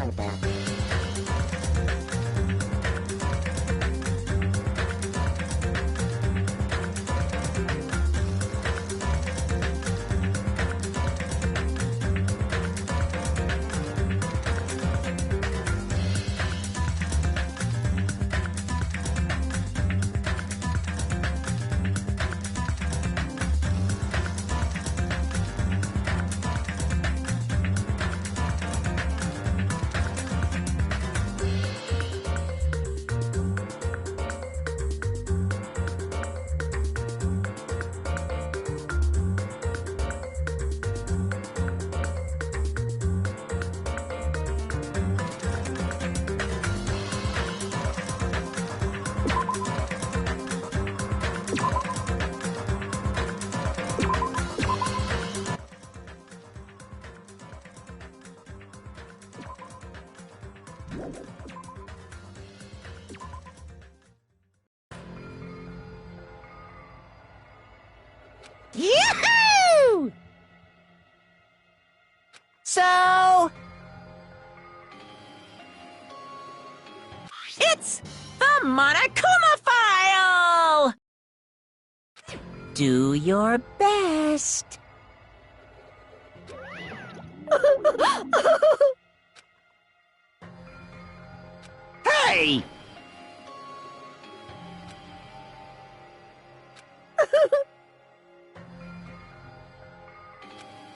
Danganronpa. Yahoo! So... it's the Monokuma file! Do your best. Hey!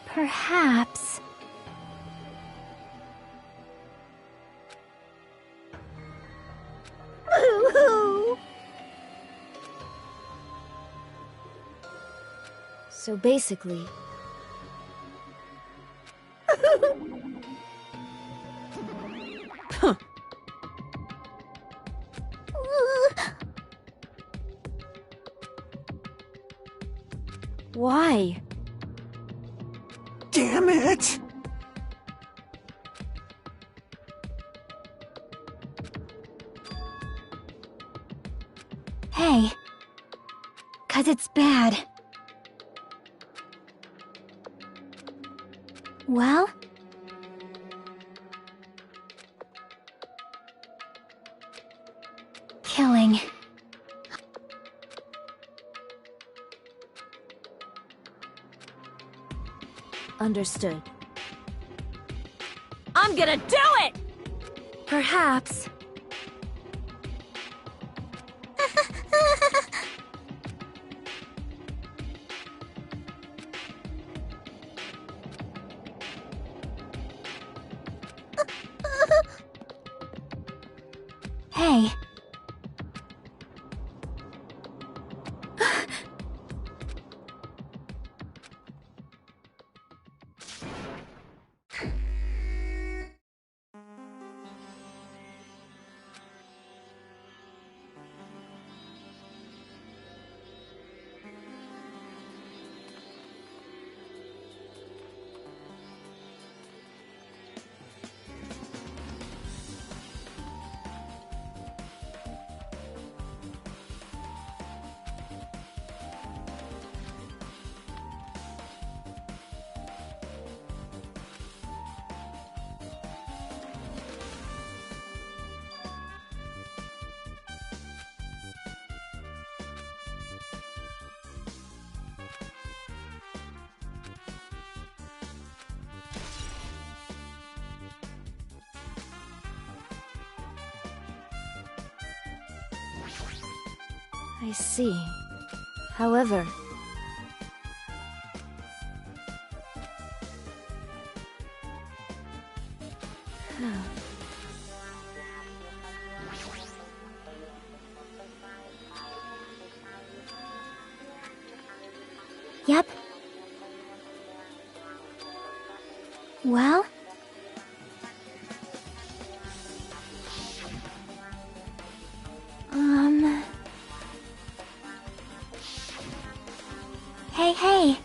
Perhaps. So basically... Why? Damn it! Hey. 'Cause it's bad. Well? Killing. Understood. I'm gonna do it! Perhaps. Hey. I see. However... Yep. Well? Hey!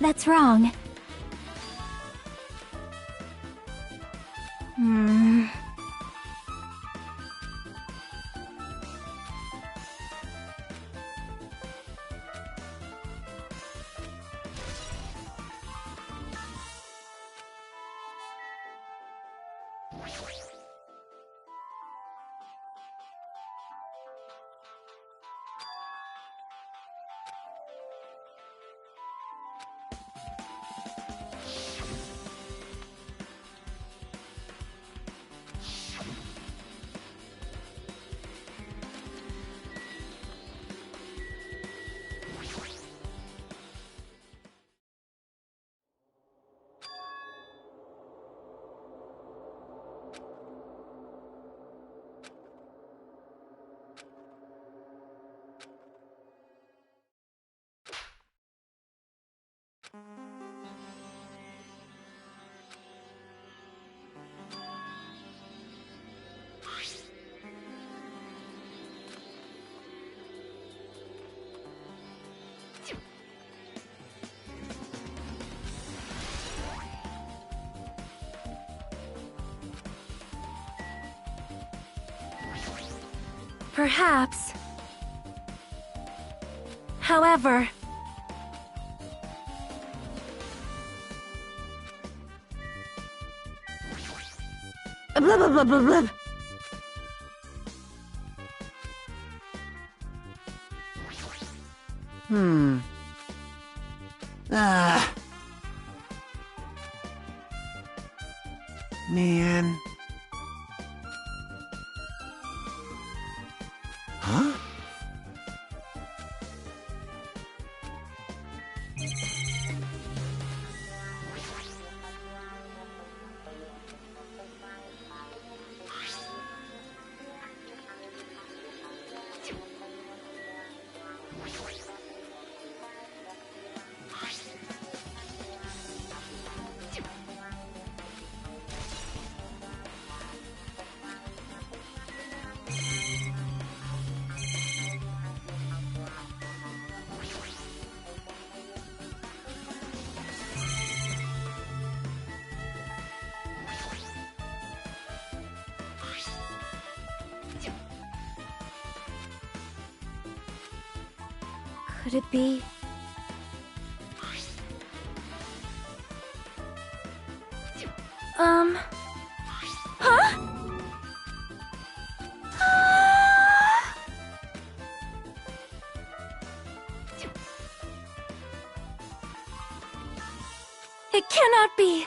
That's wrong. Hmm. Perhaps. However... Blah, blah, blah, blah, blah. Ah. Man. Huh? Could it be... Huh? It cannot be!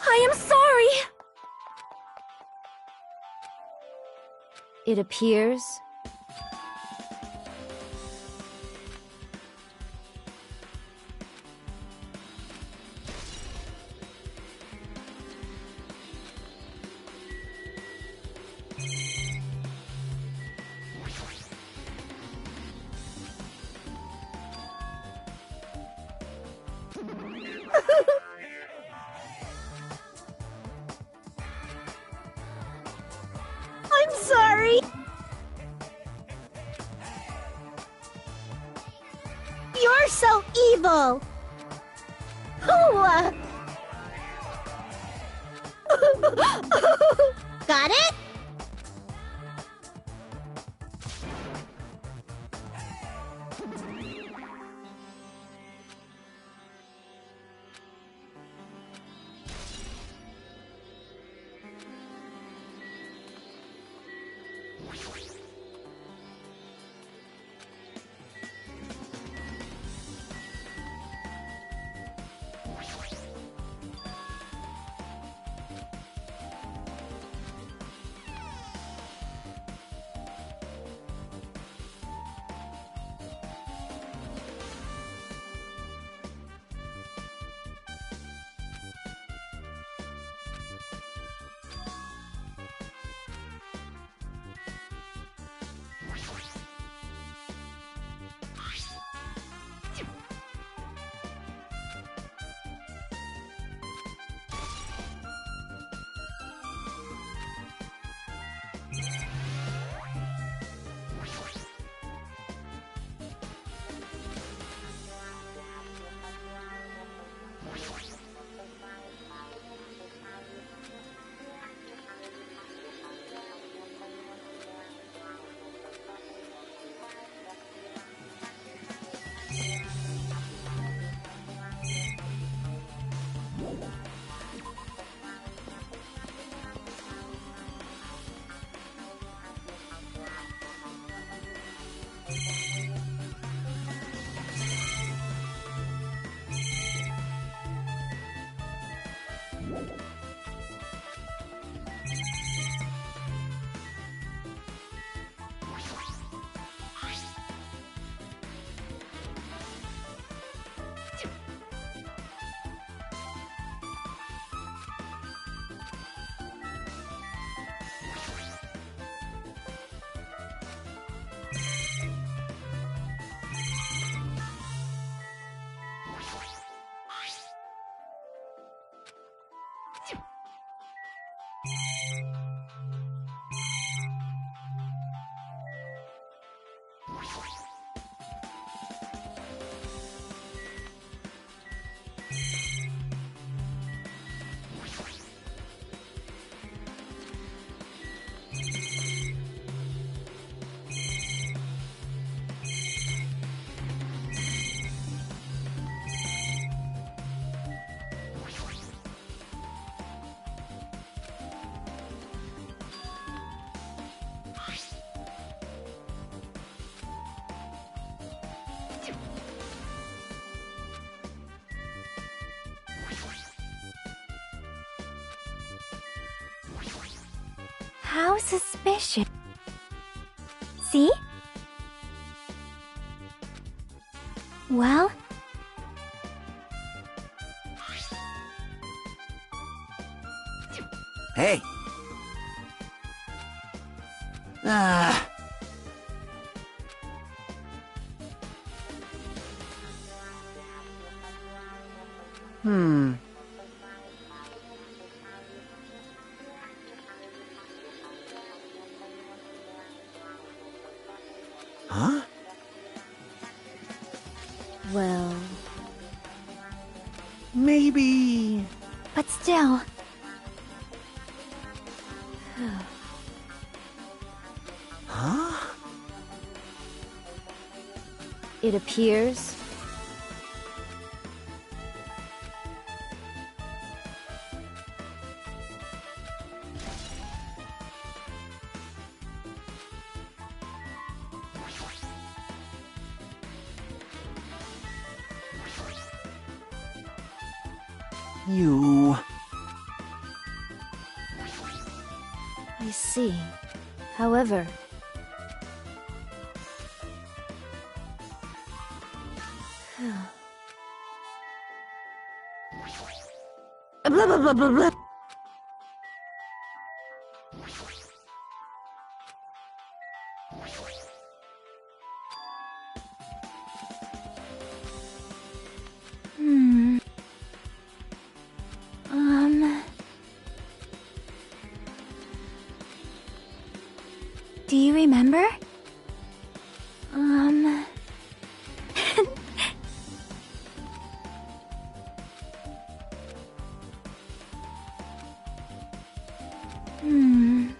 I am sorry! It appears... I'm sorry! You're so evil! Ooh. Got it? How suspicious. See? Well? Hey. Ah. Huh? Well... Maybe... But still... Huh? It appears... You... I see. However... Blah, blah, blah, blah, blah. Hmm... Do you remember? Hmm...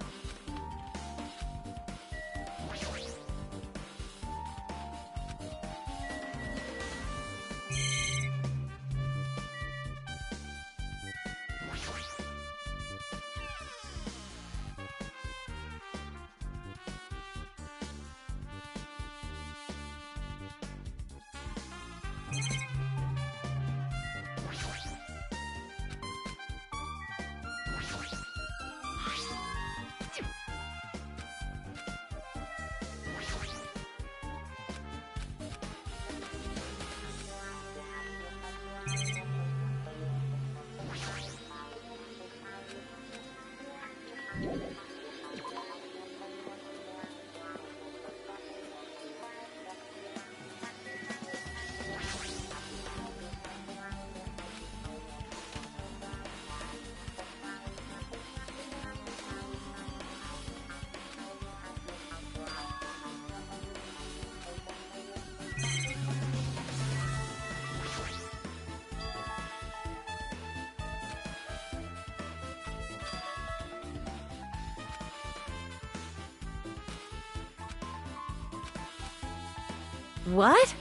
What?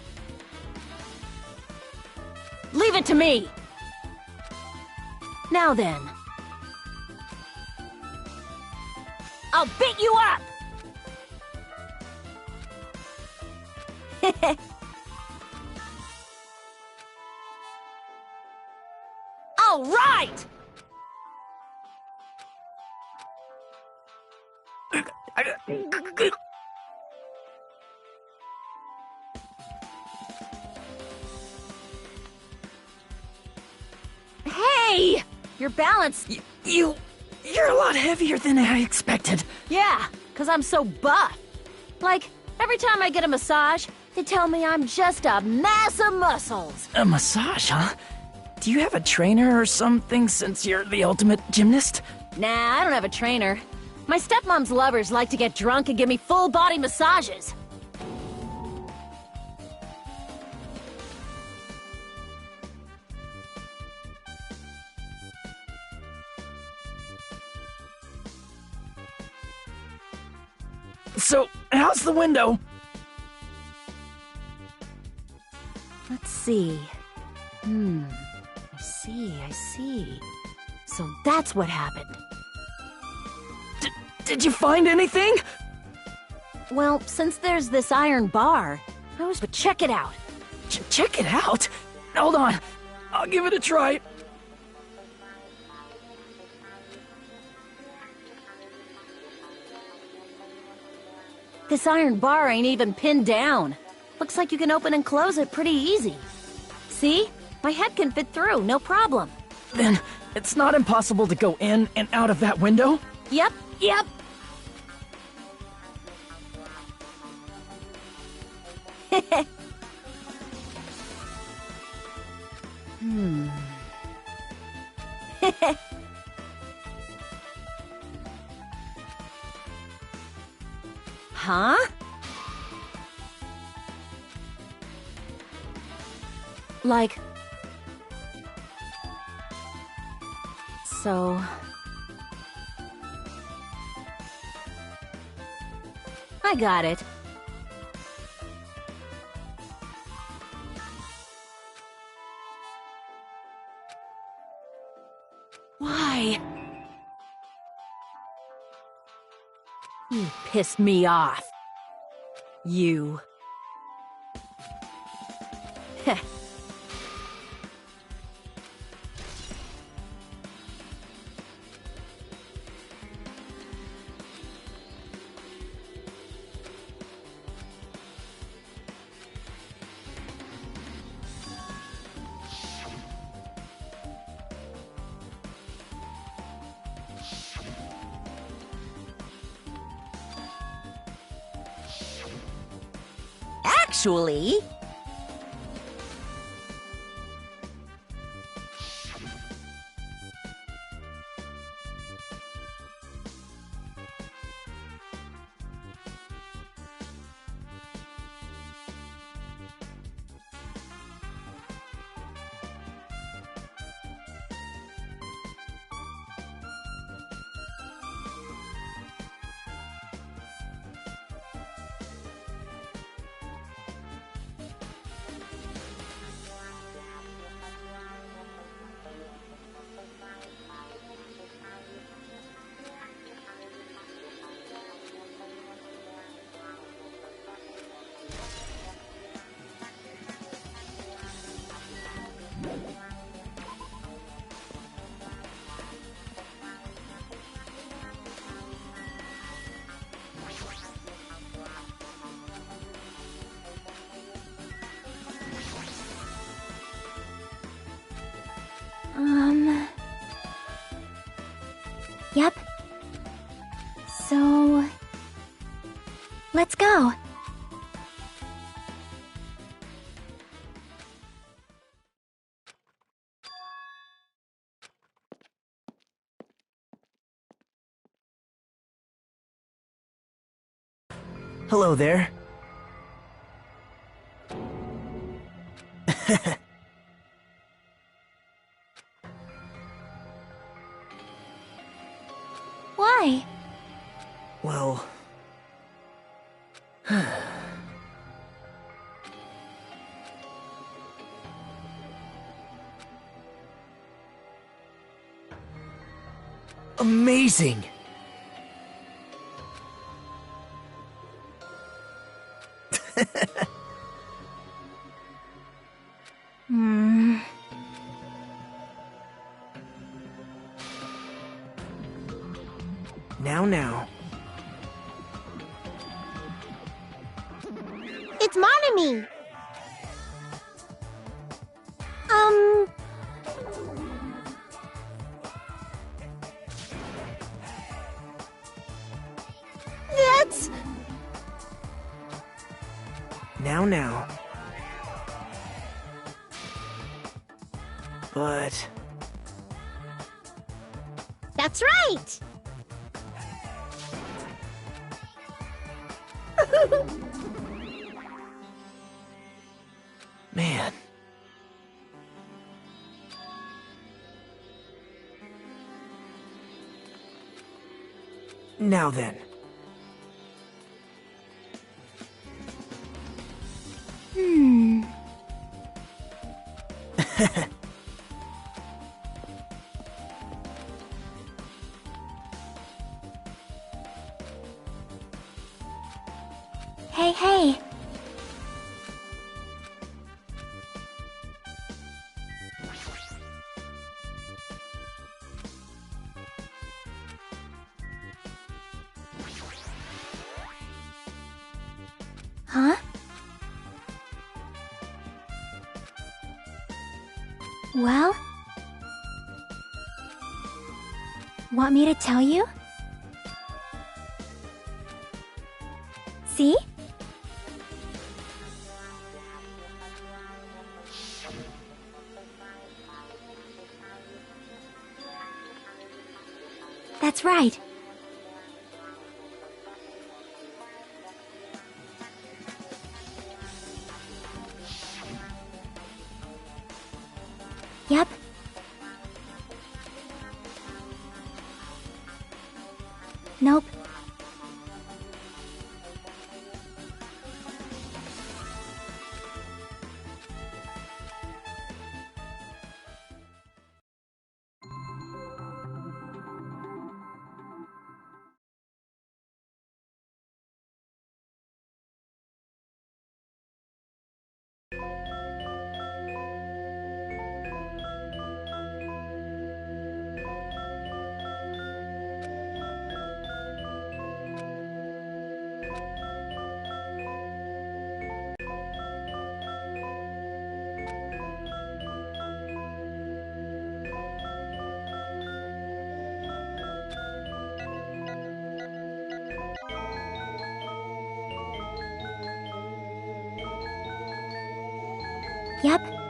Leave it to me! Now then. I'll beat you up! All right! Hey! Your balance... You're a lot heavier than I expected. Yeah, 'cause I'm so buff. Like, every time I get a massage, they tell me I'm just a mass of muscles. A massage, huh? Do you have a trainer or something since you're the ultimate gymnast? Nah, I don't have a trainer. My stepmom's lovers like to get drunk and give me full-body massages. So, how's the window? Let's see. I see. So that's what happened. Did you find anything? Well, since there's this iron bar, I was... But check it out. Check it out? Hold on. I'll give it a try. This iron bar ain't even pinned down. Looks like you can open and close it pretty easy. See? My head can fit through, no problem. Then it's not impossible to go in and out of that window? Yep. Huh? Like... So... I got it. Why? You pissed me off. You. Heh. Actually... Yep. So... let's go. Hello there. Why? Well... Amazing! Now. It's Monami! That's... Now. But... That's right! Man. Now then. Hey. Huh? Well? Want me to tell you? See? That's right. Yep. Nope. Yep.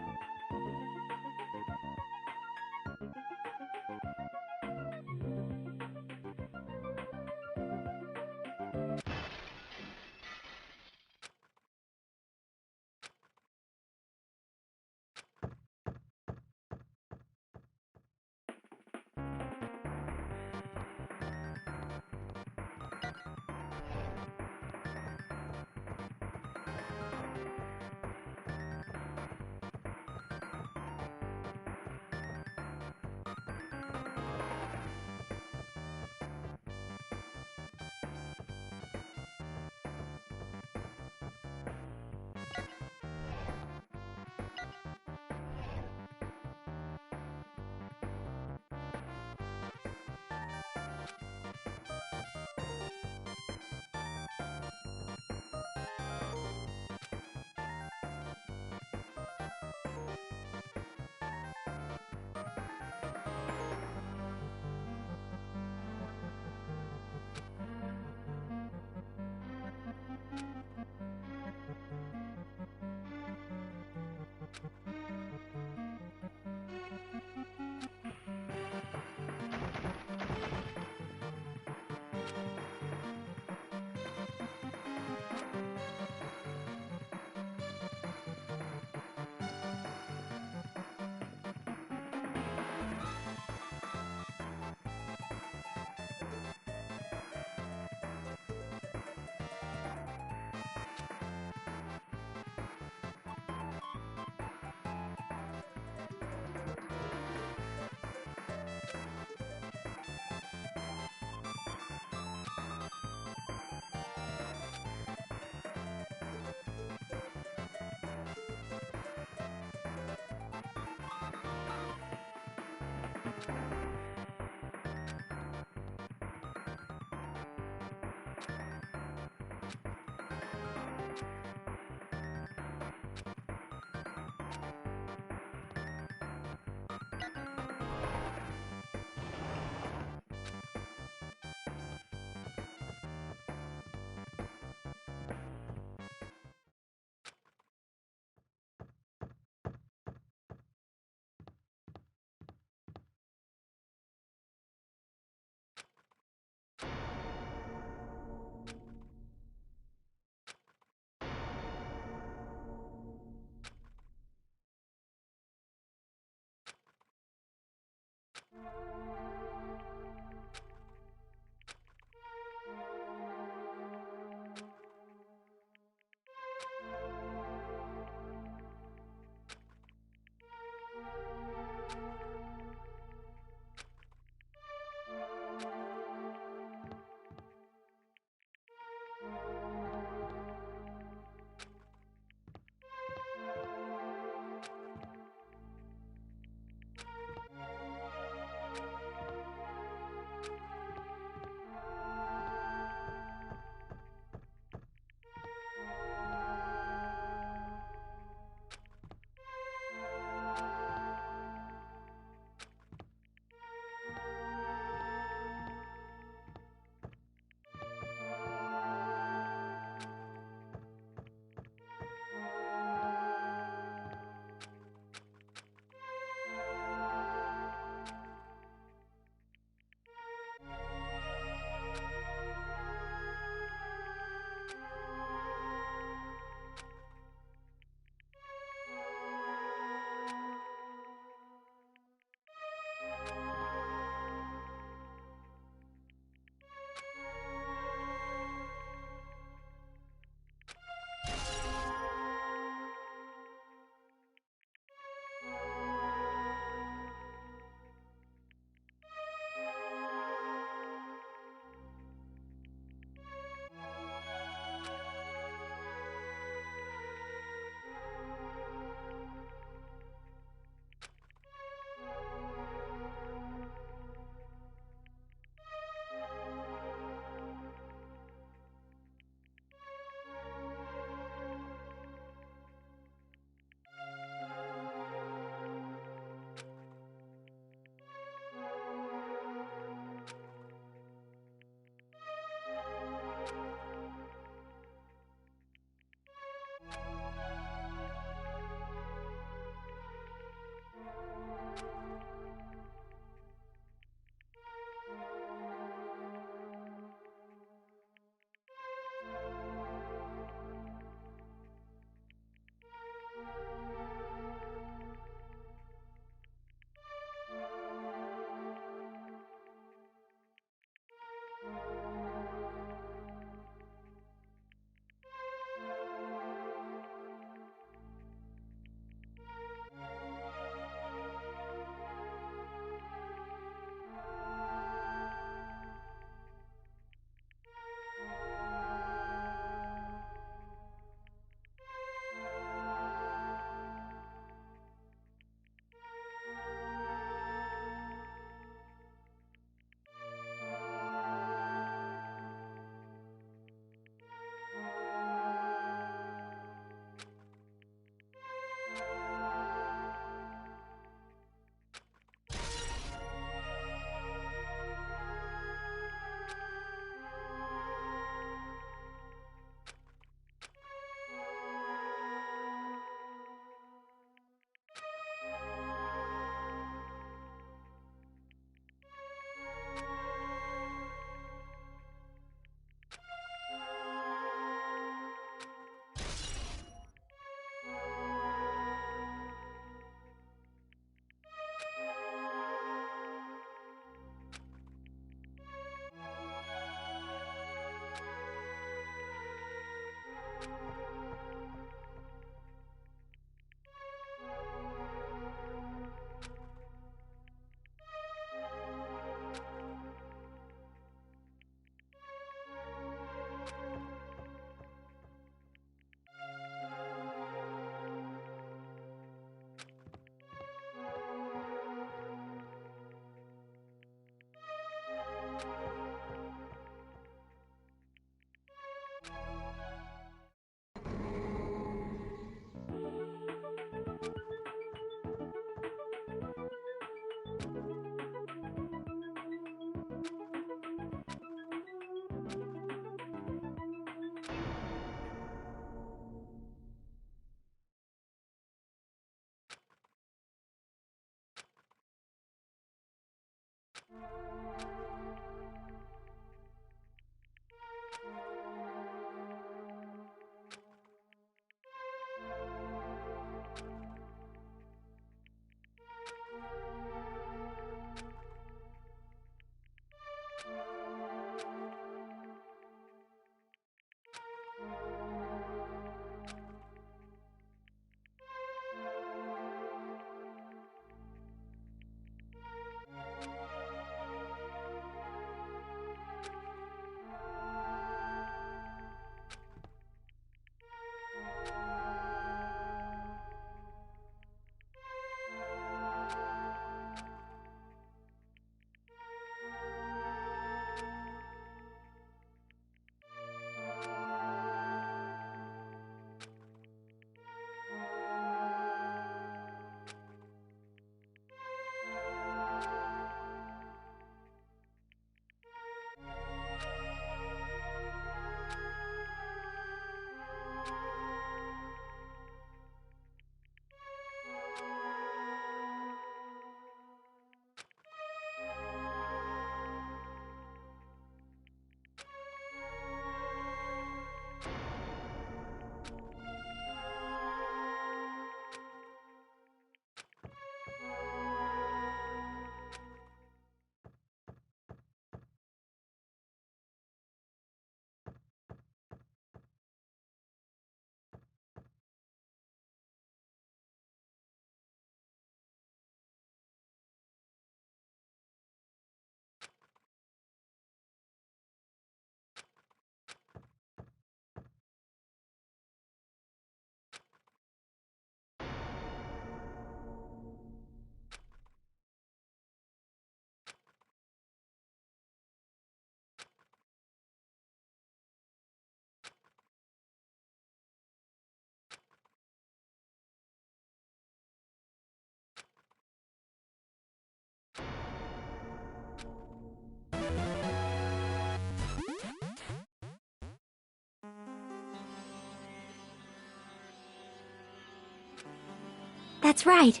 That's right.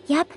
Yep.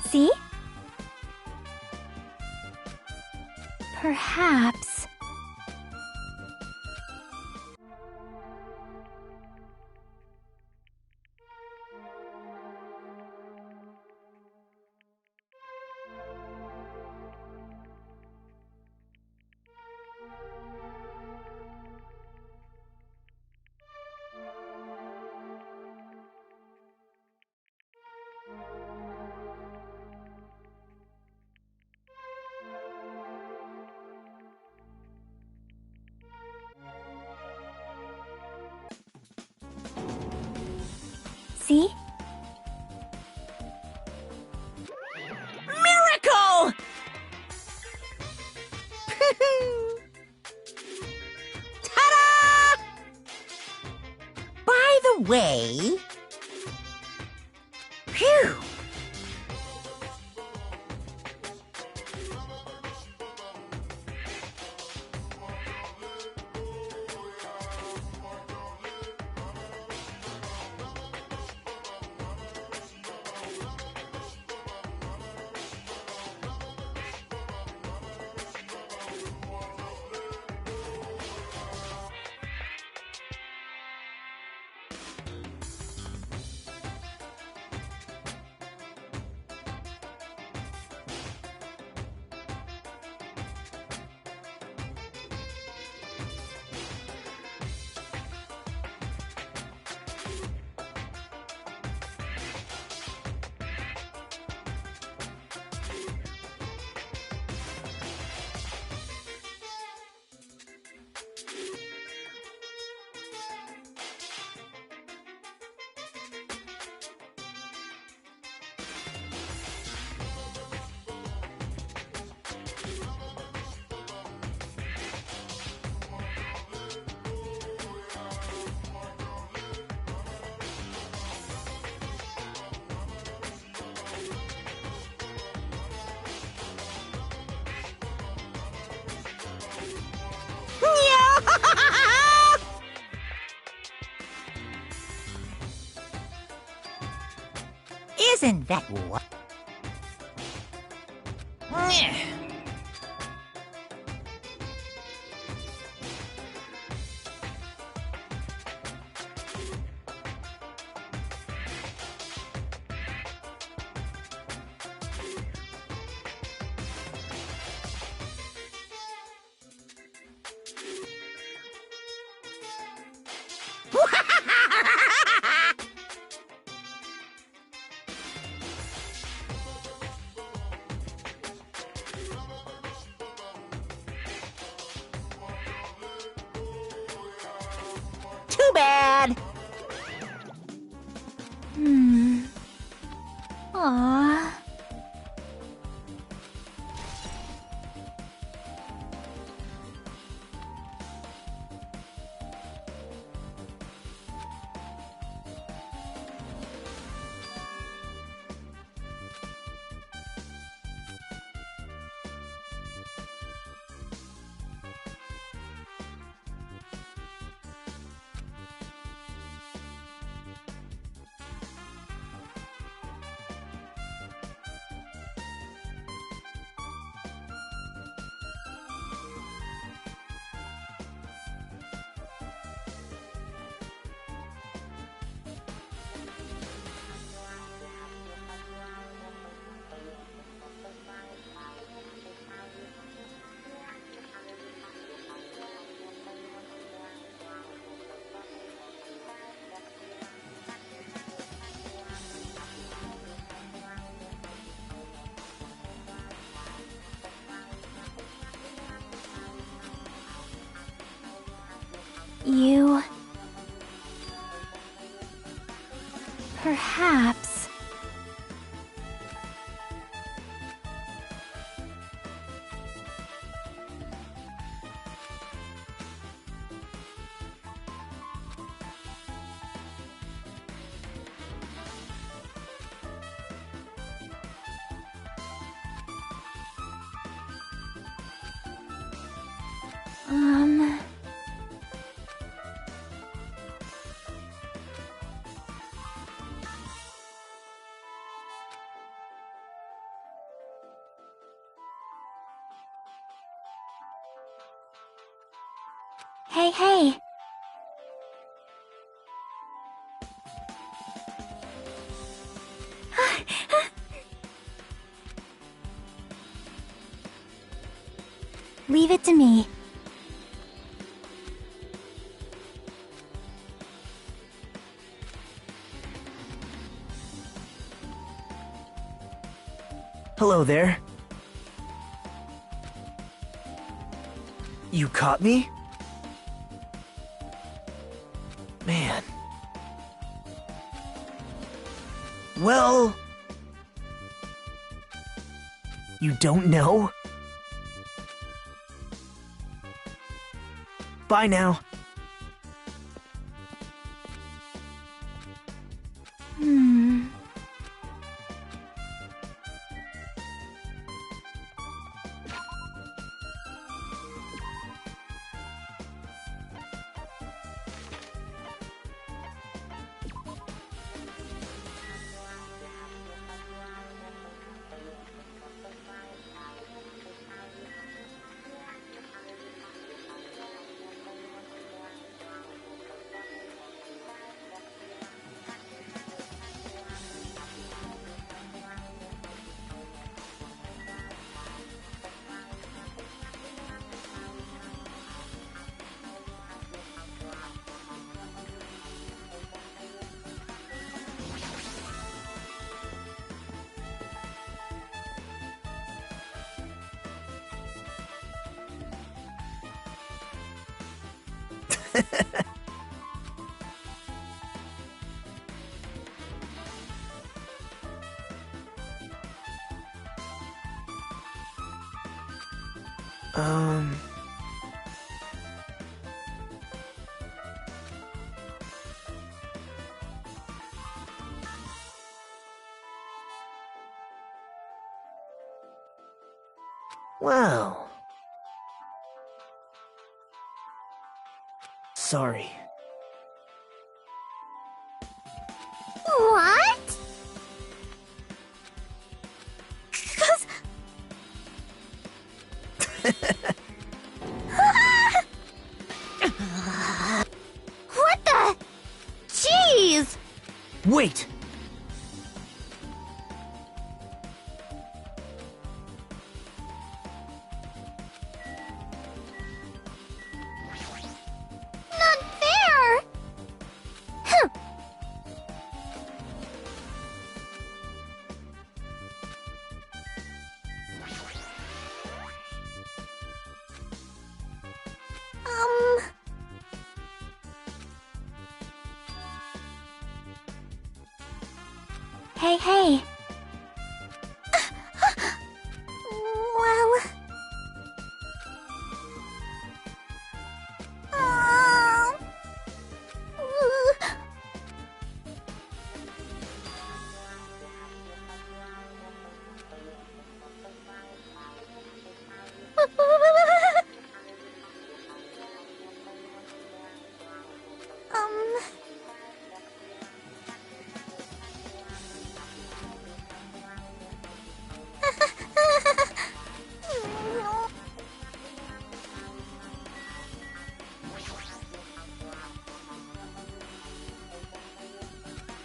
See? Perhaps. See? Miracle! Ta-da! By the way... Phew! Isn't that what? Too bad. Aww. You... Perhaps... Hey, hey! Leave it to me. Hello there. You caught me? Man. Well... You don't know? Bye now. Well... Sorry. What? What the? Jeez! Wait! Not fair! Huh. Hey, hey! Well...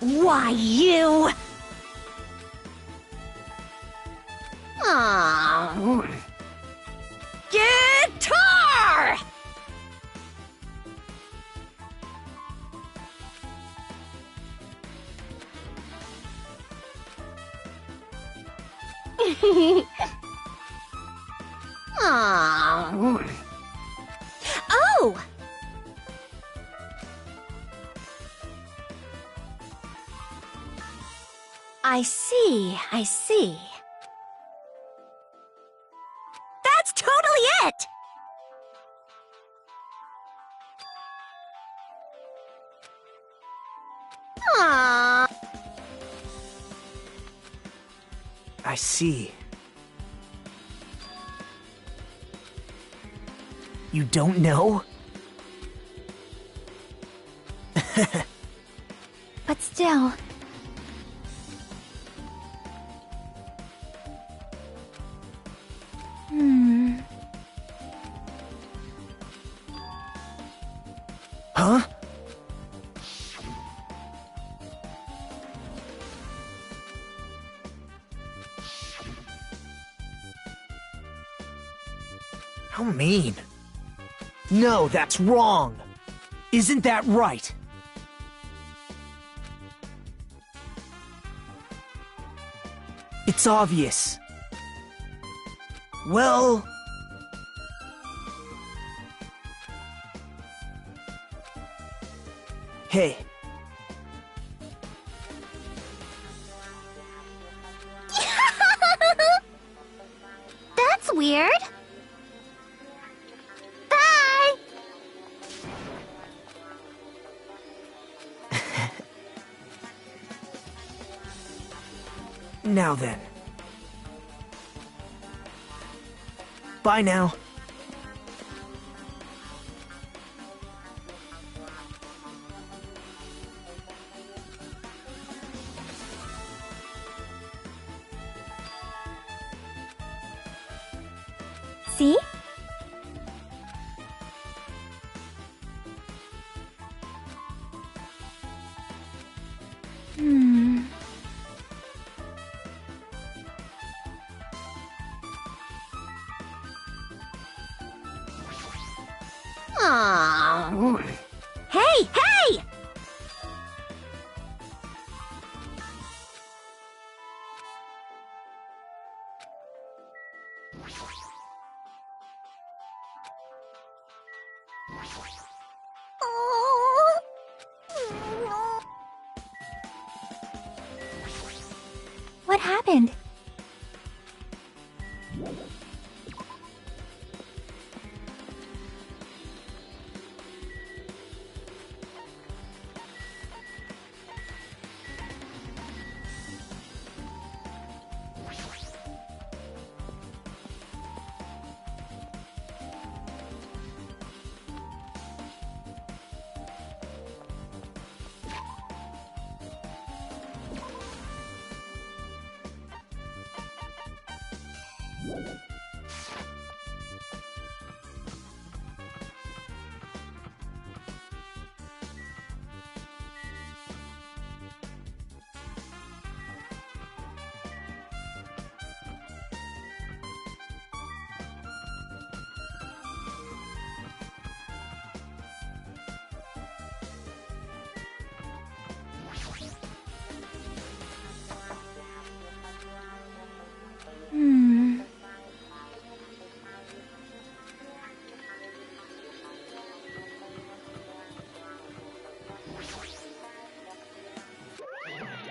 Why, you... Aww. Guitar! Aww. Oh! I see, I see. That's totally it! Aww. I see. You don't know? But still. Huh? How mean. No, that's wrong. Isn't that right? It's obvious. Well... Hey. That's weird. Bye! Now then. Bye now. See? Aww. Hey, hey! What happened?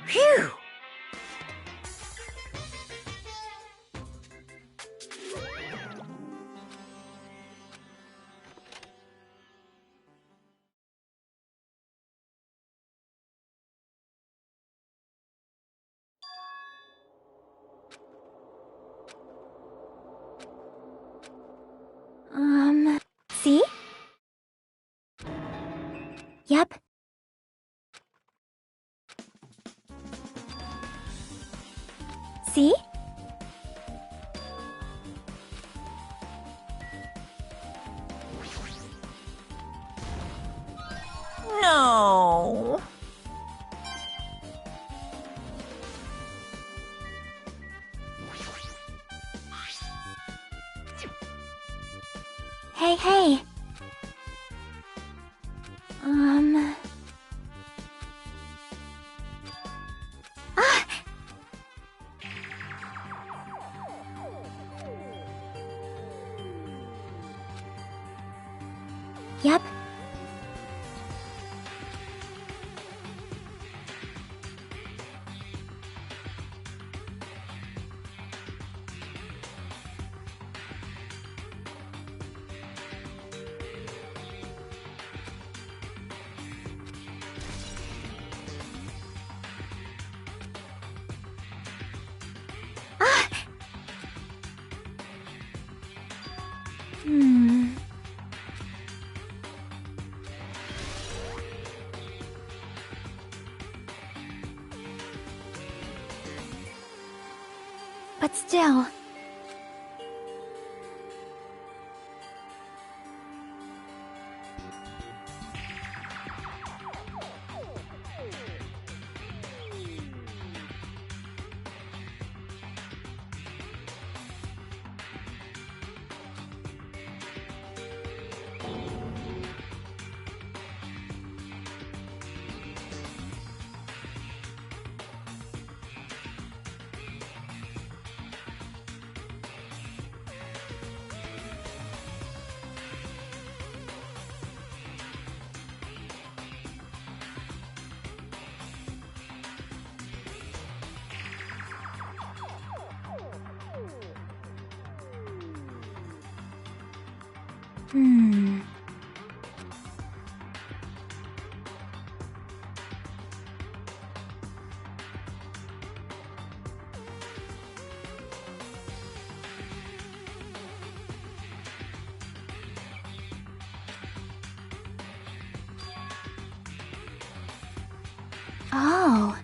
Phew! See? Yep. See? No. Hey, hey. Ah! Yep. Hmm. But still... Hmm. Oh.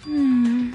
Hmm.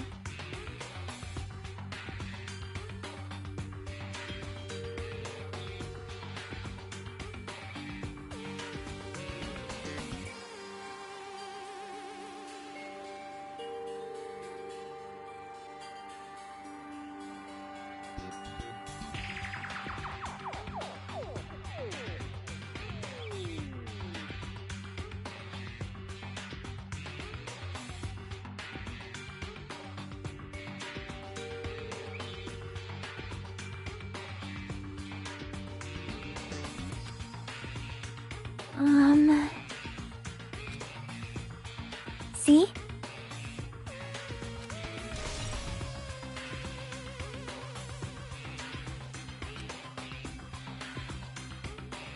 See?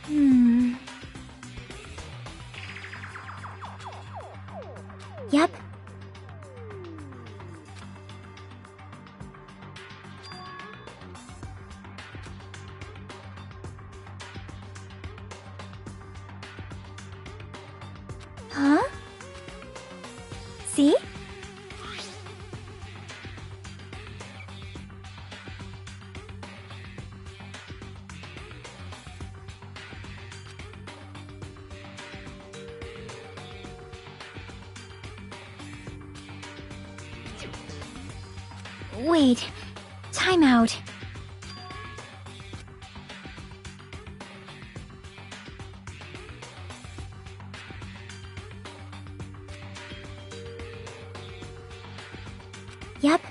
Hmm. Yep. Huh? See? Wait. Time out. Yep.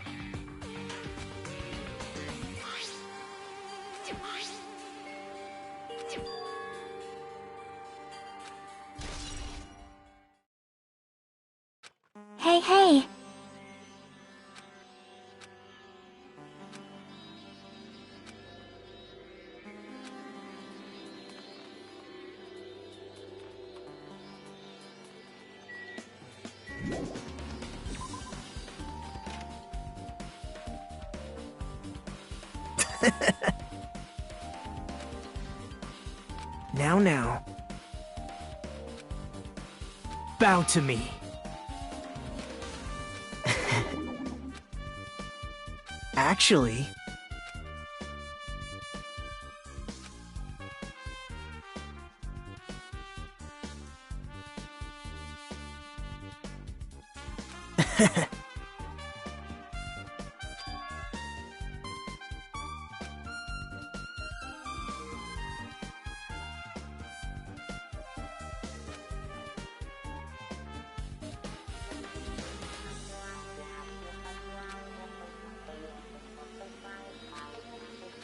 Hey, hey. Now. Bow to me. Actually...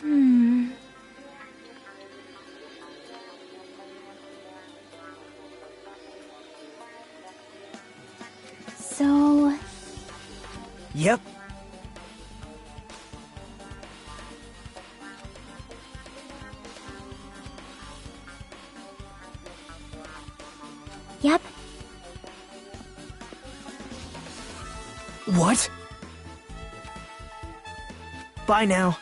Hmm. So... Yep. Yep. What? Bye now.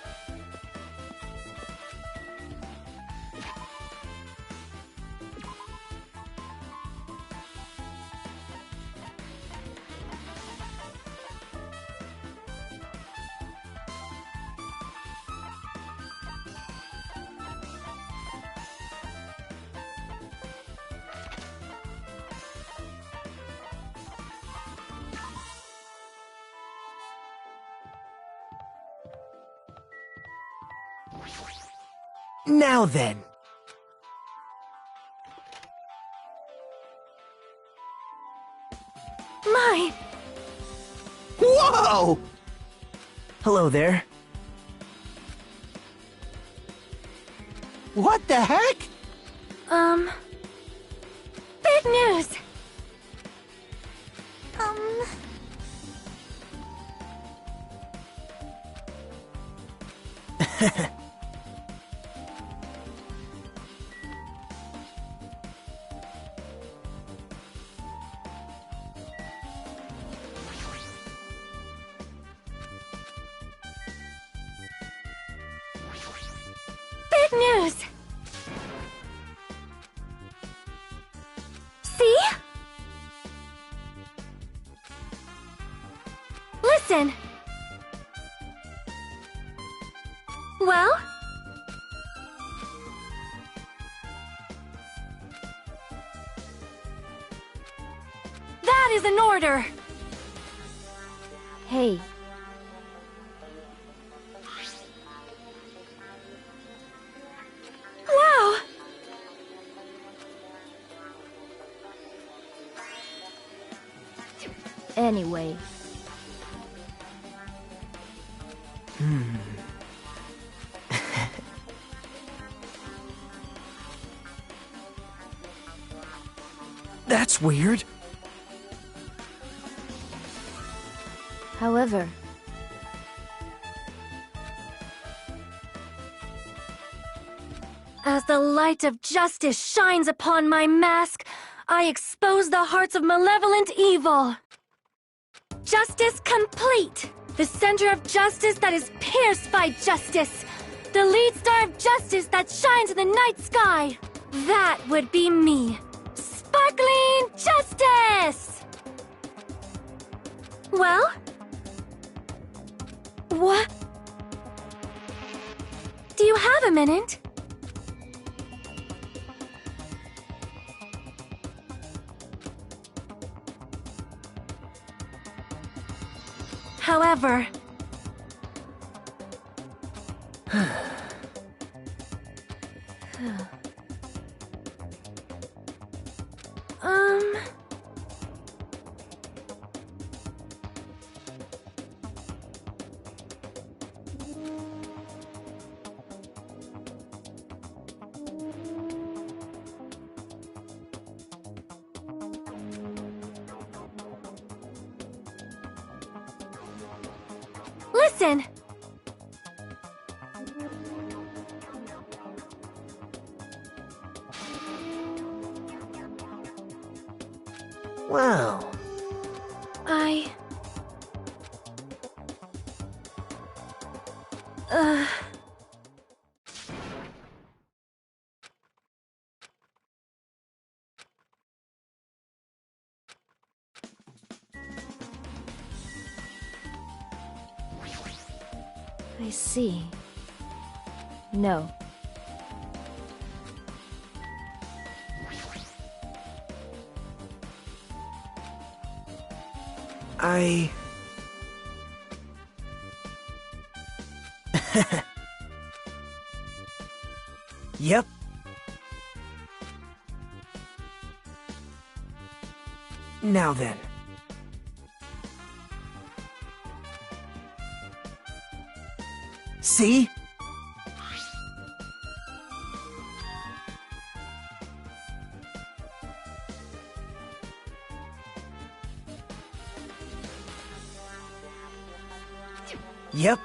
Now then. My! Whoa! Hello there. What the heck? Big news! Big news! See? Listen! Well? That is an order! Hey. Wow! Anyway. That's weird. However, as the light of justice shines upon my mask, I expose the hearts of malevolent evil. Justice complete! The center of justice that is pierced by justice! The lead star of justice that shines in the night sky! That would be me! Sparkling justice! Well? What? Do you have a minute? However... Listen! Wow. I see. No. Yep. Now then. See? Yep.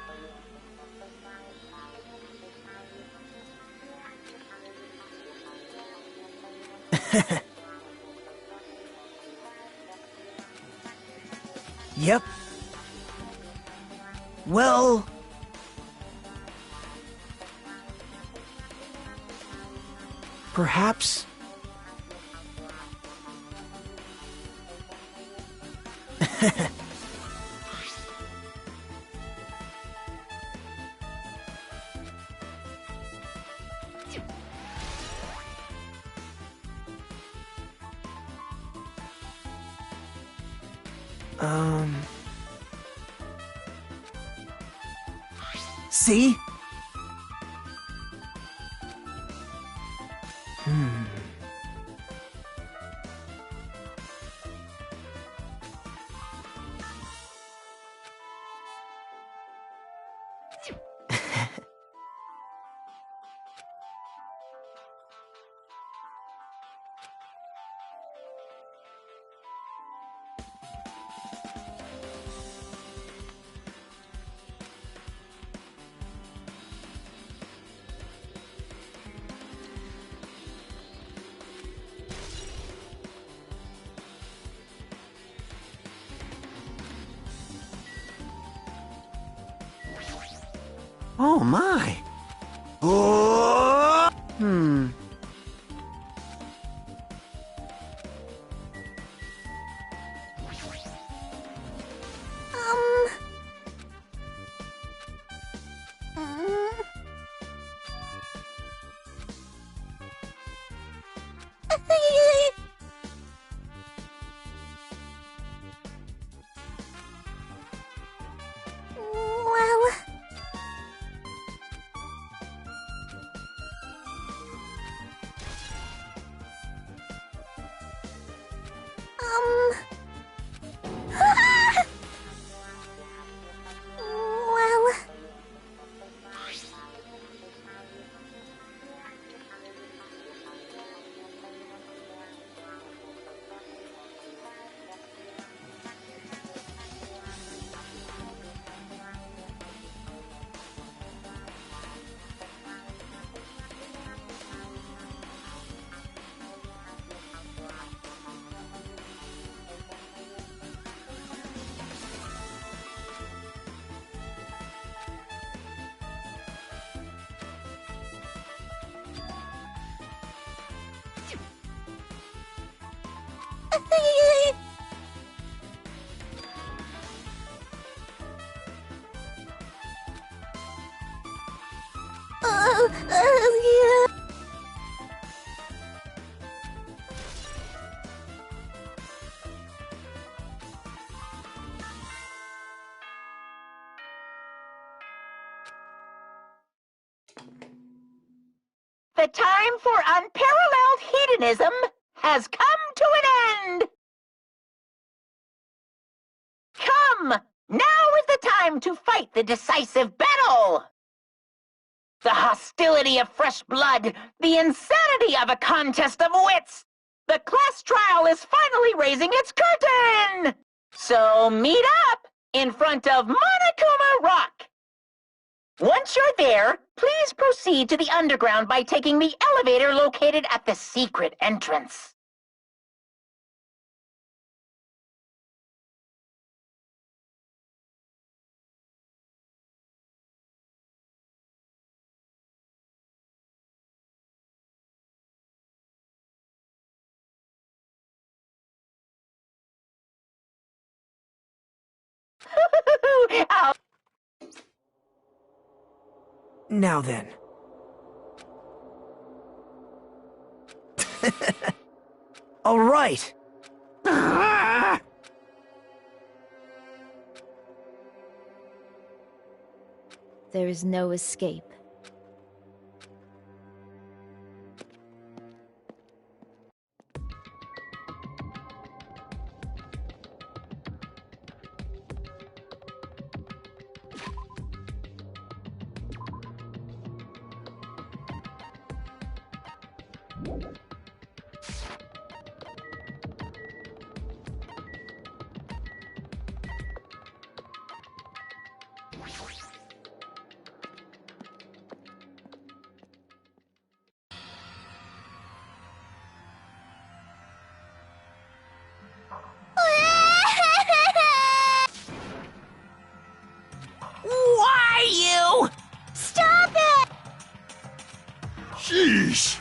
Yep. Well... perhaps... See? Oh my! Oh! Well... Well... Yeah. The time for unparalleled hedonism has come to an end! Come! Now is the time to fight the decisive battle! The hostility of fresh blood, the insanity of a contest of wits! The class trial is finally raising its curtain! So meet up in front of Monokuma Rock! Once you're there, please proceed to the underground by taking the elevator located at the secret entrance. I'll Now then. All right. There is no escape. Sheesh!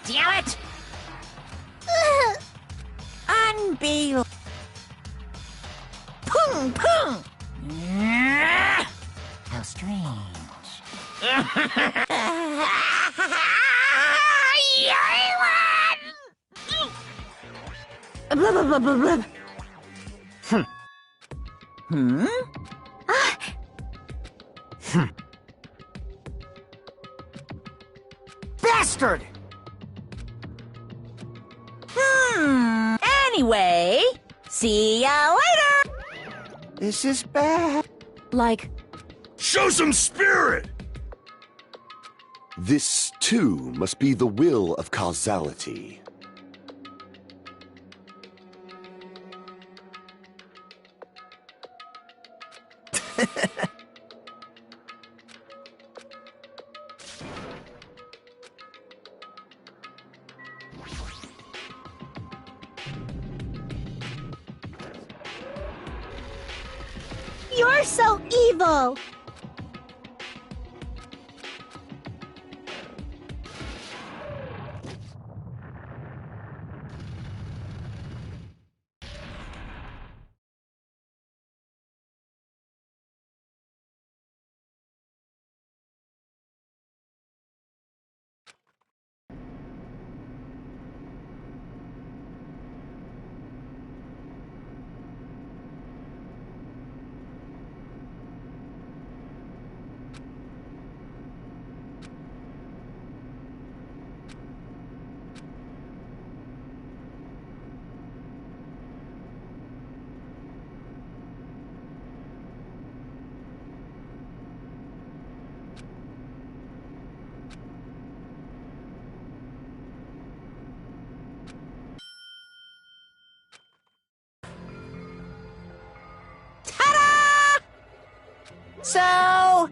Damn it! Unbelievable. Pung, pung. How strange. Blah, blah, blah, blah, blah. Bastard! Anyway, see ya later! This is bad. Like, Show some spirit! This, too, must be the will of causality. You're so evil! So...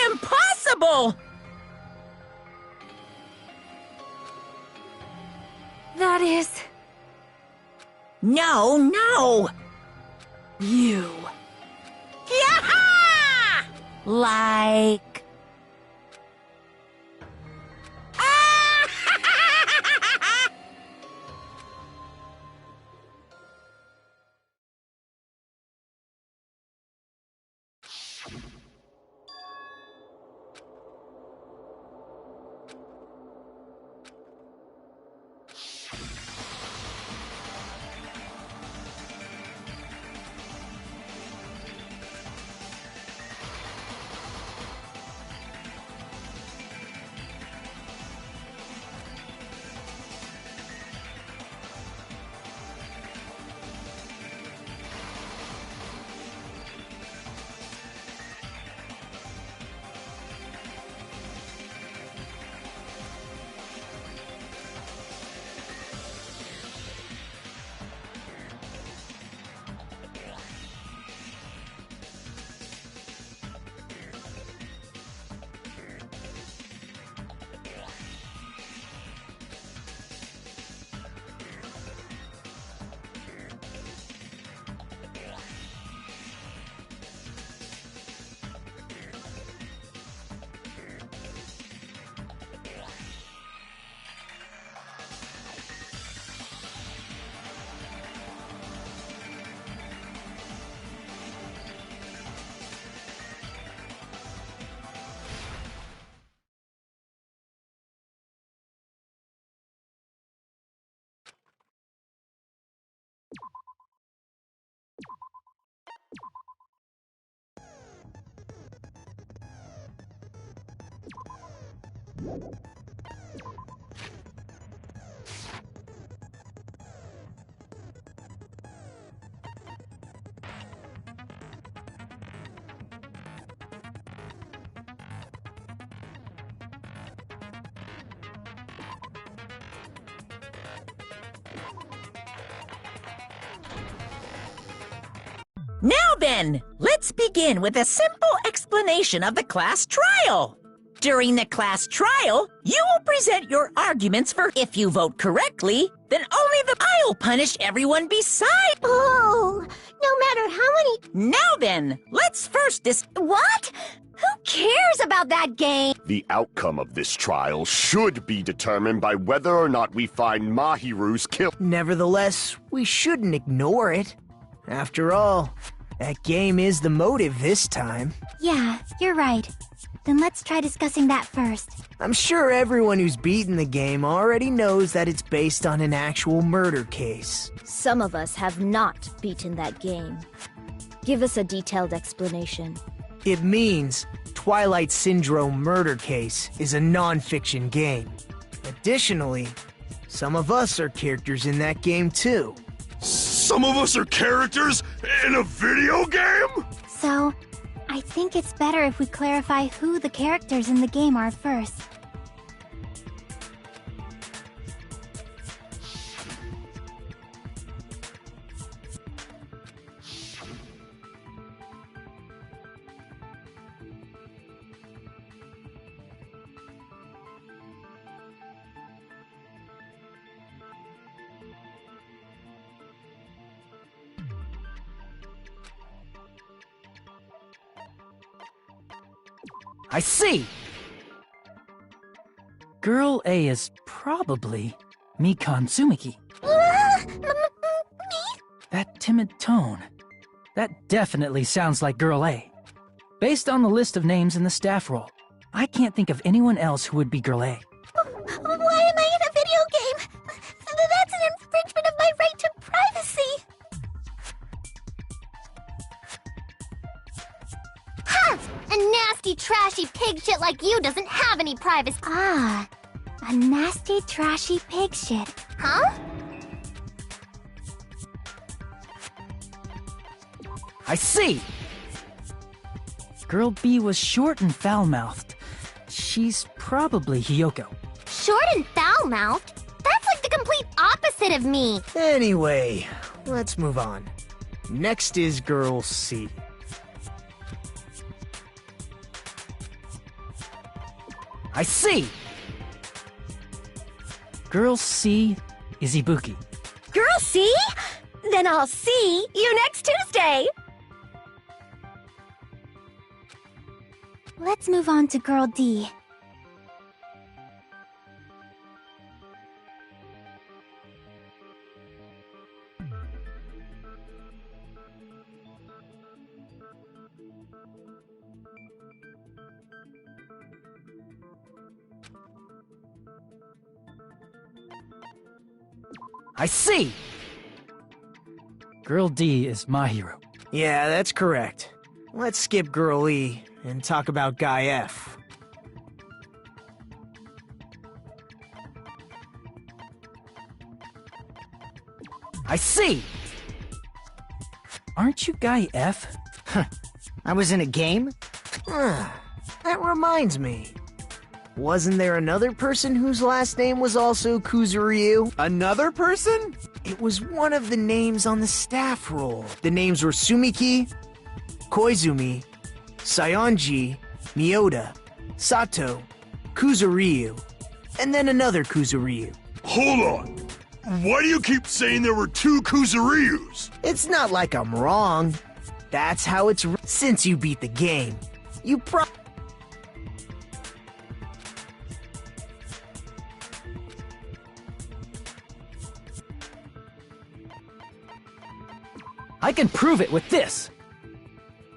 impossible! that is... No, no! You. Yaha! Like... Now then, let's begin with a simple explanation of the class trial. During the class trial, you will present your arguments for if you vote correctly, then I'll punish everyone beside. Oh, no matter how many... Now then, let's first What? Who cares about that game? The outcome of this trial should be determined by whether or not we find Mahiru's kill. Nevertheless, we shouldn't ignore it. After all, that game is the motive this time. Yeah, you're right. Then let's try discussing that first. I'm sure everyone who's beaten the game already knows that it's based on an actual murder case. Some of us have not beaten that game. Give us a detailed explanation. It means Twilight Syndrome Murder Case is a non-fiction game. Additionally, some of us are characters in that game too. Some of us are characters in a video game? So, I think it's better if we clarify who the characters in the game are first. I see! Girl A is probably Mikan Tsumiki. That timid tone. That definitely sounds like Girl A. Based on the list of names in the staff roll, I can't think of anyone else who would be Girl A. Why am I in a video game? That's an infringement of my right to privacy. Ha! A nasty, trashy pig shit like you doesn't have any privacy. Ah, a nasty, trashy pig shit. Huh? I see! Girl B was short and foul-mouthed. She's probably Hiyoko. Short and foul-mouthed? That's like the complete opposite of me. Anyway, let's move on. Next is Girl C. I see! Girl C is Ibuki. Girl C? Then I'll see you next Tuesday. Let's move on to Girl D. I see! Girl D is Mahiru. Yeah, that's correct. Let's skip Girl E and talk about Guy F. I see! Aren't you Guy F? I was in a game? That reminds me. Wasn't there another person whose last name was also Kuzuryu? Another person? It was one of the names on the staff roll. The names were Sumiki, Koizumi, Sayonji, Miyoda, Sato, Kuzuryu, and then another Kuzuryu. Hold on. Why do you keep saying there were two Kuzuryus? It's not like I'm wrong. That's how it's since you beat the game. You I can prove it with this!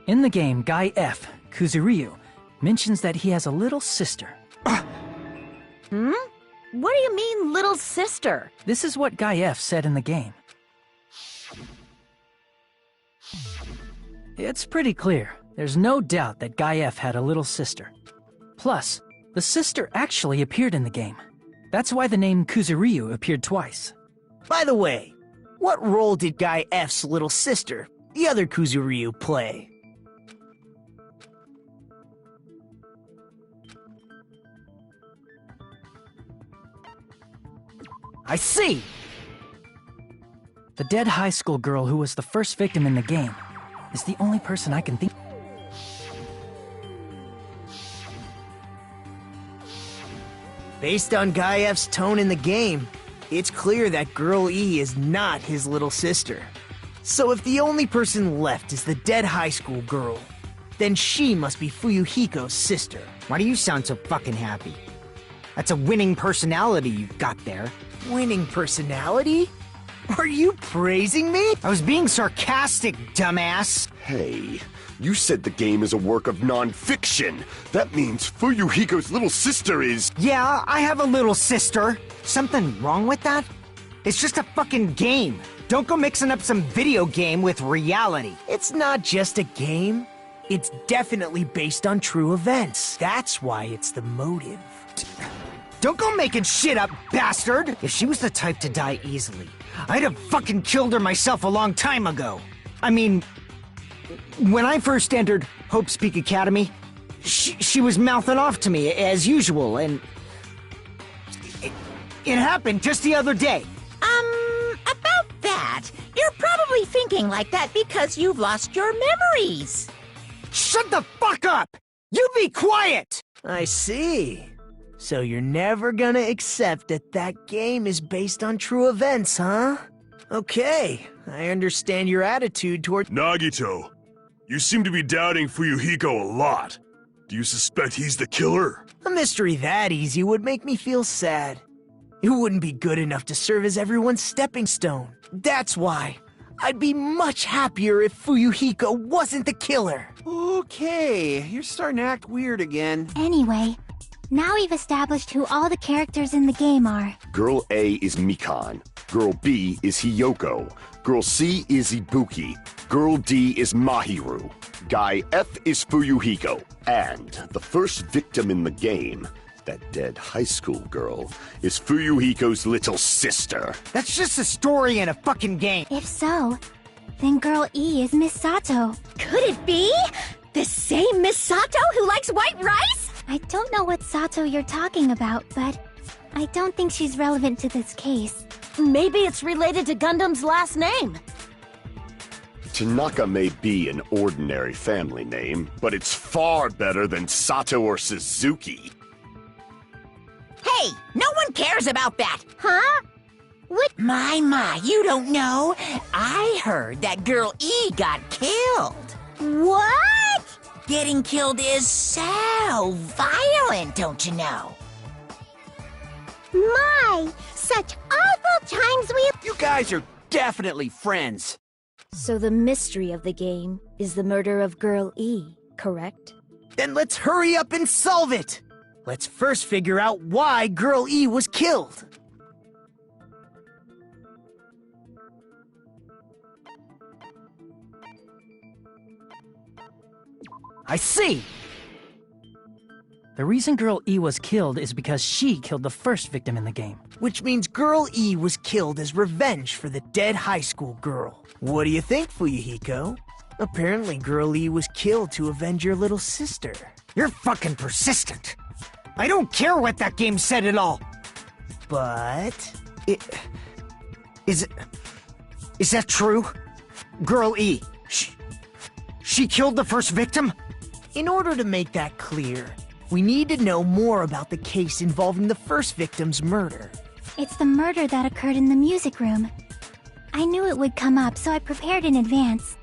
In the game, Guy F, Kuzuryu, mentions that he has a little sister. What do you mean, little sister? This is what Guy F said in the game. It's pretty clear. There's no doubt that Guy F had a little sister. Plus, the sister actually appeared in the game. That's why the name Kuzuryu appeared twice. By the way, what role did Guy F's little sister, the other Kuzuryu, play? I see! The dead high school girl who was the first victim in the game is the only person I can think. Based on Guy F's tone in the game, it's clear that Girl E is not his little sister. So if the only person left is the dead high school girl, then she must be Fuyuhiko's sister. Why do you sound so fucking happy? That's a winning personality you've got there. Winning personality? Are you praising me? I was being sarcastic, dumbass. Hey, you said the game is a work of non-fiction. That means Fuyuhiko's little sister is... Yeah, I have a little sister. Something wrong with that? It's just a fucking game. Don't go mixing up some video game with reality. It's not just a game. It's definitely based on true events. That's why it's the motive. Don't go making shit up, bastard! If she was the type to die easily, I'd have fucking killed her myself a long time ago. I mean, when I first entered Hope Speak Academy, she was mouthing off to me as usual, and it happened just the other day. About that, you're probably thinking like that because you've lost your memories. Shut the fuck up! You be quiet! I see. So you're never gonna accept that that game is based on true events, huh? Okay, I understand your attitude toward— Nagito, you seem to be doubting Fuyuhiko a lot. Do you suspect he's the killer? A mystery that easy would make me feel sad. It wouldn't be good enough to serve as everyone's stepping stone. That's why I'd be much happier if Fuyuhiko wasn't the killer. Okay, you're starting to act weird again. Anyway, now we've established who all the characters in the game are. Girl A is Mikan. Girl B is Hiyoko. Girl C is Ibuki. Girl D is Mahiru. Guy F is Fuyuhiko. And the first victim in the game, that dead high school girl, is Fuyuhiko's little sister. That's just a story in a fucking game. If so, then Girl E is Miss Sato. Could it be? The same Miss Sato who likes white rice? I don't know what Sato you're talking about, but I don't think she's relevant to this case. Maybe it's related to Gundam's last name. Tanaka may be an ordinary family name, but it's far better than Sato or Suzuki. Hey, no one cares about that. Huh? What? My, you don't know. I heard that Girl E got killed. What? Getting killed is so violent, don't you know? My, such awful times we— You guys are definitely friends. So the mystery of the game is the murder of Girl E, correct? Then let's hurry up and solve it! Let's first figure out why Girl E was killed. I see! The reason Girl E was killed is because she killed the first victim in the game. Which means Girl E was killed as revenge for the dead high school girl. What do you think, Fuyuhiko? Apparently Girl E was killed to avenge your little sister. You're fucking persistent. I don't care what that game said at all. But... Is that true? Girl E, she killed the first victim? In order to make that clear, we need to know more about the case involving the first victim's murder. It's the murder that occurred in the music room. I knew it would come up, so I prepared in advance.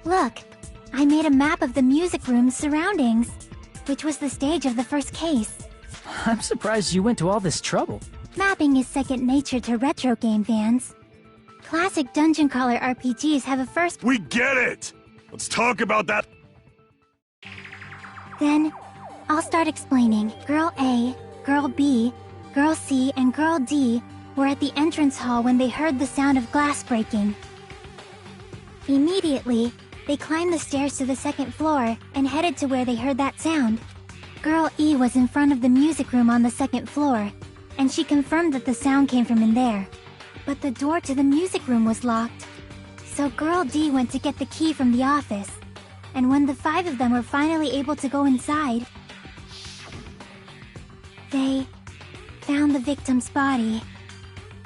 Look, I made a map of the music room's surroundings, which was the stage of the first case. I'm surprised you went to all this trouble. Mapping is second nature to retro game fans. Classic dungeon crawler RPGs have a first— We get it! Let's talk about that. Then, I'll start explaining. Girl A, Girl B, Girl C, and Girl D were at the entrance hall when they heard the sound of glass breaking. Immediately, they climbed the stairs to the second floor and headed to where they heard that sound. Girl E was in front of the music room on the second floor, and she confirmed that the sound came from in there. But the door to the music room was locked. So Girl D went to get the key from the office, and when the 5 of them were finally able to go inside, they found the victim's body,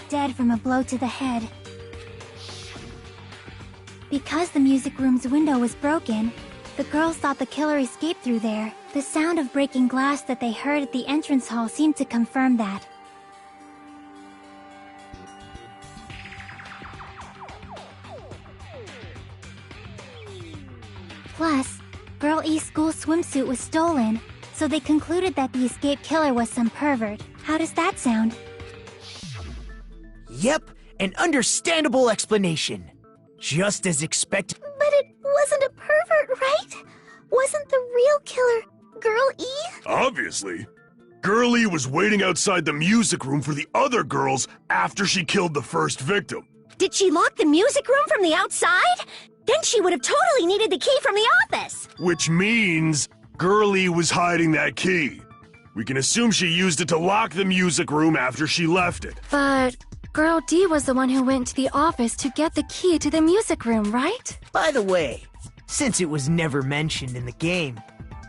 dead from a blow to the head. Because the music room's window was broken, the girls thought the killer escaped through there. The sound of breaking glass that they heard at the entrance hall seemed to confirm that. E's school swimsuit was stolen, so they concluded that the escaped killer was some pervert. How does that sound? Yep, an understandable explanation. Just as expected. But it wasn't a pervert, right? Wasn't the real killer Girl E? Obviously. Girl E was waiting outside the music room for the other girls after she killed the first victim. Did she lock the music room from the outside? Then she would have totally needed the key from the office. Which means Girl E was hiding that key. We can assume she used it to lock the music room after she left it. But Girl D was the one who went to the office to get the key to the music room, right? By the way, since it was never mentioned in the game,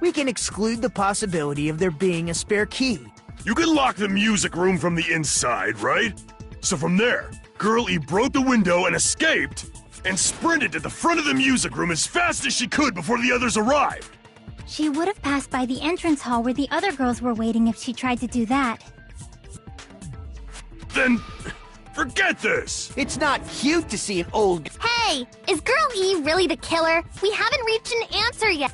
we can exclude the possibility of there being a spare key. You can lock the music room from the inside, right? So from there, Girl E broke the window and escaped, and sprinted to the front of the music room as fast as she could before the others arrived. She would have passed by the entrance hall where the other girls were waiting if she tried to do that. Then, forget this! It's not cute to see an old... Hey, is Girl E really the killer? We haven't reached an answer yet.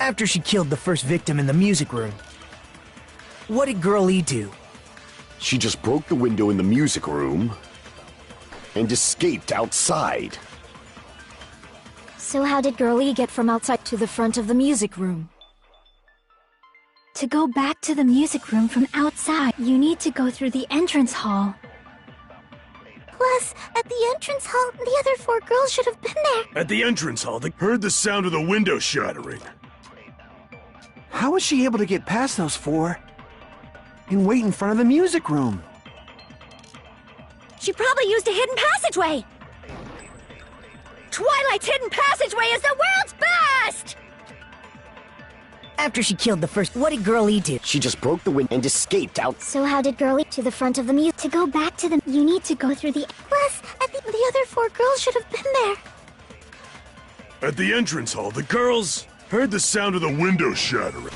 After she killed the first victim in the music room, what did Girl E do? She just broke the window in the music room and escaped outside. So how did Girl E get from outside to the front of the music room? To go back to the music room from outside, you need to go through the entrance hall. Plus, at the entrance hall, the other 4 girls should have been there. At the entrance hall, they heard the sound of the window shattering. How was she able to get past those 4 and wait in front of the music room? She probably used a hidden passageway. Twilight's hidden passageway is the world's best! After she killed the first, what did Girl E do? She just broke the window and escaped out. So how did Girl E to the front of the music? To go back to the... You need to go through the... Plus, at the other 4 girls should have been there. At the entrance hall, the girls heard the sound of the window shattering.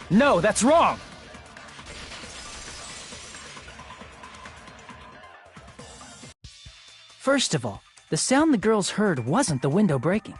No, that's wrong! First of all, the sound the girls heard wasn't the window breaking.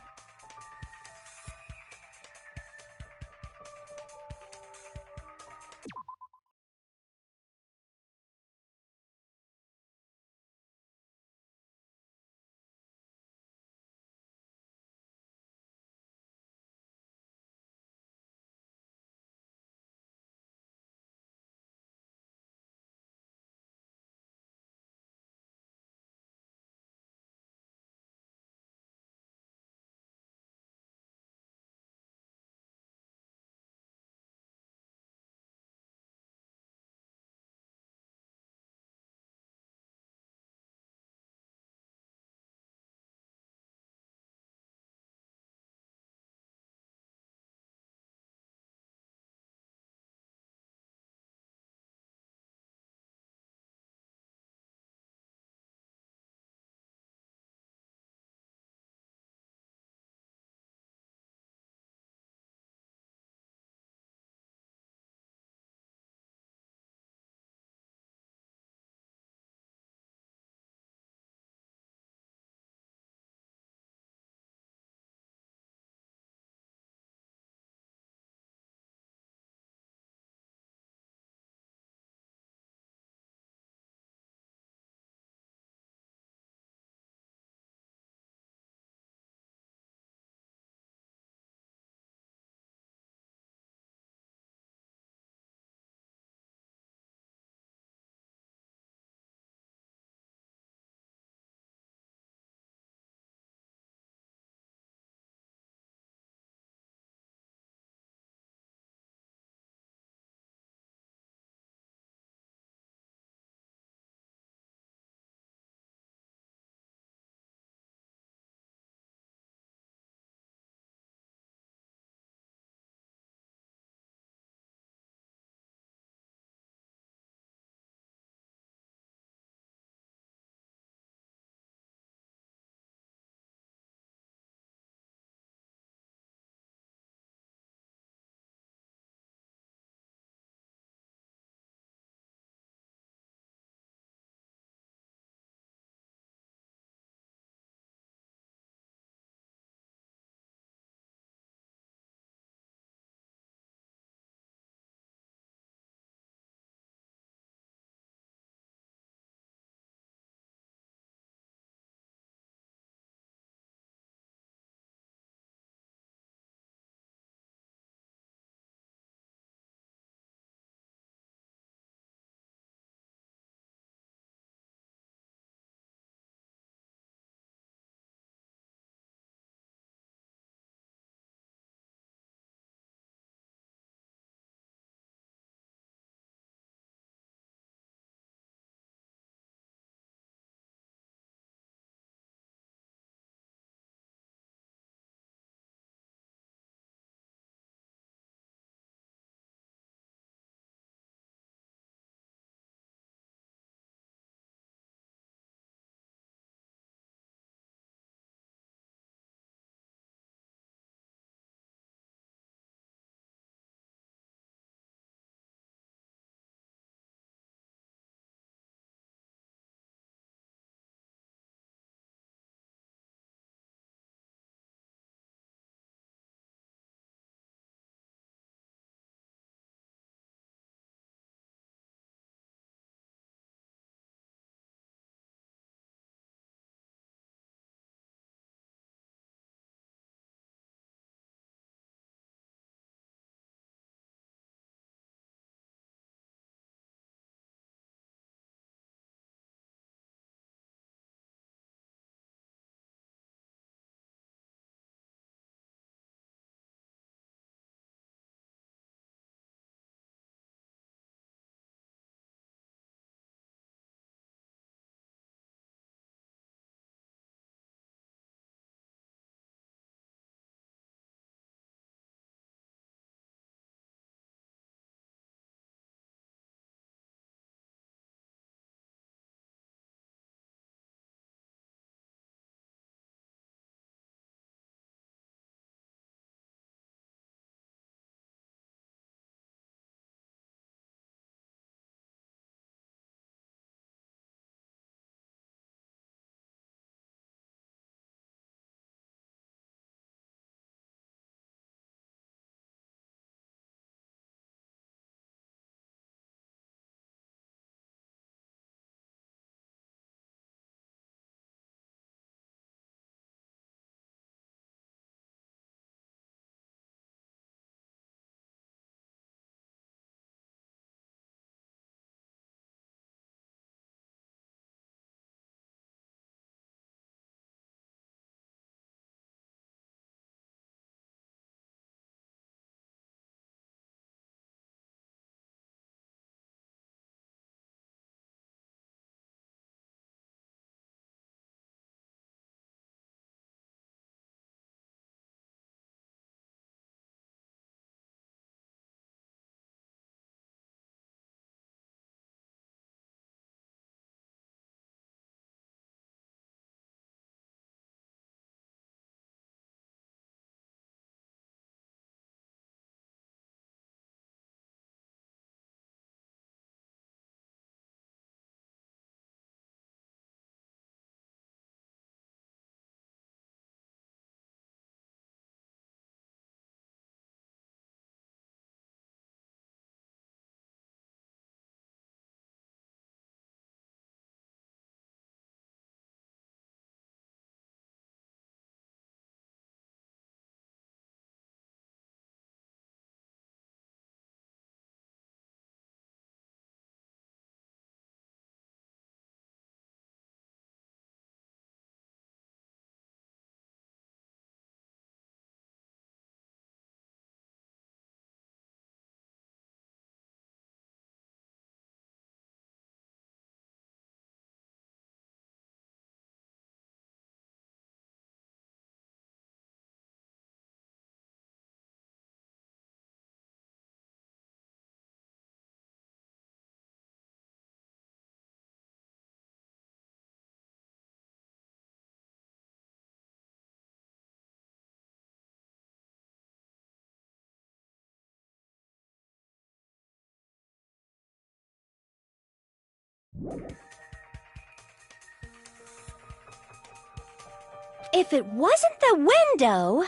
If it wasn't the window,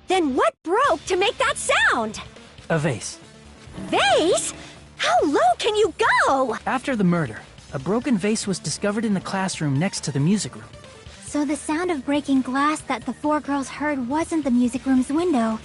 then what broke to make that sound? A vase. Vase? How low can you go? After the murder, a broken vase was discovered in the classroom next to the music room. So the sound of breaking glass that the four girls heard wasn't the music room's window.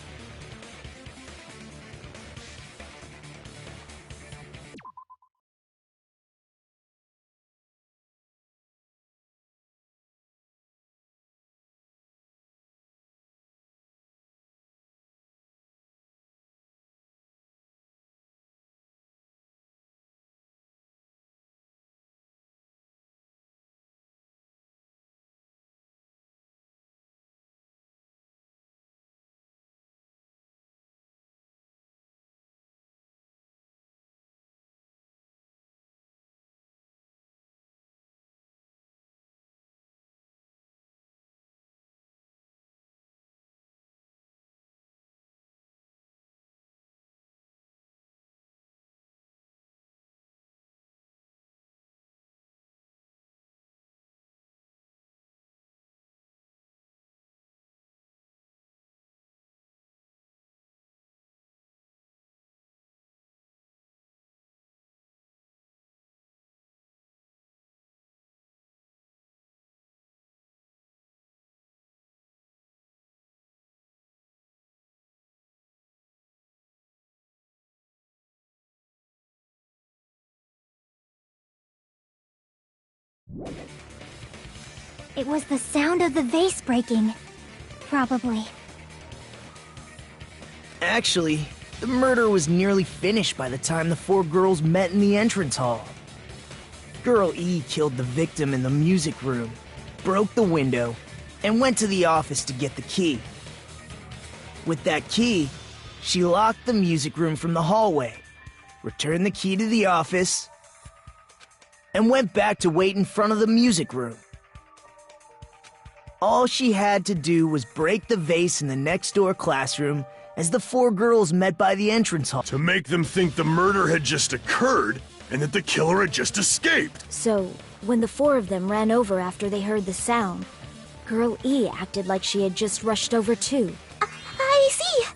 It was the sound of the vase breaking. Probably. Actually, the murder was nearly finished by the time the four girls met in the entrance hall. Girl E killed the victim in the music room, broke the window, and went to the office to get the key. With that key, she locked the music room from the hallway, returned the key to the office, and went back to wait in front of the music room. All she had to do was break the vase in the next door classroom as the four girls met by the entrance hall. To make them think the murder had just occurred and that the killer had just escaped. So, when the four of them ran over after they heard the sound, Girl E acted like she had just rushed over too. I see.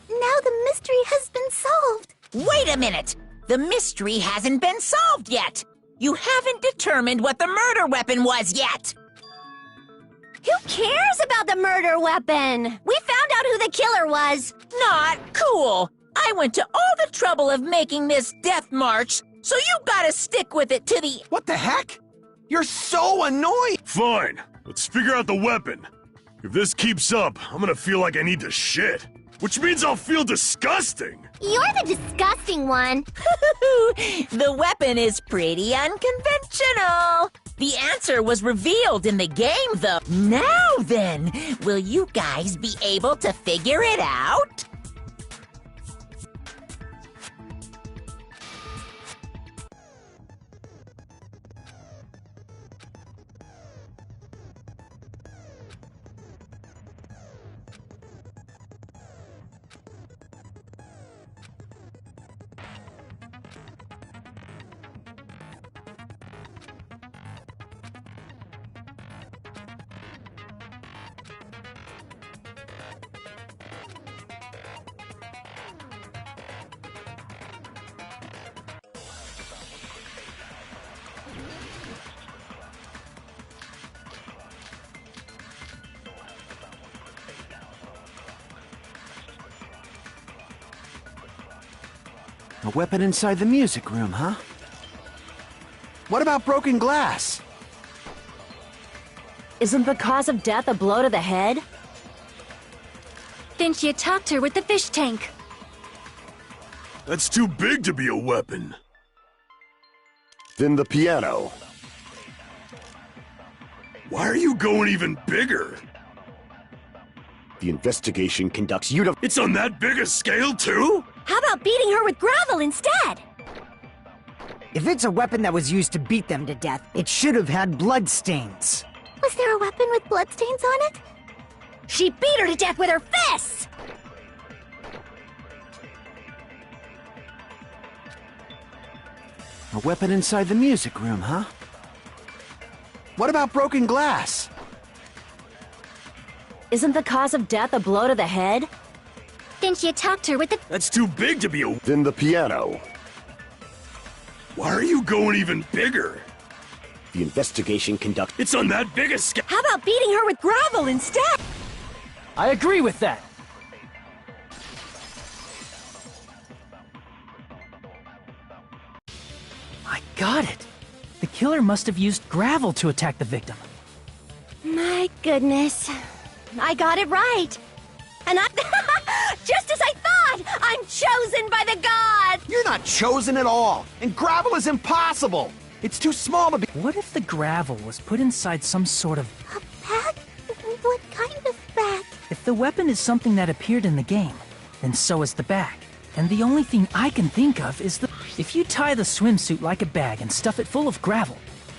Now the mystery has been solved. Wait a minute! The mystery hasn't been solved yet! You haven't determined what the murder weapon was yet! Who cares about the murder weapon? We found out who the killer was. Not cool! I went to all the trouble of making this death march, so you gotta stick with it to the— What the heck? You're so annoying! Fine, let's figure out the weapon. If this keeps up, I'm gonna feel like I need to shit. Which means I'll feel disgusting. You're the disgusting one. The weapon is pretty unconventional. The answer was revealed in the game, though. Now then, will you guys be able to figure it out? A weapon inside the music room, huh? What about broken glass? Isn't the cause of death a blow to the head? Then she attacked her with the fish tank. That's too big to be a weapon. Then the piano. Why are you going even bigger? The investigation conducts you to— It's on that big a scale, too? How about beating her with gravel instead? If it's a weapon that was used to beat them to death, it should have had blood stains. Was there a weapon with bloodstains on it? She beat her to death with her fists! A weapon inside the music room, huh? What about broken glass? Isn't the cause of death a blow to the head? Didn't you talk to her with the... That's too big to be a... Then the piano. Why are you going even bigger? The investigation conduct. It's on that big a scale. How about beating her with gravel instead? I agree with that. I got it. The killer must have used gravel to attack the victim. My goodness. I got it right. And I... Just as I thought! I'm chosen by the gods! You're not chosen at all, and gravel is impossible. It's too small to be... What if the gravel was put inside some sort of... A bag? What kind of bag? If the weapon is something that appeared in the game, then so is the bag. And the only thing I can think of is the... If you tie the swimsuit like a bag and stuff it full of gravel,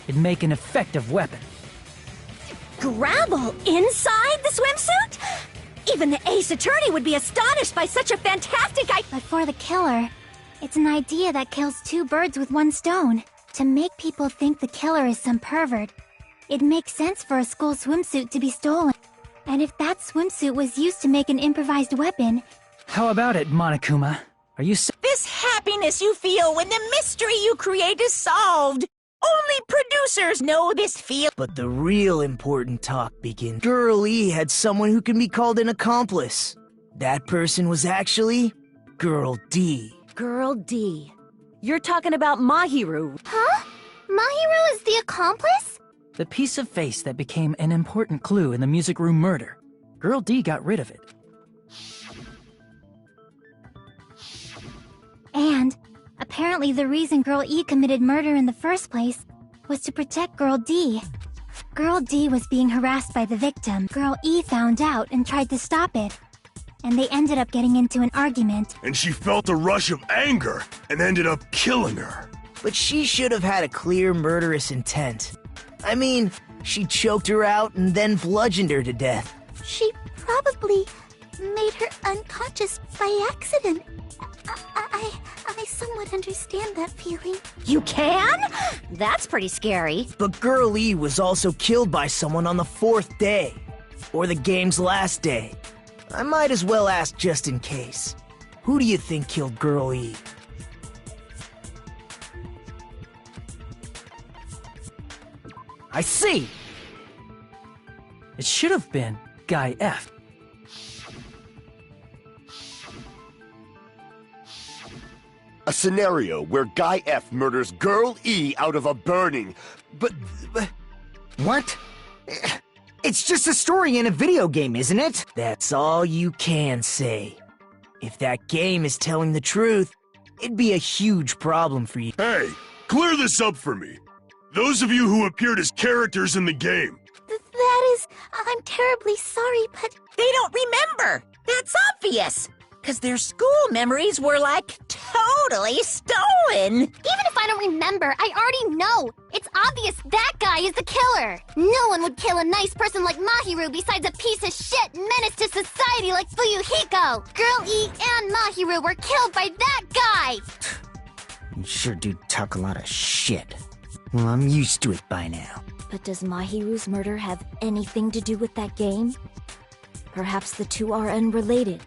it'd make an effective weapon. Gravel inside the swimsuit? Even the ace attorney would be astonished by such a fantastic idea. But for the killer, it's an idea that kills two birds with one stone. To make people think the killer is some pervert, it makes sense for a school swimsuit to be stolen. And if that swimsuit was used to make an improvised weapon... How about it, Monokuma? Are you This happiness you feel when the mystery you create is solved. Only producers know this feel. But the real important talk begins. Girl E had someone who can be called an accomplice. That person was actually Girl D. Girl D. You're talking about Mahiru. Huh? Mahiru is the accomplice? The piece of face that became an important clue in the music room murder. Girl D got rid of it. And apparently the reason Girl E committed murder in the first place was to protect Girl D. Girl D was being harassed by the victim. Girl E found out and tried to stop it. And they ended up getting into an argument. And she felt a rush of anger and ended up killing her. But she should have had a clear murderous intent. I mean, she choked her out and then bludgeoned her to death. She probably made her unconscious by accident. I somewhat understand that feeling. You can? That's pretty scary. But Girl E was also killed by someone on the 4th day. Or the game's last day. I might as well ask just in case. Who do you think killed Girl E? I see! It should have been Guy F. A scenario where Guy F murders Girl E out of a burning. But What? It's just a story in a video game, isn't it? That's all you can say. If that game is telling the truth, it'd be a huge problem for you. Hey, clear this up for me. Those of you who appeared as characters in the game. That is... I'm terribly sorry, but... They don't remember. That's obvious. Because their school memories were, like, totally stolen. Even if I don't remember, I already know. It's obvious that guy is the killer. No one would kill a nice person like Mahiru besides a piece of shit menace to society like Fuyuhiko. Girl E and Mahiru were killed by that guy. You sure do talk a lot of shit. Well, I'm used to it by now. But does Mahiru's murder have anything to do with that game? Perhaps the two are unrelated.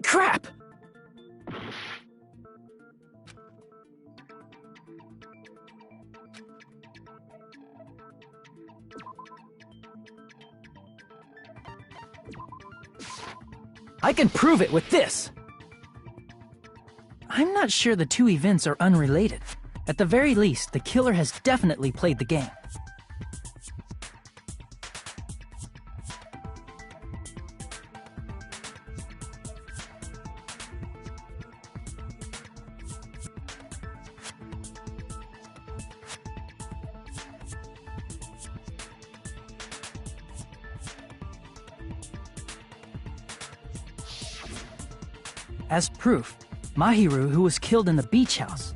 Crap! I can prove it with this! I'm not sure the two events are unrelated, At the very least, the killer has definitely played the game. As proof, Mahiru, who was killed in the beach house.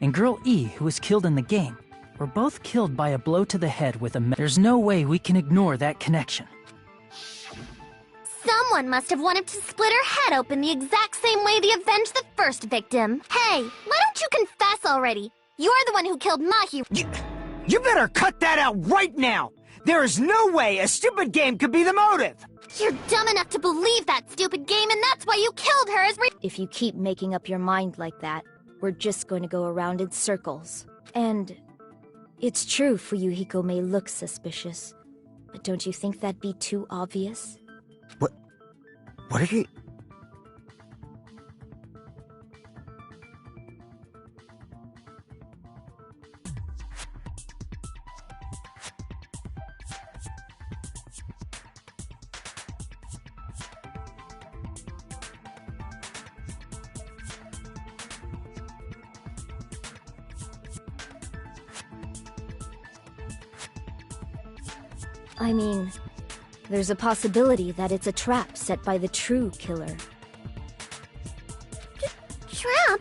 And Girl E, who was killed in the game, were both killed by a blow to the head with a There's no way we can ignore that connection. Someone must have wanted to split her head open the exact same way they avenged the first victim. Hey, why don't you confess already? You're the one who killed Mahiru. You better cut that out right now! There is no way a stupid game could be the motive! You're dumb enough to believe that stupid game, and that's why you killed her as If you keep making up your mind like that, we're just going to go around in circles. And it's true Fuyuhiko may look suspicious, but don't you think that'd be too obvious? What are you... I mean, there's a possibility that it's a trap set by the true killer. Trap?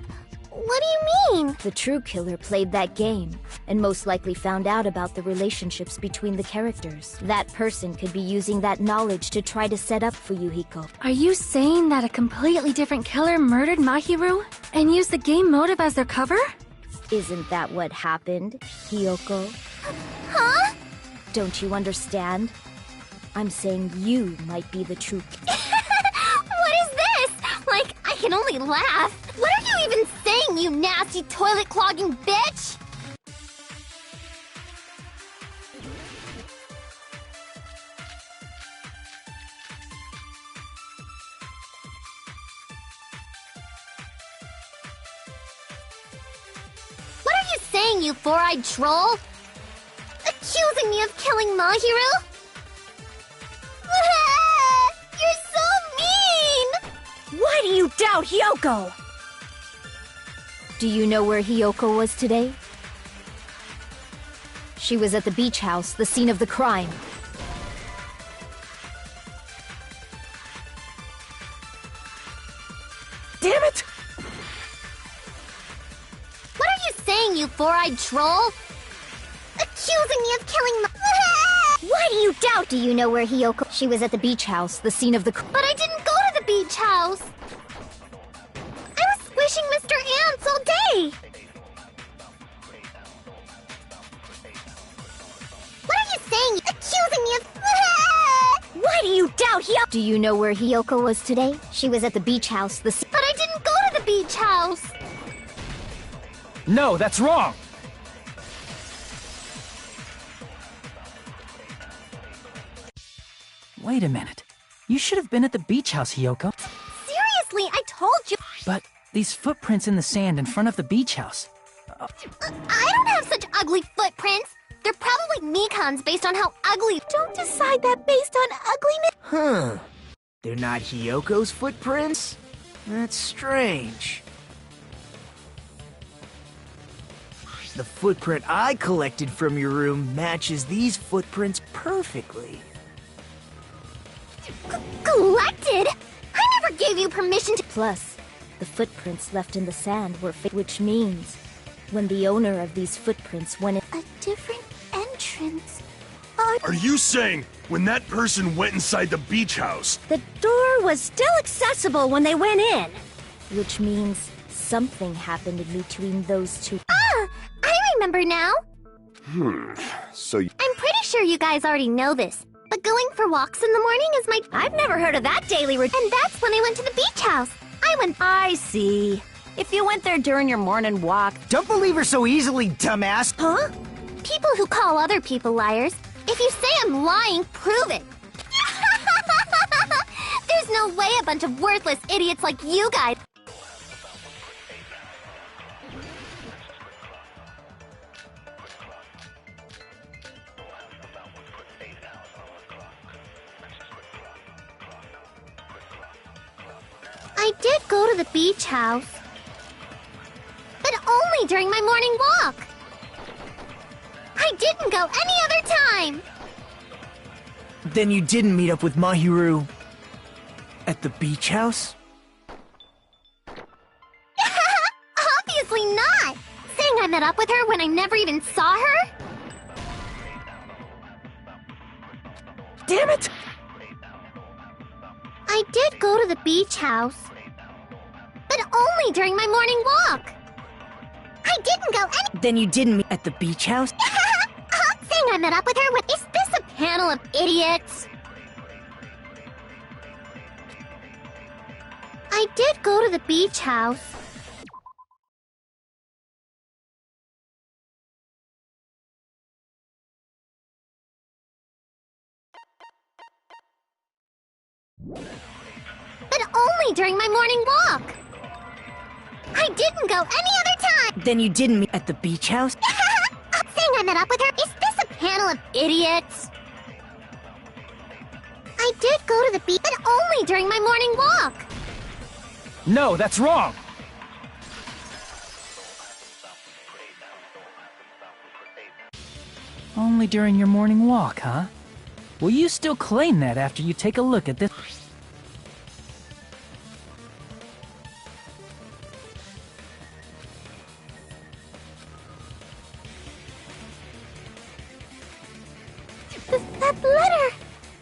What do you mean? The true killer played that game, and most likely found out about the relationships between the characters. That person could be using that knowledge to try to set up Fuyuhiko. Are you saying that a completely different killer murdered Mahiru and used the game motive as their cover? Isn't that what happened, Hiyoko? Huh? Don't you understand? I'm saying you might be the true... What is this? Like, I can only laugh. What are you even saying, you nasty toilet-clogging bitch? What are you saying, you four-eyed troll? Accusing me of killing Mahiru? You're so mean! Why do you doubt Hiyoko? Do you know where Hiyoko was today? She was at the beach house, the scene of the crime. Damn it! What are you saying, you four-eyed troll? Accusing me of killing Why do you doubt? Do you know where Hiyoko... She was at the beach house, the scene of the... But I didn't go to the beach house! I was squishing Mr. Ants all day! What are you saying? Accusing me of... Why do you doubt Hiyoko? Do you know where Hiyoko was today? She was at the beach house, the... But I didn't go to the beach house! No, that's wrong! Wait a minute. You should have been at the beach house, Hiyoko. Seriously, I told you... But these footprints in the sand in front of the beach house... I don't have such ugly footprints! They're probably Mikan's based on how ugly... Don't decide that based on ugliness... Huh. They're not Hiyoko's footprints? That's strange. The footprint I collected from your room matches these footprints perfectly. Collected? I never gave you permission to... Plus, the footprints left in the sand were which means, when the owner of these footprints went in... A different entrance. Are you saying when that person went inside the beach house... The door was still accessible when they went in. Which means something happened in between those two... Ah! I remember now! So I'm pretty sure you guys already know this, but going for walks in the morning is my... I've never heard of that daily routine. And that's when I went to the beach house. I see. If you went there during your morning walk... Don't believe her so easily, dumbass! Huh? People who call other people liars. If you say I'm lying, prove it. There's no way a bunch of worthless idiots like you guys... I did go to the beach house. But only during my morning walk. I didn't go any other time. Then you didn't meet up with Mahiru at the beach house? Obviously not. Saying I met up with her when I never even saw her? Damn it! I did go to the beach house. But only during my morning walk. I didn't go any— Then you didn't meet at the beach house? Saying I met up with her with— Is this a panel of idiots? I did go to the beach house. But only during my morning walk. I didn't go any other time. Then you didn't meet at the beach house? Saying I met up with her. Is this a panel of idiots? I did go to the beach, but only during my morning walk. No, that's wrong! Only during your morning walk, huh? Will you still claim that after you take a look at this? That letter!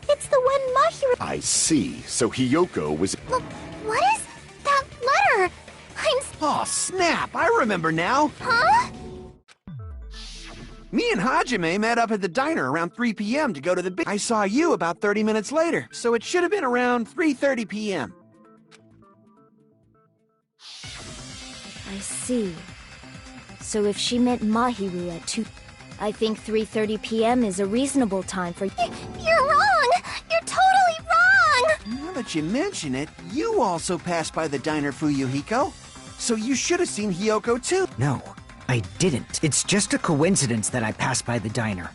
It's the one Mahiru— I see. So Hiyoko was... What is that letter? Oh, snap! I remember now! Huh? Me and Hajime met up at the diner around 3 p.m. to go to the beach. I saw you about 30 minutes later, so it should have been around 3:30 p.m. I see. So if she met Mahiru at 2... I think 3:30 p.m. is a reasonable time for... You're wrong! You're totally wrong! Now that you mention it, you also passed by the diner, Fuyuhiko. So you should have seen Hiyoko too. No, I didn't. It's just a coincidence that I passed by the diner.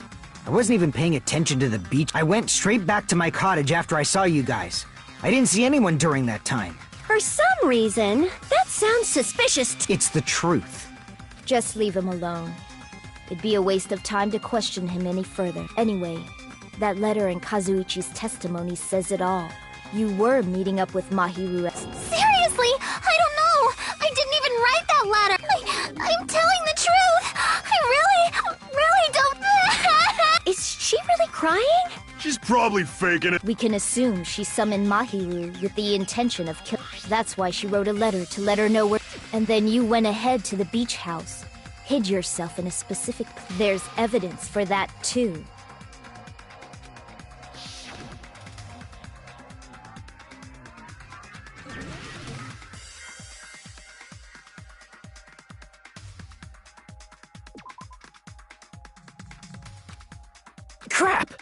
I wasn't even paying attention to the beach. I went straight back to my cottage after I saw you guys. I didn't see anyone during that time. For some reason, that sounds suspicious. It's the truth. Just leave him alone. It'd be a waste of time to question him any further. Anyway, that letter in Kazuichi's testimony says it all. You were meeting up with Mahiru. Seriously? I don't know! I didn't even write that letter! I'm telling the truth! I really don't... Is she really crying? She's probably faking it. We can assume she summoned Mahiru with the intention of killing. That's why she wrote a letter to let her know where... And then you went ahead to the beach house. Hid yourself in a specific... There's evidence for that, too. Crap!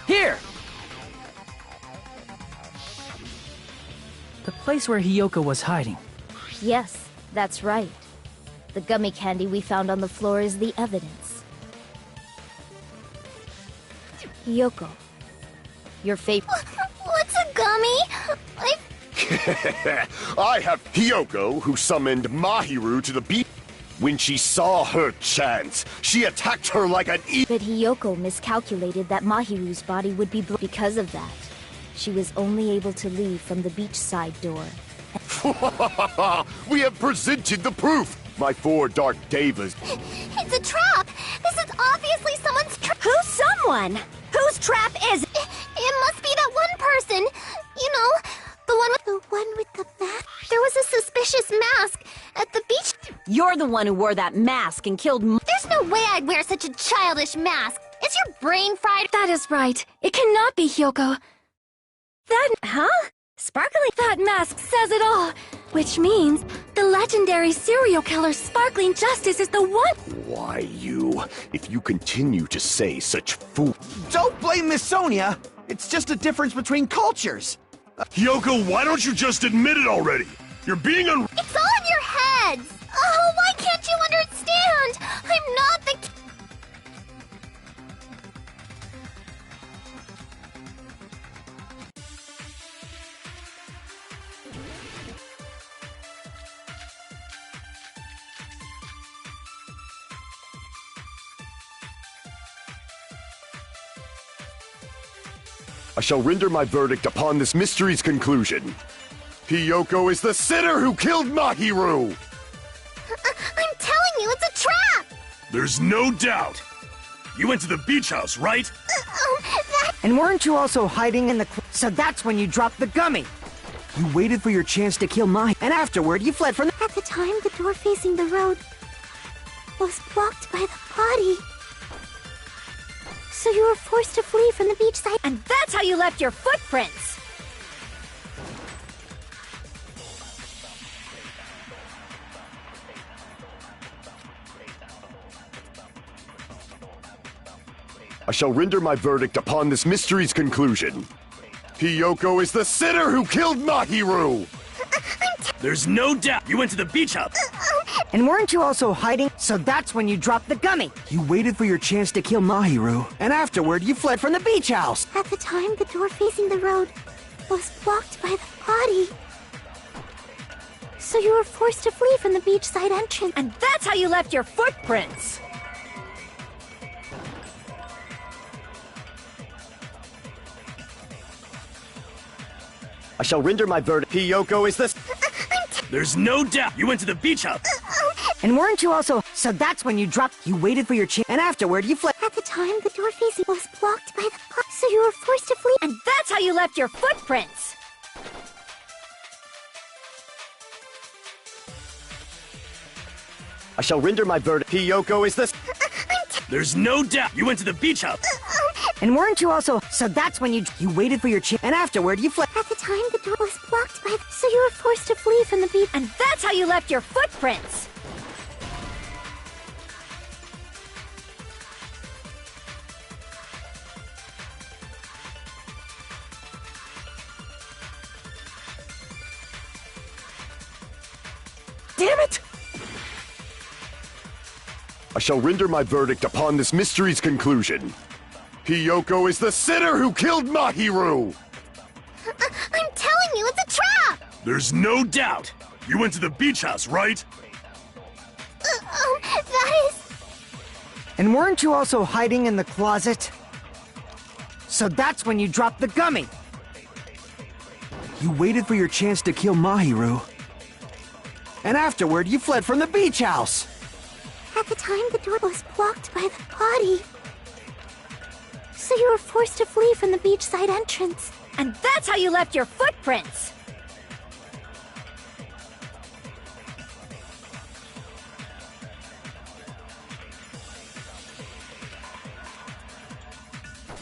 Here! The place where Hiyoko was hiding. Yes, that's right. The gummy candy we found on the floor is the evidence. Hiyoko, your favorite... What's a gummy? I have Hiyoko, who summoned Mahiru to the beach. When she saw her chance, she attacked her like an But Hiyoko miscalculated that Mahiru's body would be because of that. She was only able to leave from the beachside door. We have presented the proof! My 4 dark devas. It's a trap! This is obviously someone's trap! Who's someone? Whose trap is it? It must be that one person! You know, the one with the mask? There was a suspicious mask at the beach. You're the one who wore that mask and killed There's no way I'd wear such a childish mask! your brain fried? That is right. It cannot be Hyoko. Huh? Sparkling? That mask says it all. Which means the legendary serial killer Sparkling Justice is the one. Why, you? If you continue to say such fool. Don't blame Miss Sonia. It's just a difference between cultures. Hyoko, why don't you just admit it already? You're being It's all in your heads! Oh, why can't you understand? I'm not the... I shall render my verdict upon this mystery's conclusion. Hyoko is the sinner who killed Mahiru! I'm telling you, it's a trap! There's no doubt. You went to the beach house, right? And weren't you also hiding in the so that's when you dropped the gummy? You waited for your chance to kill Mahi, and afterward you fled from the— At the time, the door facing the road was blocked by the body. So you were forced to flee from the beachside. And that's how you left your footprints! I shall render my verdict upon this mystery's conclusion. Hyoko is the sinner who killed Mahiru! There's no doubt. You went to the beach house. And weren't you also hiding so that's when you dropped the gummy? You waited for your chance to kill Mahiru, and afterward you fled from the beach house. At the time, the door facing the road was blocked by the body. So you were forced to flee from the beachside entrance. And that's how you left your footprints! I shall render my verdict. Hyoko is the— There's no doubt. You went to the beach house. And weren't you also so that's when you dropped You waited for your chance, and afterward you fled. At the time, the door facing was blocked by the body. So you were forced to flee. And that's how you left your footprints! I shall render my verdict. Hyoko is the— There's no doubt. You went to the beach house. and weren't you also so that's when You waited for your chance, and afterward you fled. At the time, the door was blocked by the... So you were forced to flee from the beach. And that's how you left your footprints! Damn it! I shall render my verdict upon this mystery's conclusion. Hyoko is the sinner who killed Mahiru! I'm telling you, it's a trap! There's no doubt. You went to the beach house, right? That is... and weren't you also hiding in the closet? So that's when you dropped the gummy. You waited for your chance to kill Mahiru, and afterward you fled from the beach house. At the time, the door was blocked by the body. So you were forced to flee from the beachside entrance. And that's how you left your footprints!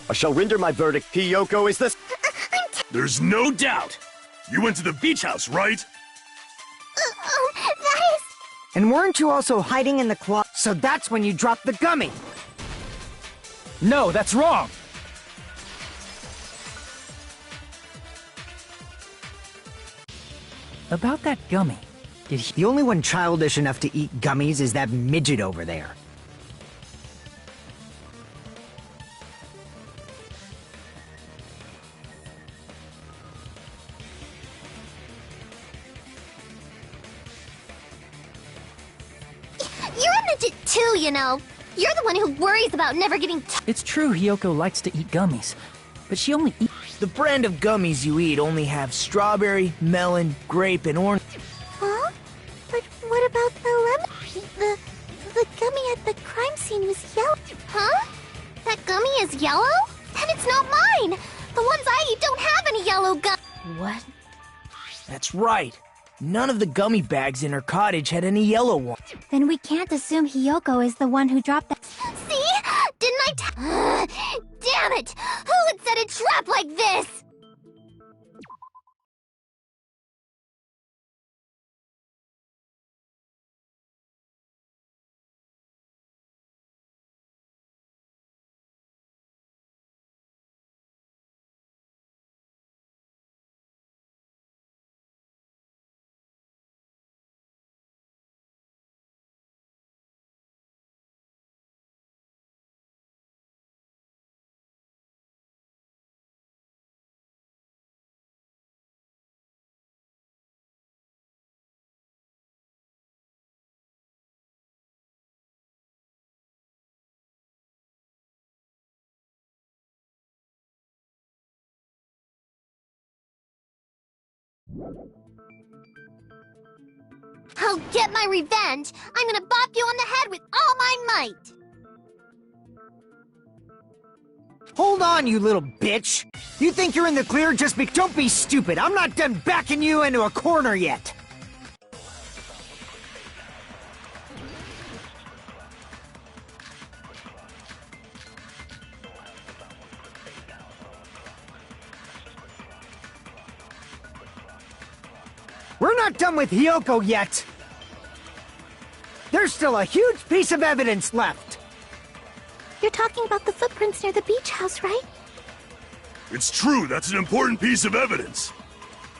I shall render my verdict. Hyoko is the— There's no doubt. You went to the beach house, right? that is... And weren't you also hiding in the closet? So that's when you dropped the gummy. No, that's wrong! About that gummy, did he— The only one childish enough to eat gummies is that midget over there. You're a midget too, you know. You're the one who worries about never getting... It's true Hyoko likes to eat gummies, but she only eats— The brand of gummies you eat only have strawberry, melon, grape, and orange. Huh? But what about the lemon? The gummy at the crime scene was yellow. Huh? That gummy is yellow? Then it's not mine! The ones I eat don't have any yellow gum... What? That's right. None of the gummy bags in her cottage had any yellow ones. Then we can't assume Hyoko is the one who dropped that. See? Didn't I Damn it! Who would set a trap like this? I'll get my revenge! I'm gonna bop you on the head with all my might! Hold on, you little bitch! You think you're in the clear just be- Don't be stupid! I'm not done backing you into a corner yet! We're not done with Hiyoko yet! There's still a huge piece of evidence left! You're talking about the footprints near the beach house, right? It's true, that's an important piece of evidence.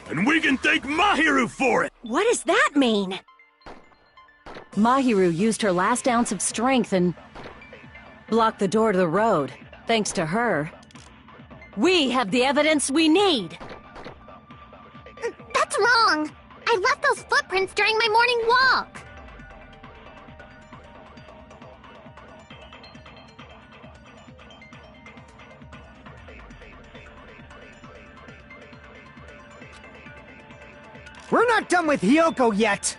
And we can thank Mahiru for it! What does that mean? Mahiru used her last ounce of strength and blocked the door to the road. Thanks to her, we have the evidence we need! That's wrong! I left those footprints during my morning walk! We're not done with Hiyoko yet!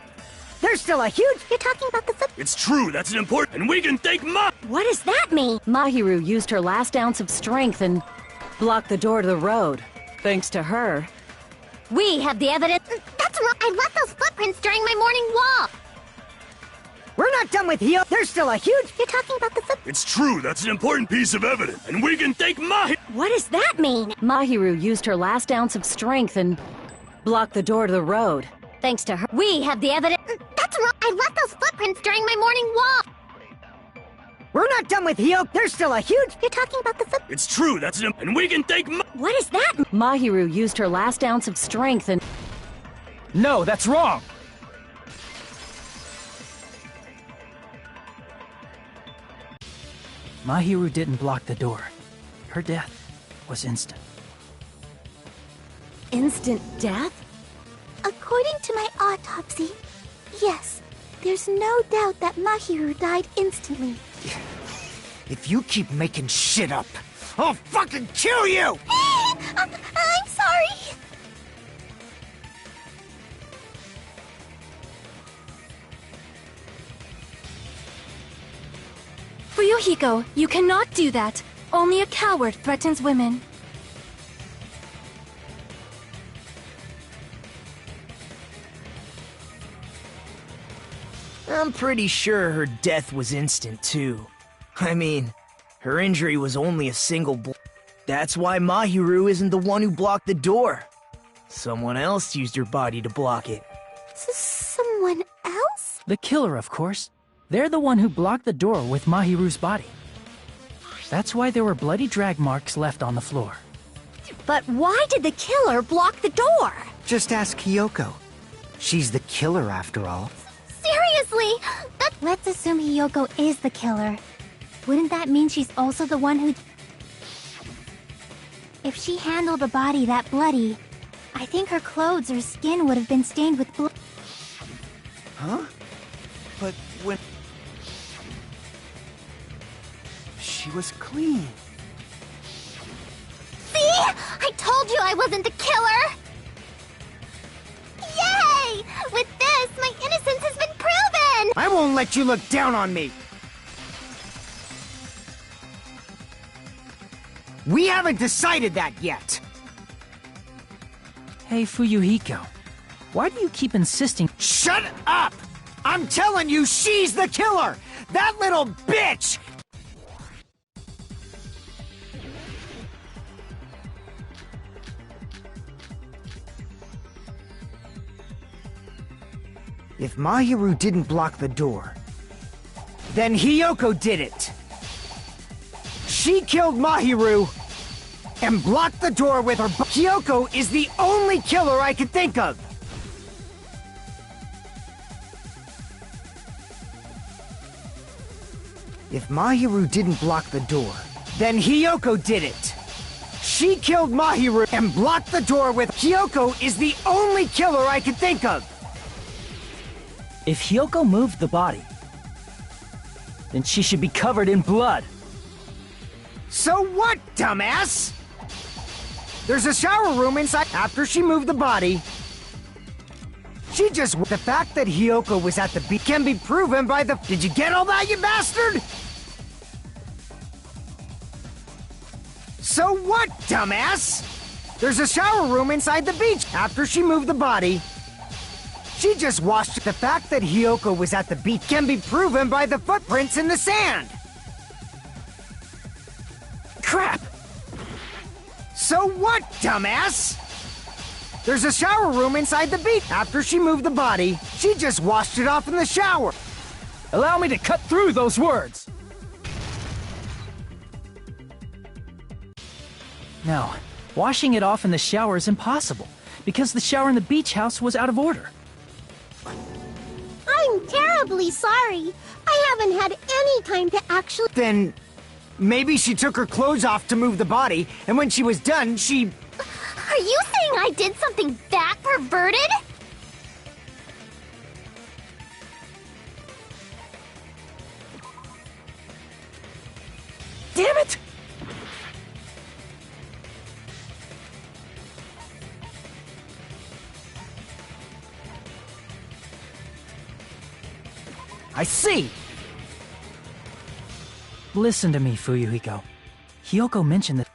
There's still a huge- You're talking about the It's true, that's an important- And we can thank What does that mean? Mahiru used her last ounce of strength and blocked the door to the road. Thanks to her, we have the evidence- That's wrong! I left those footprints during my morning walk! We're not done with Hiyoko! There's still a huge- You're talking about the It's true, that's an important piece of evidence. And we can thank What does that mean? Mahiru used her last ounce of strength and blocked the door to the road. Thanks to her, we have the evidence- That's wrong! I left those footprints during my morning walk! We're not done with Hiyoko! There's still a huge- You're talking about the It's true, that's an- And we can thank What is that? Mahiru used her last ounce of strength and- No, that's wrong! Mahiru didn't block the door. Her death was instant. Instant death? According to my autopsy, yes, there's no doubt that Mahiru died instantly. If you keep making shit up, I'll fucking kill you! I'm sorry! Fuyuhiko, you cannot do that. Only a coward threatens women. I'm pretty sure her death was instant, too. I mean, her injury was only a single blow. That's why Mahiru isn't the one who blocked the door. Someone else used her body to block it. Someone else? The killer, of course. They're the one who blocked the door with Mahiru's body. That's why there were bloody drag marks left on the floor. But why did the killer block the door? Just ask Hiyoko. She's the killer, after all. Seriously? Let's assume Hiyoko is the killer. Wouldn't that mean she's also the one who... If she handled a body that bloody, I think her clothes or skin would have been stained with blood. Huh? But when... She was clean. See? I told you I wasn't the killer! Yay! With this, my innocence has been proven! I won't let you look down on me! We haven't decided that yet! Hey, Fuyuhiko. Why do you keep insisting— Shut up! I'm telling you, she's the killer! That little bitch! If Mahiru didn't block the door, then Hiyoko did it. She killed Mahiru and blocked the door with her. Hiyoko is the only killer I could think of. If Mahiru didn't block the door, then Hiyoko did it. She killed Mahiru and blocked the door with. Hiyoko is the only killer I could think of. If Hiyoko moved the body, then she should be covered in blood. So what, dumbass? There's a shower room inside. After she moved the body, she just. The fact that Hiyoko was at the beach can be proven by the. Did you get all that, you bastard? So what, dumbass? There's a shower room inside the beach. After she moved the body, she just washed. The fact that Hiyoko was at the beach can be proven by the footprints in the sand. Crap! So what, dumbass? There's a shower room inside the beach. After she moved the body, she just washed it off in the shower. Allow me to cut through those words! No, washing it off in the shower is impossible, because the shower in the beach house was out of order. I'm terribly sorry. I haven't had any time to actually. Then maybe she took her clothes off to move the body, and when she was done, she. Are you saying I did something that perverted? Damn it! I see! Listen to me, Fuyuhiko. Hiyoko mentioned that.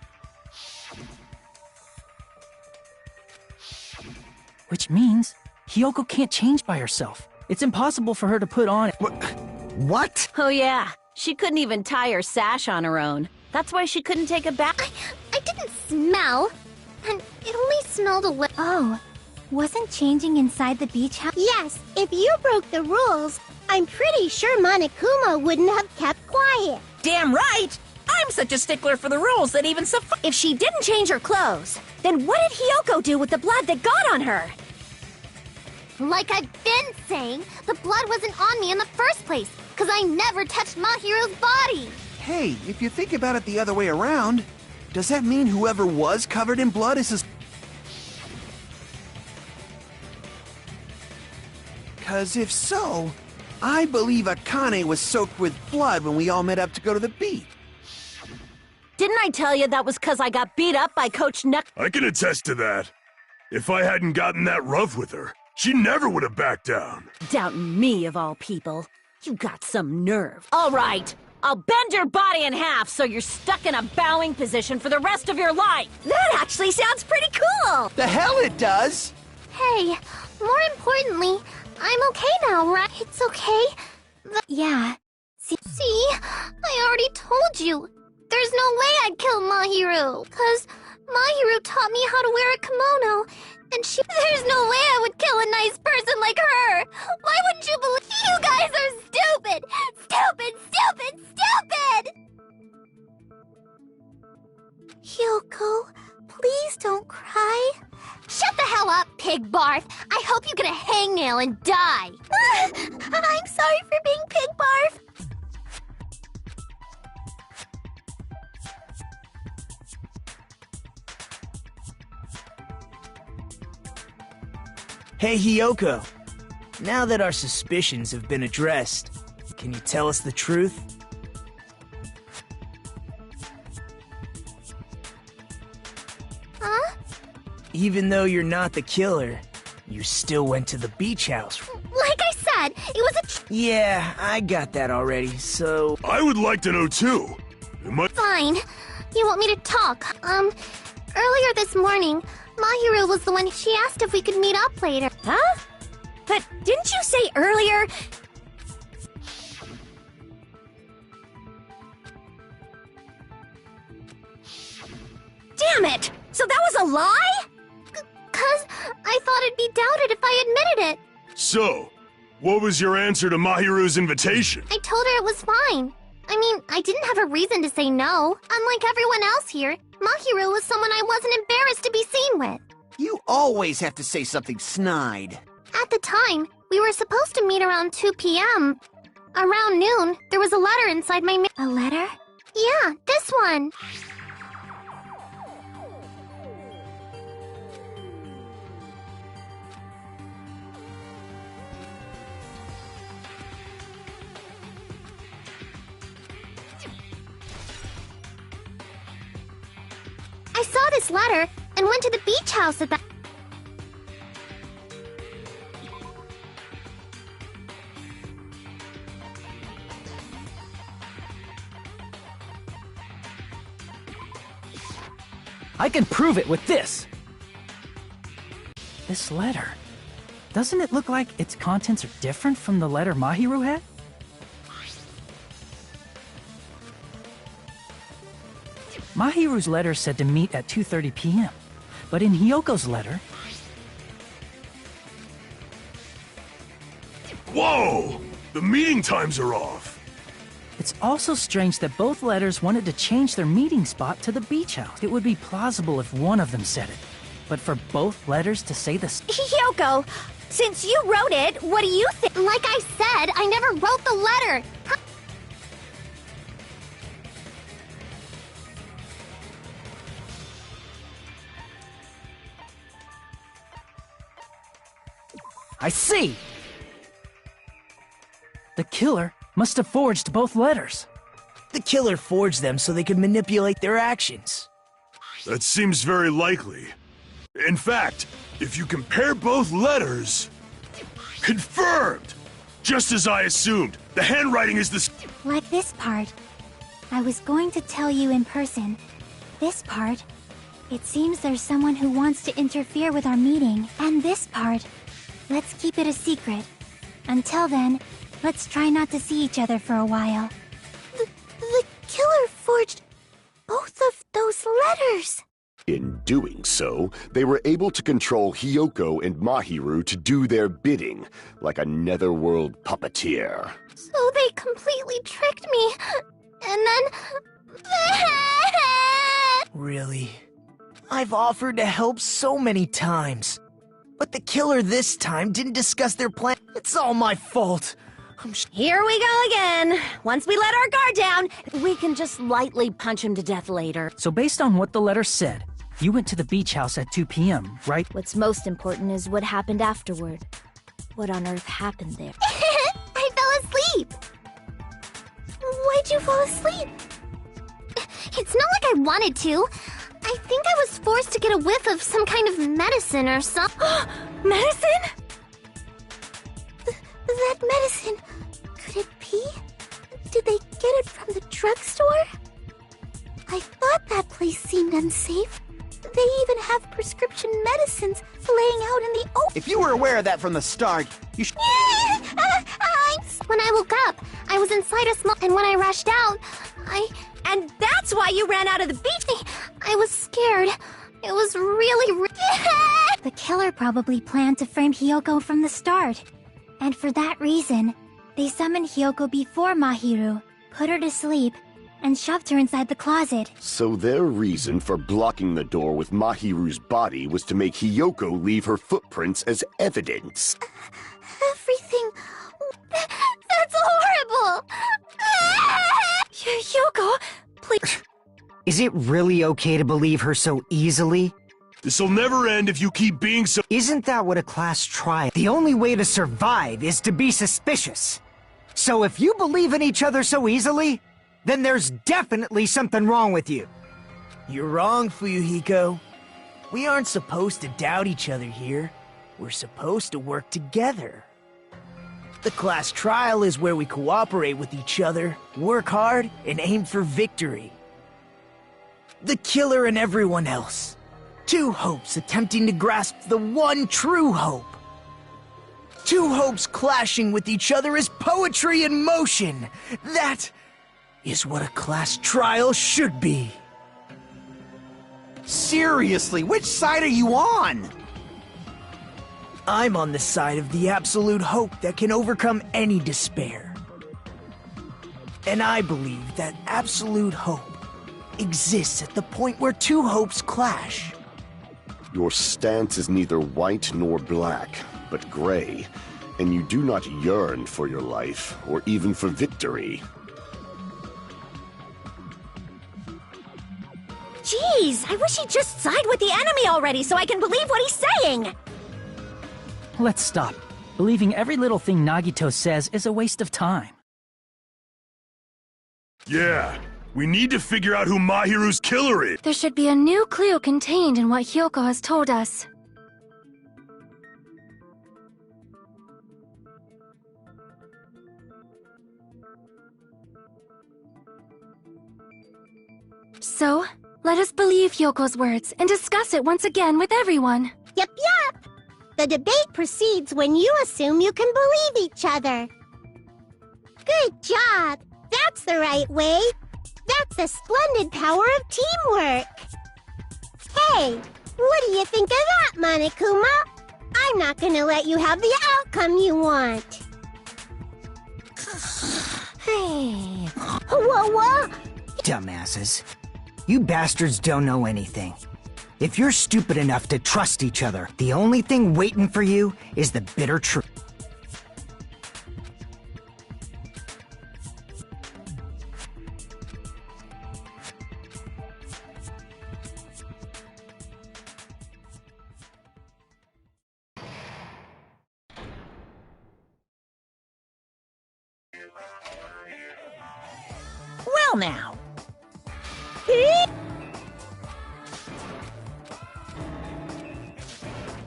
Which means Hiyoko can't change by herself. It's impossible for her to put on. What? Oh yeah, she couldn't even tie her sash on her own. That's why she couldn't take a bath. I didn't smell, and it only smelled a little. Oh, wasn't changing inside the beach house? Yes, if you broke the rules, I'm pretty sure Monokuma wouldn't have kept quiet. Damn right! I'm such a stickler for the rules that even If she didn't change her clothes, then what did Hiyoko do with the blood that got on her? Like I've been saying, the blood wasn't on me in the first place, because I never touched Mahiru's body. Hey, if you think about it the other way around, does that mean whoever was covered in blood is his... 'Cause if so, I believe Akane was soaked with blood when we all met up to go to the beach. Didn't I tell you that was because I got beat up by Coach Nuck? I can attest to that. If I hadn't gotten that rough with her, she never would have backed down. Doubting me, of all people. You got some nerve. All right, I'll bend your body in half so you're stuck in a bowing position for the rest of your life. That actually sounds pretty cool! The hell it does! Hey, more importantly, I'm okay now, right? It's okay. Yeah. See, I already told you. There's no way I'd kill Mahiru, because Mahiru taught me how to wear a kimono, and there's no way I would kill a nice person like her. Why wouldn't you believe? You guys are stupid! Stupid, stupid, stupid! Hyoko, please don't cry. Shut the hell up, pig barf! I hope you get a hangnail and die! I'm sorry for being pig barf. Hey, Hiyoko. Now that our suspicions have been addressed, can you tell us the truth? Huh? Even though you're not the killer, you still went to the beach house. Like I said, it was a Yeah, I got that already, so... I would like to know too. Fine. You want me to talk? Earlier this morning, Mahiru was the one. She asked if we could meet up later. Huh? But didn't you say earlier... Damn it! So that was a lie? 'Cause I thought it'd be doubted if I admitted it. So, What was your answer to Mahiru's invitation? I told her it was fine. I mean, I didn't have a reason to say no. Unlike everyone else here, Mahiru was someone I wasn't embarrassed to be seen with. You always have to say something snide. At the time, we were supposed to meet around 2 p.m. Around noon, there was a letter inside my A letter? Yeah, this one. I saw this letter and went to the beach house at the... I can prove it with this! This letter. Doesn't it look like its contents are different from the letter Mahiru had? Mahiru's letter said to meet at 2:30 p.m., but in Hiyoko's letter... Whoa! The meeting times are off! It's also strange that both letters wanted to change their meeting spot to the beach house. It would be plausible if one of them said it, but for both letters to say this... Hiyoko, since you wrote it, what do you think? Like I said, I never wrote the letter. I see! The killer must have forged both letters. The killer forged them so they could manipulate their actions. That seems very likely. In fact, if you compare both letters... Confirmed! Just as I assumed, the handwriting is this... Like this part. I was going to tell you in person. This part. It seems there's someone who wants to interfere with our meeting. And this part. Let's keep it a secret. Until then, let's try not to see each other for a while. The killer forged both of those letters. In doing so, they were able to control Hiyoko and Mahiru to do their bidding, like a netherworld puppeteer. So they completely tricked me. And then... Really? I've offered to help so many times. But the killer this time didn't discuss their plan. It's all my fault. Here we go again. Once we let our guard down, we can just lightly punch him to death later. So based on what the letter said, you went to the beach house at 2 p.m., right? What's most important is what happened afterward. What on earth happened there? I fell asleep. Why'd you fall asleep? It's not like I wanted to. I think I was forced to get a whiff of some kind of medicine or something. Medicine? That medicine, could it be? Did they get it from the drugstore? I thought that place seemed unsafe. They even have prescription medicines laying out in the open. If you were aware of that from the start, you should... When I woke up, I was inside a small... And when I rushed out, And that's why you ran out of the beach! I was scared. It was really... The killer probably planned to frame Hiyoko from the start. And for that reason, they summoned Hiyoko before Mahiru, put her to sleep, and shoved her inside the closet. So their reason for blocking the door with Mahiru's body was to make Hiyoko leave her footprints as evidence. Everything... That's horrible! Hiyoko, please... Is it really okay to believe her so easily? This'll never end if you keep being so... Isn't that what a class trial? The only way to survive is to be suspicious. So if you believe in each other so easily, then there's definitely something wrong with you. You're wrong, Fuyuhiko. We aren't supposed to doubt each other here. We're supposed to work together. The class trial is where we cooperate with each other, work hard, and aim for victory. The killer and everyone else. Two hopes attempting to grasp the one true hope. Two hopes clashing with each other is poetry in motion. That is what a class trial should be. Seriously, which side are you on? I'm on the side of the absolute hope that can overcome any despair. And I believe that absolute hope exists at the point where two hopes clash. Your stance is neither white nor black, but gray, and you do not yearn for your life, or even for victory. Jeez, I wish he'd just side with the enemy already so I can believe what he's saying! Let's stop. Believing every little thing Nagito says is a waste of time. Yeah, we need to figure out who Mahiru's killer is. There should be a new clue contained in what Hyoko has told us. So, let us believe Hyoko's words and discuss it once again with everyone. Yep, yep. The debate proceeds when you assume you can believe each other. Good job. That's the right way. That's the splendid power of teamwork. Hey, what do you think of that, Monokuma? I'm not gonna let you have the outcome you want. Hey. Whoa. Dumbasses. You bastards don't know anything. If you're stupid enough to trust each other, the only thing waiting for you is the bitter truth. Well now.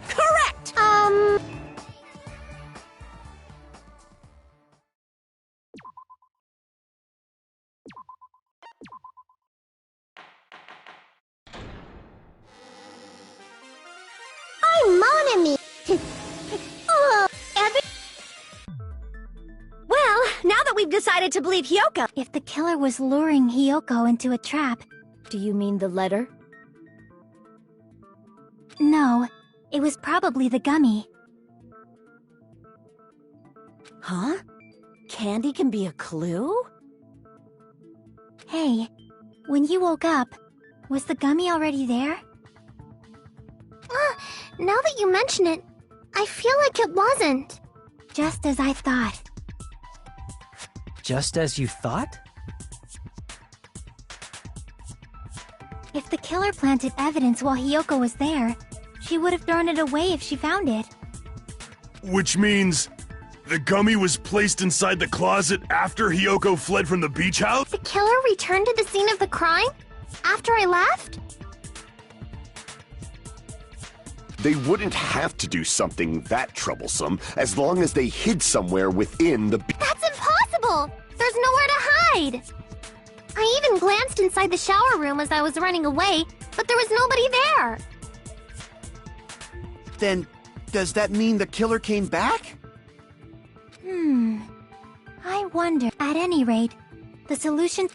Correct! I'm Monami. Oh, Well, now that we've decided to believe Hyoko... If the killer was luring Hyoko into a trap... Do you mean the letter? No, it was probably the gummy. Huh? Candy can be a clue? Hey, when you woke up, was the gummy already there? Now that you mention it, I feel like it wasn't. Just as I thought. Just as you thought? If the killer planted evidence while Hyoko was there, she would have thrown it away if she found it. Which means the gummy was placed inside the closet after Hyoko fled from the beach house? The killer returned to the scene of the crime? After I left? They wouldn't have to do something that troublesome as long as they hid somewhere within the... That's impossible! There's nowhere to hide! I even glanced inside the shower room as I was running away, but there was nobody there! Then, does that mean the killer came back? I wonder. At any rate, the solution...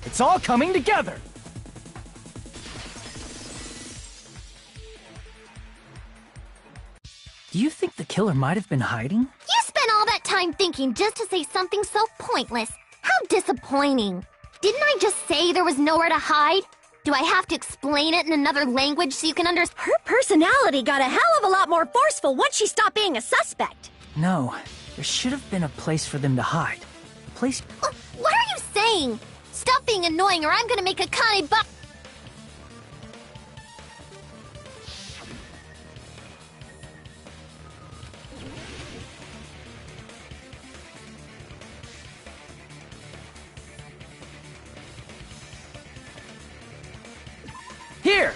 It's all coming together! Do you think the killer might have been hiding? You spent all that time thinking just to say something so pointless. How disappointing. Didn't I just say there was nowhere to hide? Do I have to explain it in another language so you can understand? Her personality got a hell of a lot more forceful once she stopped being a suspect. No, there should have been a place for them to hide. A place... What are you saying? Stop being annoying or I'm gonna make a Kane buck. Here!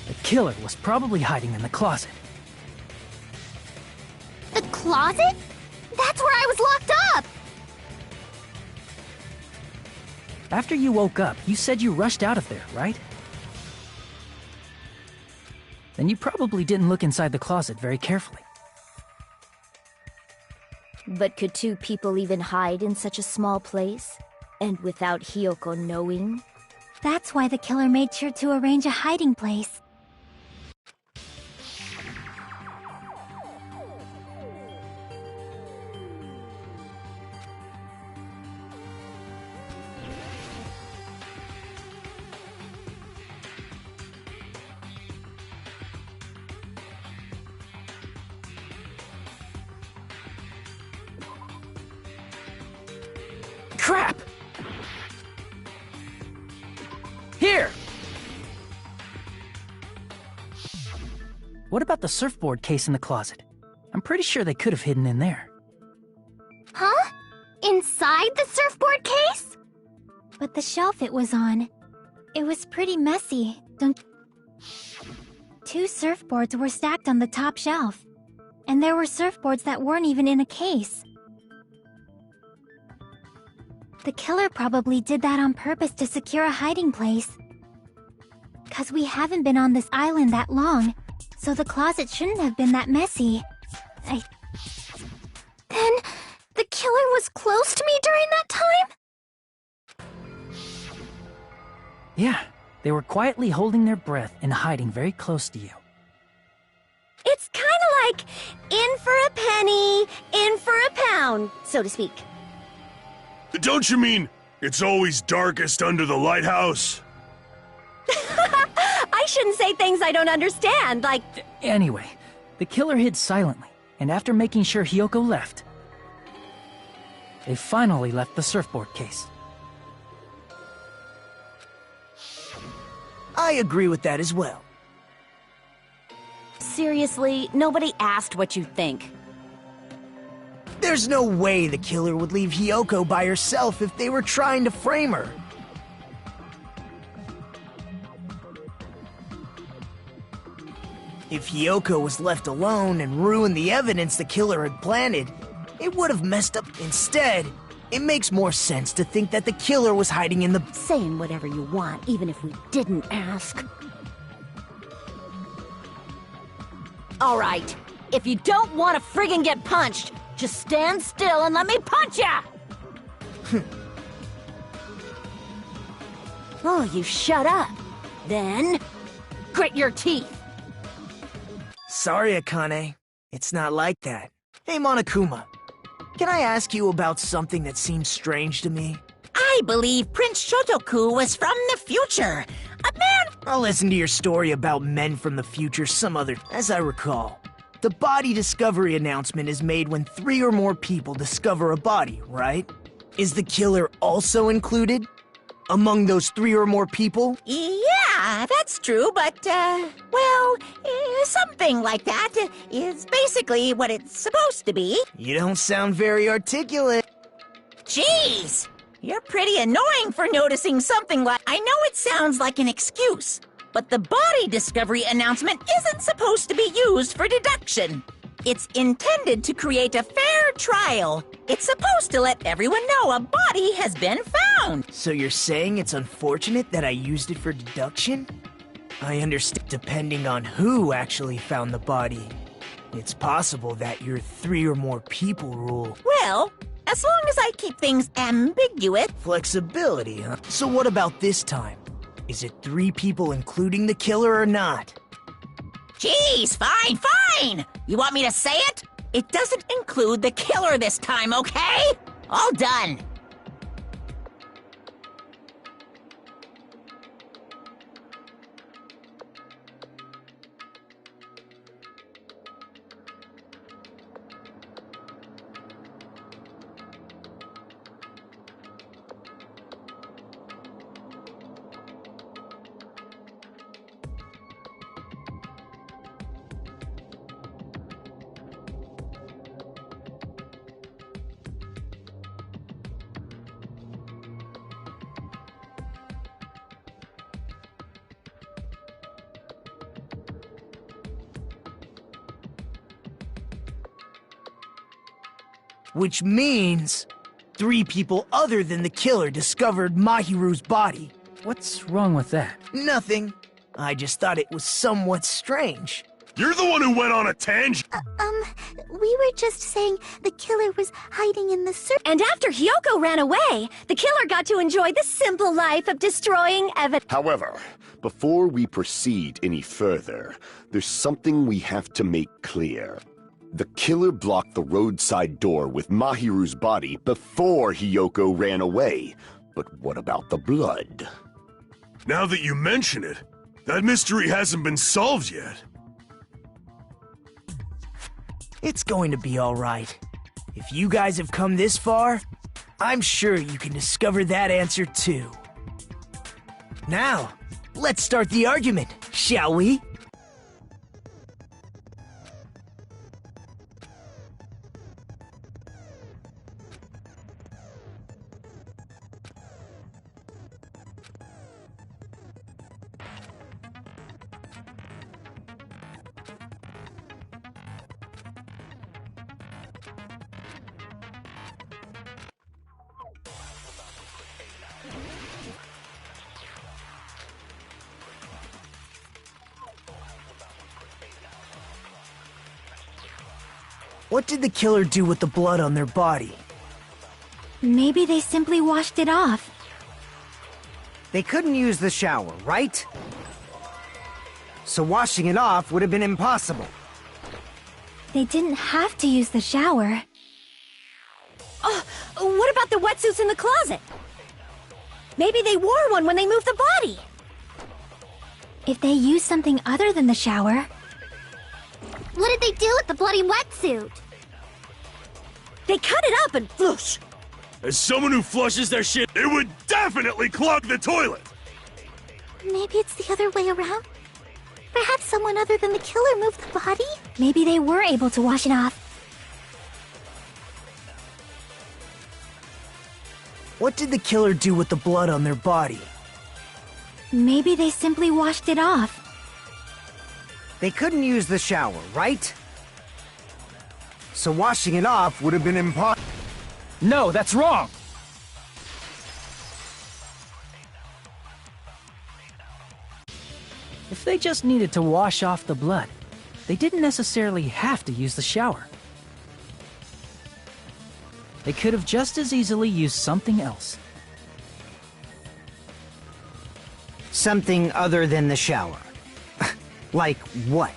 The killer was probably hiding in the closet. The closet? That's where I was locked up! After you woke up, you said you rushed out of there, right? Then you probably didn't look inside the closet very carefully. But could two people even hide in such a small place? And without Hiyoko knowing? That's why the killer made sure to arrange a hiding place. Crap! Here! What about the surfboard case in the closet? I'm pretty sure they could have hidden in there. Huh? Inside the surfboard case? But the shelf it was on, it was pretty messy, don't... Two surfboards were stacked on the top shelf. And there were surfboards that weren't even in a case. The killer probably did that on purpose to secure a hiding place. 'Cause we haven't been on this island that long, so the closet shouldn't have been that messy. Then, the killer was close to me during that time? Yeah, they were quietly holding their breath and hiding very close to you. It's kinda like, in for a penny, in for a pound, so to speak. Don't you mean it's always darkest under the lighthouse? I shouldn't say things I don't understand, like... Anyway, the killer hid silently, and after making sure Hiyoko left, they finally left the surfboard case. I agree with that as well. Seriously, nobody asked what you think. There's no way the killer would leave Hiyoko by herself if they were trying to frame her. If Hiyoko was left alone and ruined the evidence the killer had planted, it would have messed up. Instead, it makes more sense to think that the killer was hiding in the... Saying whatever you want, even if we didn't ask. Alright, if you don't want to friggin' get punched, just stand still and let me punch ya! Oh, you shut up. Then, grit your teeth. Sorry, Akane. It's not like that. Hey, Monokuma. Can I ask you about something that seems strange to me? I believe Prince Shotoku was from the future. A man... I'll listen to your story about men from the future some other... As I recall, the body discovery announcement is made when 3 or more people discover a body, right? Is the killer also included? Among those 3 or more people? Yeah, that's true, but, well, something like that is basically what it's supposed to be. You don't sound very articulate. Jeez! You're pretty annoying for noticing something like... I know it sounds like an excuse, but the body discovery announcement isn't supposed to be used for deduction. It's intended to create a fair trial. It's supposed to let everyone know a body has been found. So you're saying it's unfortunate that I used it for deduction? I understand. Depending on who actually found the body, it's possible that your 3 or more people rule. Well, as long as I keep things ambiguous. Flexibility, huh? So what about this time? Is it 3 people including the killer or not? Jeez, fine! You want me to say it? It doesn't include the killer this time, okay? All done. Which means 3 people other than the killer discovered Mahiru's body. What's wrong with that? Nothing. I just thought it was somewhat strange. You're the one who went on a tangent! We were just saying the killer was hiding in the circle. And after Hyoko ran away, the killer got to enjoy the simple life of destroying evidence. However, before we proceed any further, there's something we have to make clear. The killer blocked the roadside door with Mahiru's body before Hyoko ran away. But what about the blood? Now that you mention it, that mystery hasn't been solved yet. It's going to be alright. If you guys have come this far, I'm sure you can discover that answer too. Now, let's start the argument, shall we? What did the killer do with the blood on their body? Maybe they simply washed it off. They couldn't use the shower, right? So washing it off would have been impossible. They didn't have to use the shower. Oh, what about the wetsuits in the closet? Maybe they wore one when they moved the body. If they used something other than the shower... What did they do with the bloody wetsuit? They cut it up and floosh. As someone who flushes their shit, it would definitely clog the toilet! Maybe it's the other way around? Perhaps someone other than the killer moved the body? Maybe they were able to wash it off. What did the killer do with the blood on their body? Maybe they simply washed it off. They couldn't use the shower, right? So washing it off would have been impossible. No, that's wrong! If they just needed to wash off the blood, they didn't necessarily have to use the shower. They could have just as easily used something else. Something other than the shower. Like what?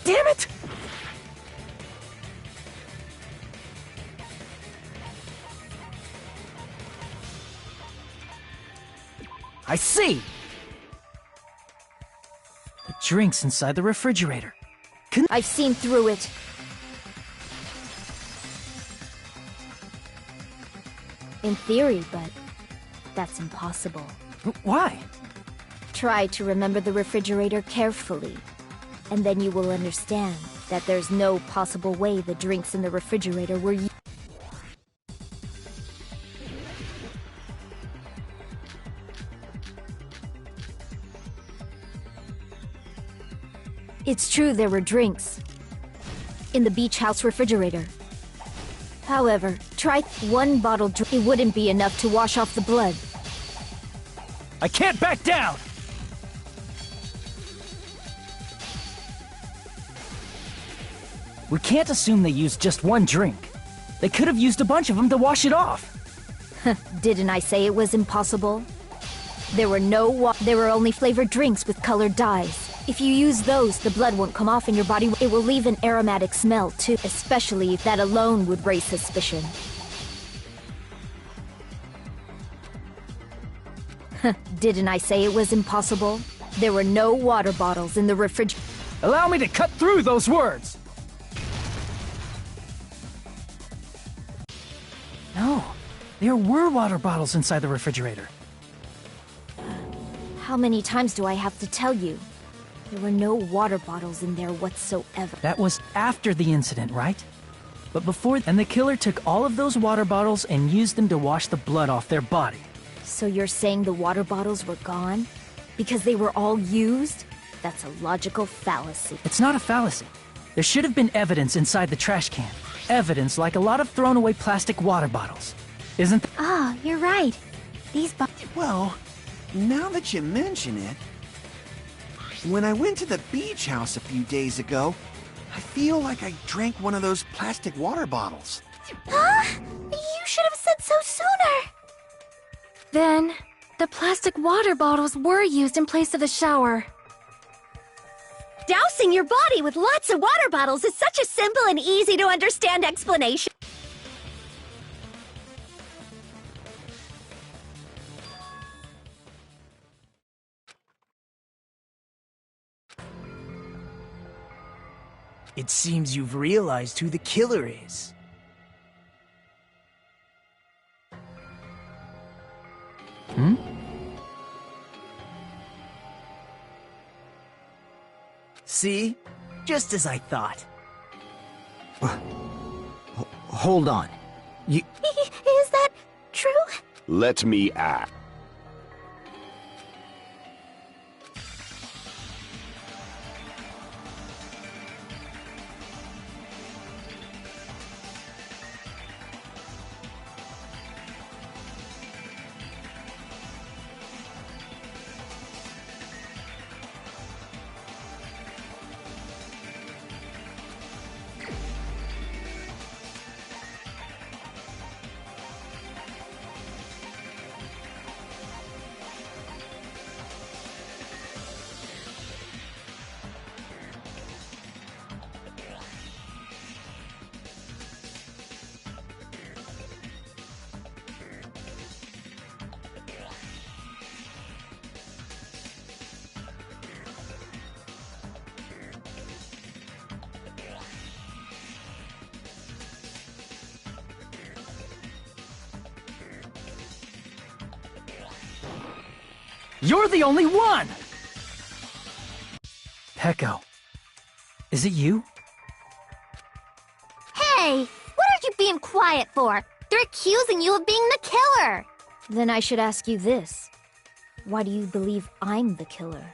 Damn it! I see! The drink's inside the refrigerator. I've seen through it. In theory, but that's impossible. Why? Try to remember the refrigerator carefully, and then you will understand that there's no possible way the drinks in the refrigerator were used. It's true there were drinks in the beach house refrigerator. However, try one bottle drink. It wouldn't be enough to wash off the blood. I can't back down! We can't assume they used just one drink. They could have used a bunch of them to wash it off. Didn't I say it was impossible? There were there were only flavored drinks with colored dyes. If you use those, the blood won't come off in your body. It will leave an aromatic smell too, especially if that alone would raise suspicion. Didn't I say it was impossible? There were no water bottles in the refrigerator. Allow me to cut through those words! No, there were water bottles inside the refrigerator. How many times do I have to tell you? There were no water bottles in there whatsoever. That was after the incident, right? But before, and the killer took all of those water bottles and used them to wash the blood off their body. So you're saying the water bottles were gone? Because they were all used? That's a logical fallacy. It's not a fallacy. There should have been evidence inside the trash can. Evidence like a lot of thrown away plastic water bottles. Isn't th- Oh, you're right. These Well, now that you mention it, when I went to the beach house a few days ago, I feel like I drank one of those plastic water bottles. Huh? You should have said so sooner! Then, the plastic water bottles were used in place of the shower. Dousing your body with lots of water bottles is such a simple and easy to understand explanation. It seems you've realized who the killer is. Hmm? See? Just as I thought. Hold on. You... Is that true? Let me act. You're the only one! Peko. Is it you? Hey, what are you being quiet for? They're accusing you of being the killer! Then I should ask you this. Why do you believe I'm the killer?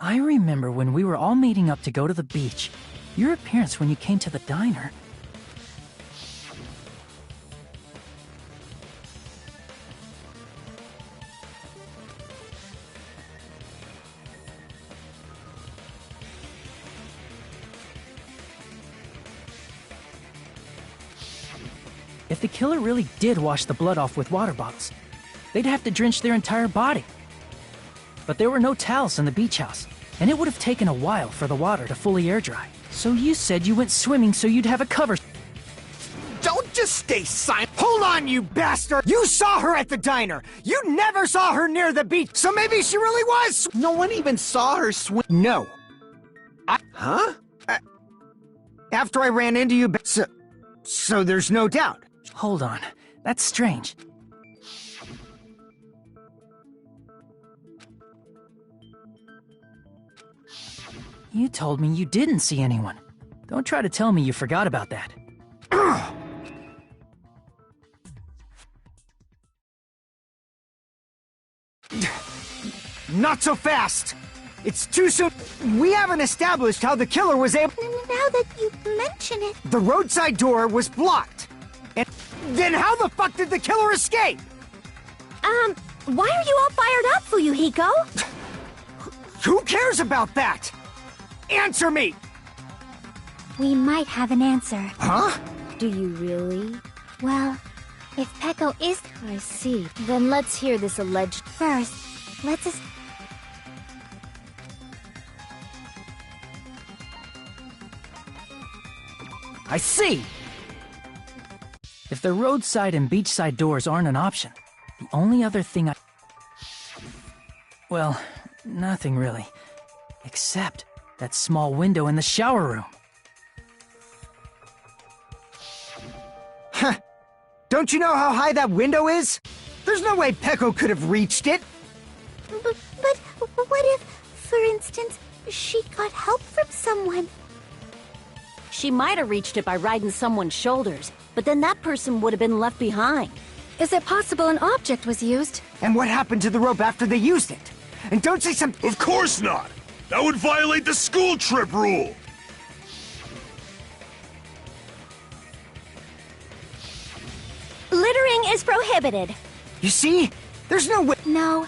I remember when we were all meeting up to go to the beach. Your appearance when you came to the diner. If the killer really did wash the blood off with water bottles, they'd have to drench their entire body. But there were no towels in the beach house, and it would have taken a while for the water to fully air dry. So you said you went swimming so you'd have a cover. Don't just stay silent. Hold on, you bastard! You saw her at the diner! You never saw her near the beach, so maybe she really was... No one even saw her swim. No. Huh? After I ran into you... So there's no doubt. Hold on. That's strange. You told me you didn't see anyone. Don't try to tell me you forgot about that. Not so fast! It's too soon. We haven't established how the killer was able. Now that you mention it, The roadside door was blocked. And then how the fuck did the killer escape? Why are you all fired up, Fuyuhiko? Who cares about that? Answer me! We might have an answer. Huh? Do you really? Well, if Peko is... I see. Then let's hear this alleged... First, let's... I see! If the roadside and beachside doors aren't an option, the only other thing I... Well, nothing really. Except that small window in the shower room. Huh. Don't you know how high that window is? There's no way Peko could have reached it. but what if, for instance, she got help from someone? She might have reached it by riding someone's shoulders, but then that person would have been left behind. Is it possible an object was used? And what happened to the rope after they used it? And don't say something... Of course not! That would violate the school trip rule! Littering is prohibited. You see? There's no way... No,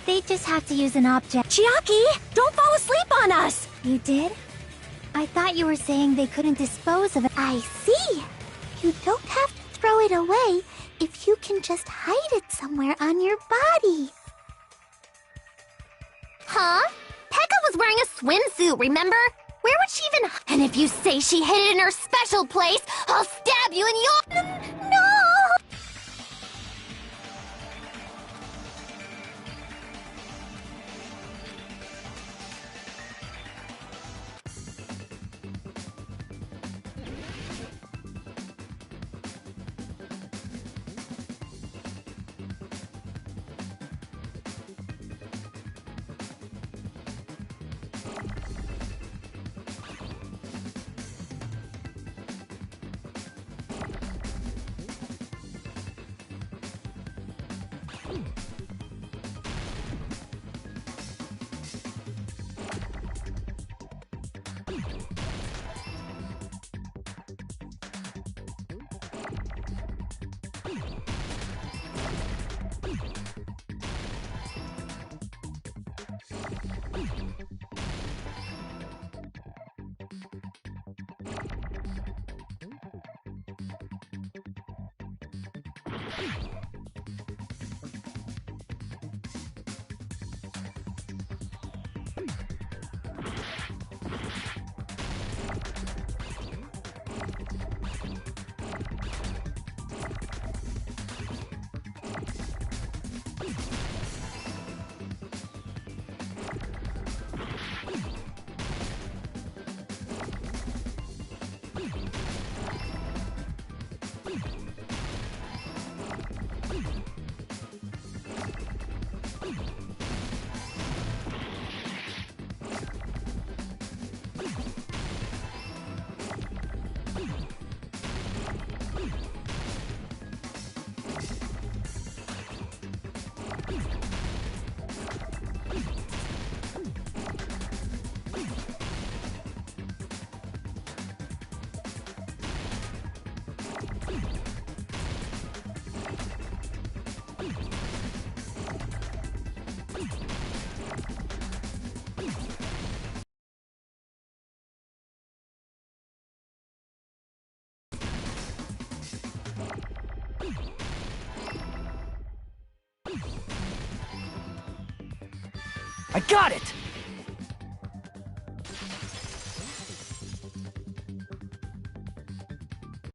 they just have to use an object. Chiaki, don't fall asleep on us! You did? I thought you were saying they couldn't dispose of it. I see. You don't have to throw it away if you can just hide it somewhere on your body. Huh? Pekka was wearing a swimsuit, remember? Where would she even... And if you say she hid it in her special place, I'll stab you in your... No! I got it!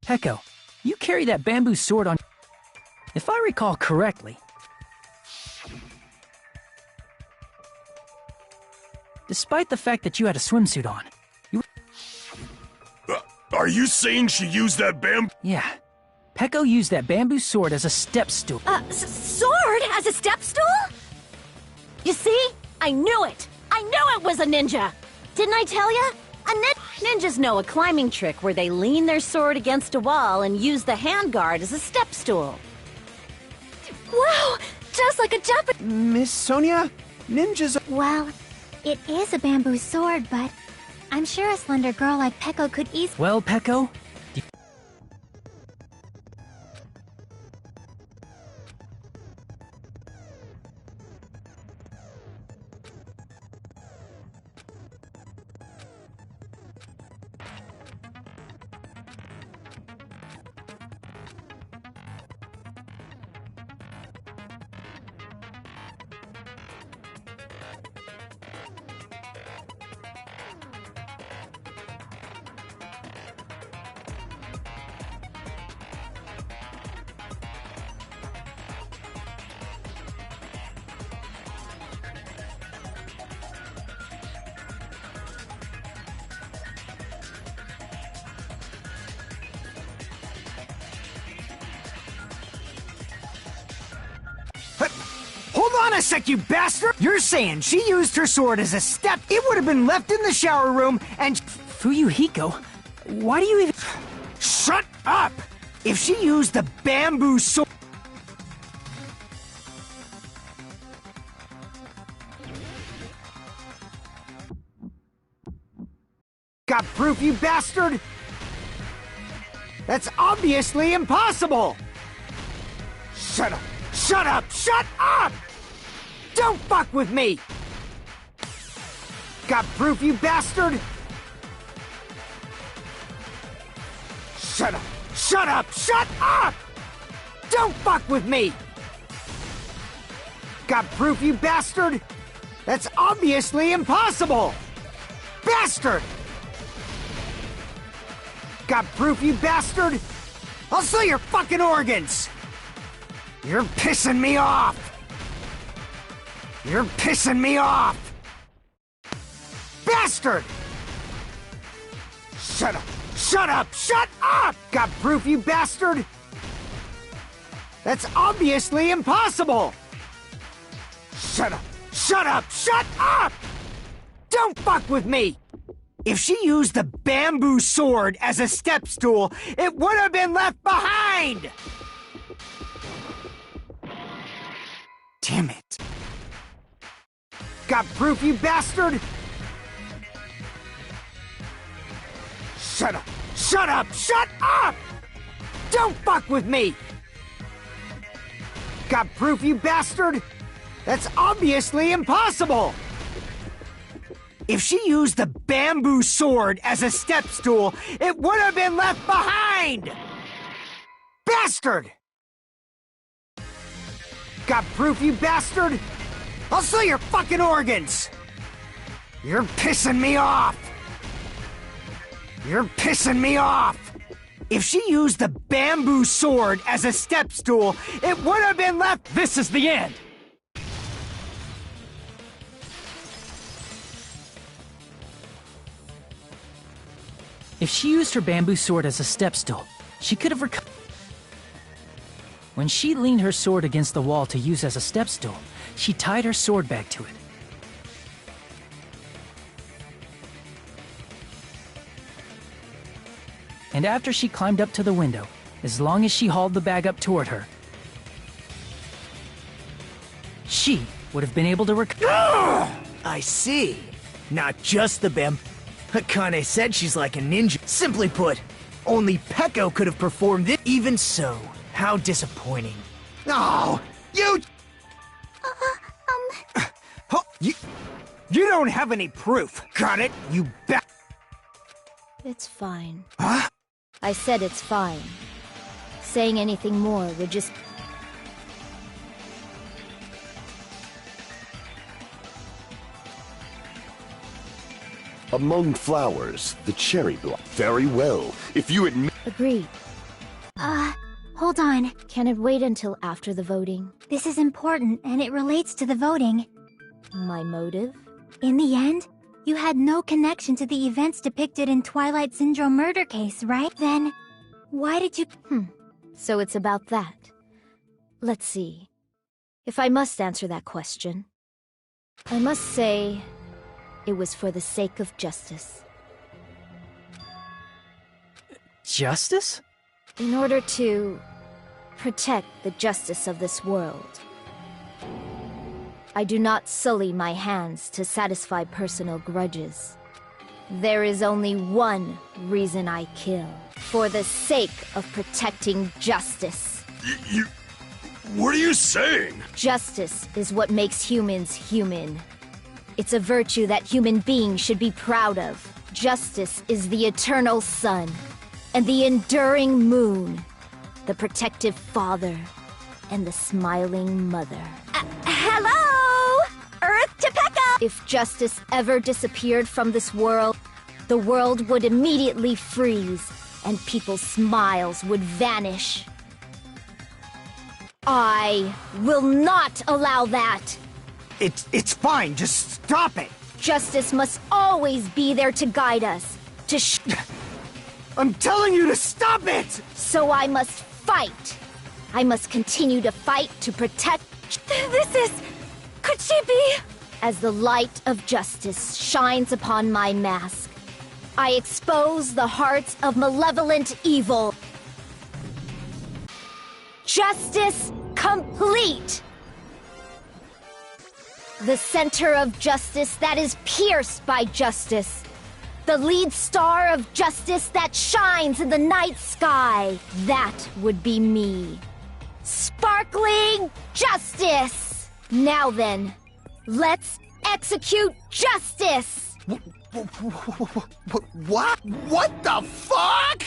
Heko, you carry that bamboo sword on... If I recall correctly... Despite the fact that you had a swimsuit on, you... Are you saying she used that bamboo? Yeah. Peko used that bamboo sword as a step stool. Sword as a step stool? You see? I knew it! I knew it was a ninja! Didn't I tell ya? Ninjas know a climbing trick where they lean their sword against a wall and use the handguard as a step stool. Wow! Just like a Japanese... Miss Sonia, ninjas are... Well, It is a bamboo sword, but I'm sure a slender girl like Peko could easily— Well, Peko, Hold on a sec, you bastard! You're saying she used her sword as a step? It would have been left in the shower room and— Fuyuhiko, why do you even— Shut up! If she used the bamboo sword— Got proof, you bastard? That's obviously impossible! Shut up! Shut up! Shut up! Don't fuck with me! Got proof, you bastard? Shut up! Shut up! Shut up! Don't fuck with me! Got proof, you bastard? That's obviously impossible! Bastard! Got proof, you bastard? I'll sell your fucking organs! You're pissing me off! You're pissing me off! Bastard! Shut up! Shut up! Shut up! Got proof, you bastard? That's obviously impossible! Shut up! Shut up! Shut up! Don't fuck with me! If she used the bamboo sword as a step stool, it would have been left behind! Damn it. Got proof, you bastard? Shut up! Shut up! Shut up! Don't fuck with me! Got proof, you bastard? That's obviously impossible! If she used the bamboo sword as a step stool, it would have been left behind! Bastard! Got proof, you bastard? I'll sell your fucking organs! You're pissing me off! You're pissing me off! If she used the bamboo sword as a step stool, it would have been left— This is the end! If she used her bamboo sword as a step stool, she could have recovered. When she leaned her sword against the wall to use as a step stool, she tied her sword back to it. And after she climbed up to the window, as long as she hauled the bag up toward her, she would have been able to recover. I see. Not just the bamboo. Akane said she's like a ninja. Simply put, only Peko could have performed it. Even so, how disappointing. Oh, you... Oh, you don't have any proof. Got it, you It's fine. Huh? I said it's fine. Saying anything more would just... Among flowers, the cherry blossom. Very well. If you admit... Agreed. Hold on. Can it wait until after the voting? This is important, and it relates to the voting. My motive? In the end, you had no connection to the events depicted in Twilight Syndrome murder case, right? Then, why did you— So it's about that. Let's see. If I must answer that question, I must say it was for the sake of justice. Justice? In order to protect the justice of this world. I do not sully my hands to satisfy personal grudges. There is only one reason I kill. For the sake of protecting justice. What are you saying? Justice is what makes humans human. It's a virtue that human beings should be proud of. Justice is the eternal sun, and the enduring moon, the protective father, and the smiling mother. Hello? Earth to Pekka! If justice ever disappeared from this world, the world would immediately freeze, and people's smiles would vanish. I will not allow that! It's fine, just stop it! Justice must always be there to guide us, I'm telling you to stop it! So I must fight. I must continue to fight to protect... This is... Could she be... As the light of justice shines upon my mask, I expose the hearts of malevolent evil. Justice complete! The center of justice that is pierced by justice. The lead star of justice that shines in the night sky. That would be me. Sparkling justice! Now then, let's execute justice! What? What the fuck?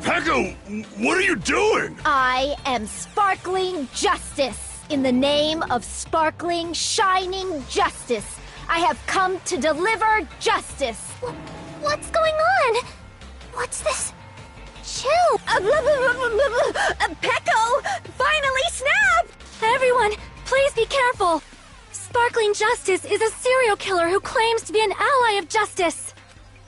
Pekka, what are you doing? I am sparkling justice. In the name of sparkling, shining justice, I have come to deliver justice. What's going on? What's this? Chill! Pecco! Finally snapped! Everyone, please be careful! Sparkling Justice is a serial killer who claims to be an ally of justice.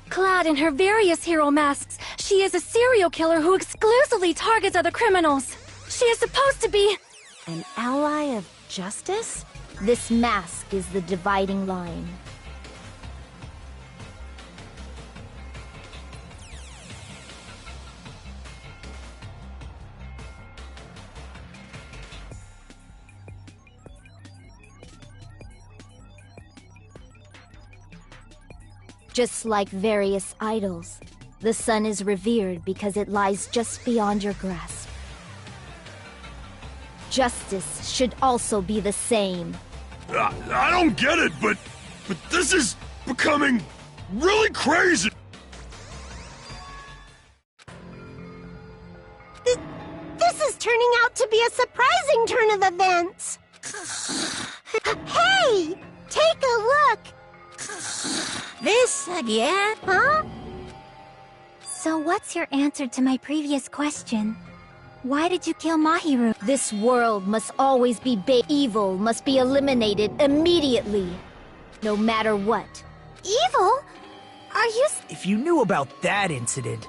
Clad in her various hero masks, she is a serial killer who exclusively targets other criminals. She is supposed to be... An ally of justice? This mask is the dividing line. Just like various idols, the sun is revered because it lies just beyond your grasp. Justice should also be the same. I don't get it, but this is becoming really crazy. This is turning out to be a surprising turn of events. Hey! Take a look! This again? Huh? So what's your answer to my previous question? Why did you kill Mahiru? This world must always be evil, must be eliminated immediately, no matter what. Evil? Are you... If you knew about that incident,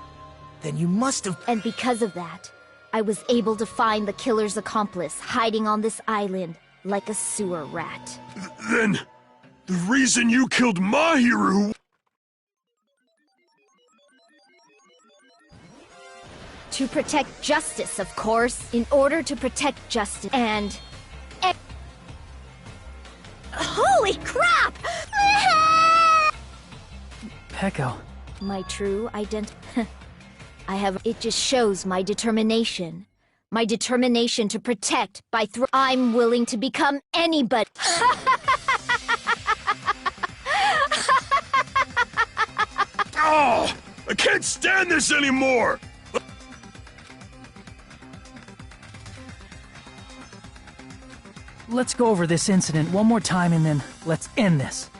then you must have... And because of that, I was able to find the killer's accomplice hiding on this island like a sewer rat. Then, the reason you killed Mahiru... To protect justice, of course. In order to protect justice and... Holy crap! Pecco. My true identity... It just shows my determination. My determination to protect by I'm willing to become anybody. Oh! I can't stand this anymore! Let's go over this incident one more time and then let's end this.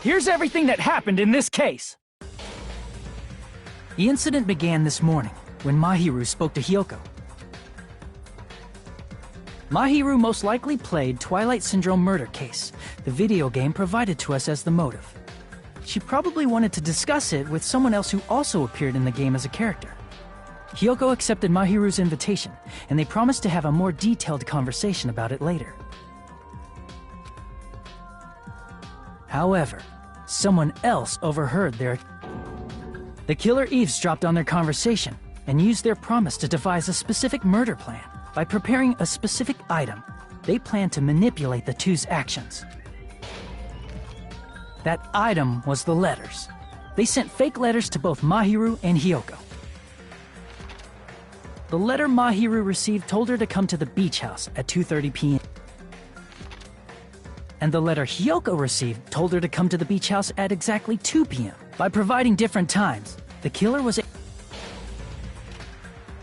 Here's everything that happened in this case. The incident began this morning when Mahiru spoke to Hyoko. Mahiru most likely played Twilight Syndrome murder case, the video game provided to us as the motive. She probably wanted to discuss it with someone else who also appeared in the game as a character. Hyoko accepted Mahiru's invitation, and they promised to have a more detailed conversation about it later. However, someone else overheard their... The killer eavesdropped on their conversation and used their promise to devise a specific murder plan. By preparing a specific item, they planned to manipulate the two's actions. That item was the letters. They sent fake letters to both Mahiru and Hyoko. The letter Mahiru received told her to come to the beach house at 2:30 p.m. And the letter Hyoko received told her to come to the beach house at exactly 2 p.m. By providing different times, the killer was...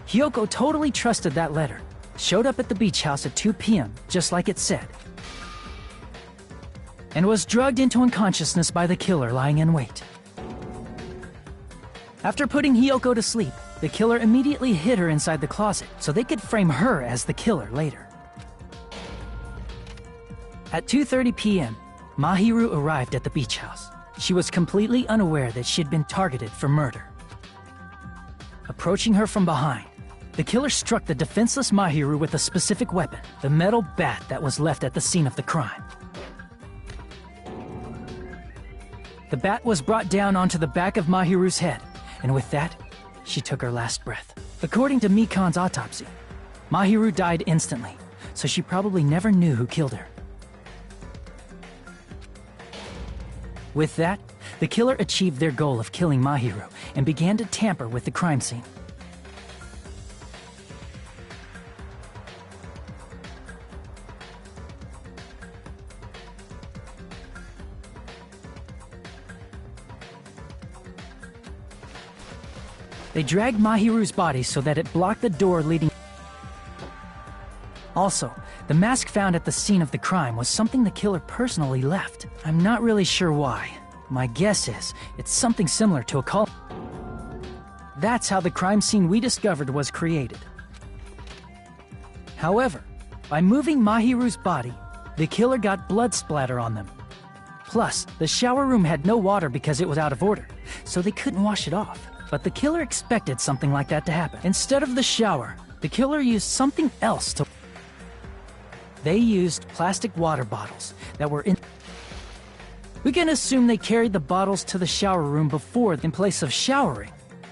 Hyoko totally trusted that letter, showed up at the beach house at 2 p.m., just like it said, and was drugged into unconsciousness by the killer lying in wait. After putting Hyoko to sleep, the killer immediately hid her inside the closet so they could frame her as the killer later. At 2:30 p.m., Mahiru arrived at the beach house. She was completely unaware that she'd been targeted for murder. Approaching her from behind, the killer struck the defenseless Mahiru with a specific weapon, the metal bat that was left at the scene of the crime. The bat was brought down onto the back of Mahiru's head, and with that, she took her last breath. According to Mikan's autopsy, Mahiru died instantly, so she probably never knew who killed her. With that, the killer achieved their goal of killing Mahiru and began to tamper with the crime scene. They dragged Mahiru's body so that it blocked the door leading... Also, the mask found at the scene of the crime was something the killer personally left. I'm not really sure why. My guess is, it's something similar to a call. That's how the crime scene we discovered was created. However, by moving Mahiru's body, the killer got blood splatter on them. Plus, the shower room had no water because it was out of order, so they couldn't wash it off. But the killer expected something like that to happen. Instead of the shower, the killer used something else to... They used plastic water bottles that were in... We can assume they carried the bottles to the shower room before, in place of showering.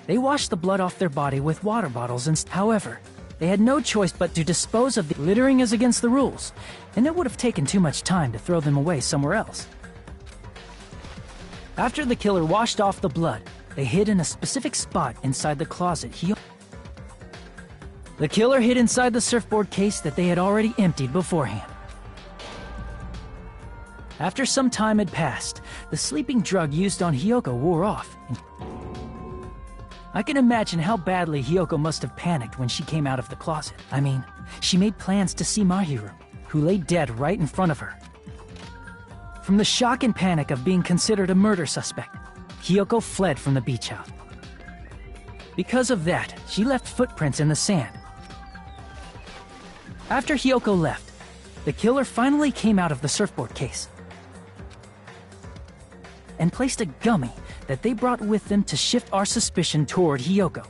They washed the blood off their body with water bottles and... However, they had no choice but to dispose of the... Littering is against the rules, and it would have taken too much time to throw them away somewhere else. After the killer washed off the blood, they hid in a specific spot inside the closet. The killer hid inside the surfboard case that they had already emptied beforehand. After some time had passed, the sleeping drug used on Hyoko wore off. I can imagine how badly Hyoko must have panicked when she came out of the closet. I mean, she made plans to see Mahiru, who lay dead right in front of her. From the shock and panic of being considered a murder suspect, Hyoko fled from the beach house. Because of that, she left footprints in the sand. After Hyoko left, the killer finally came out of the surfboard case and placed a gummy that they brought with them to shift our suspicion toward Hyoko.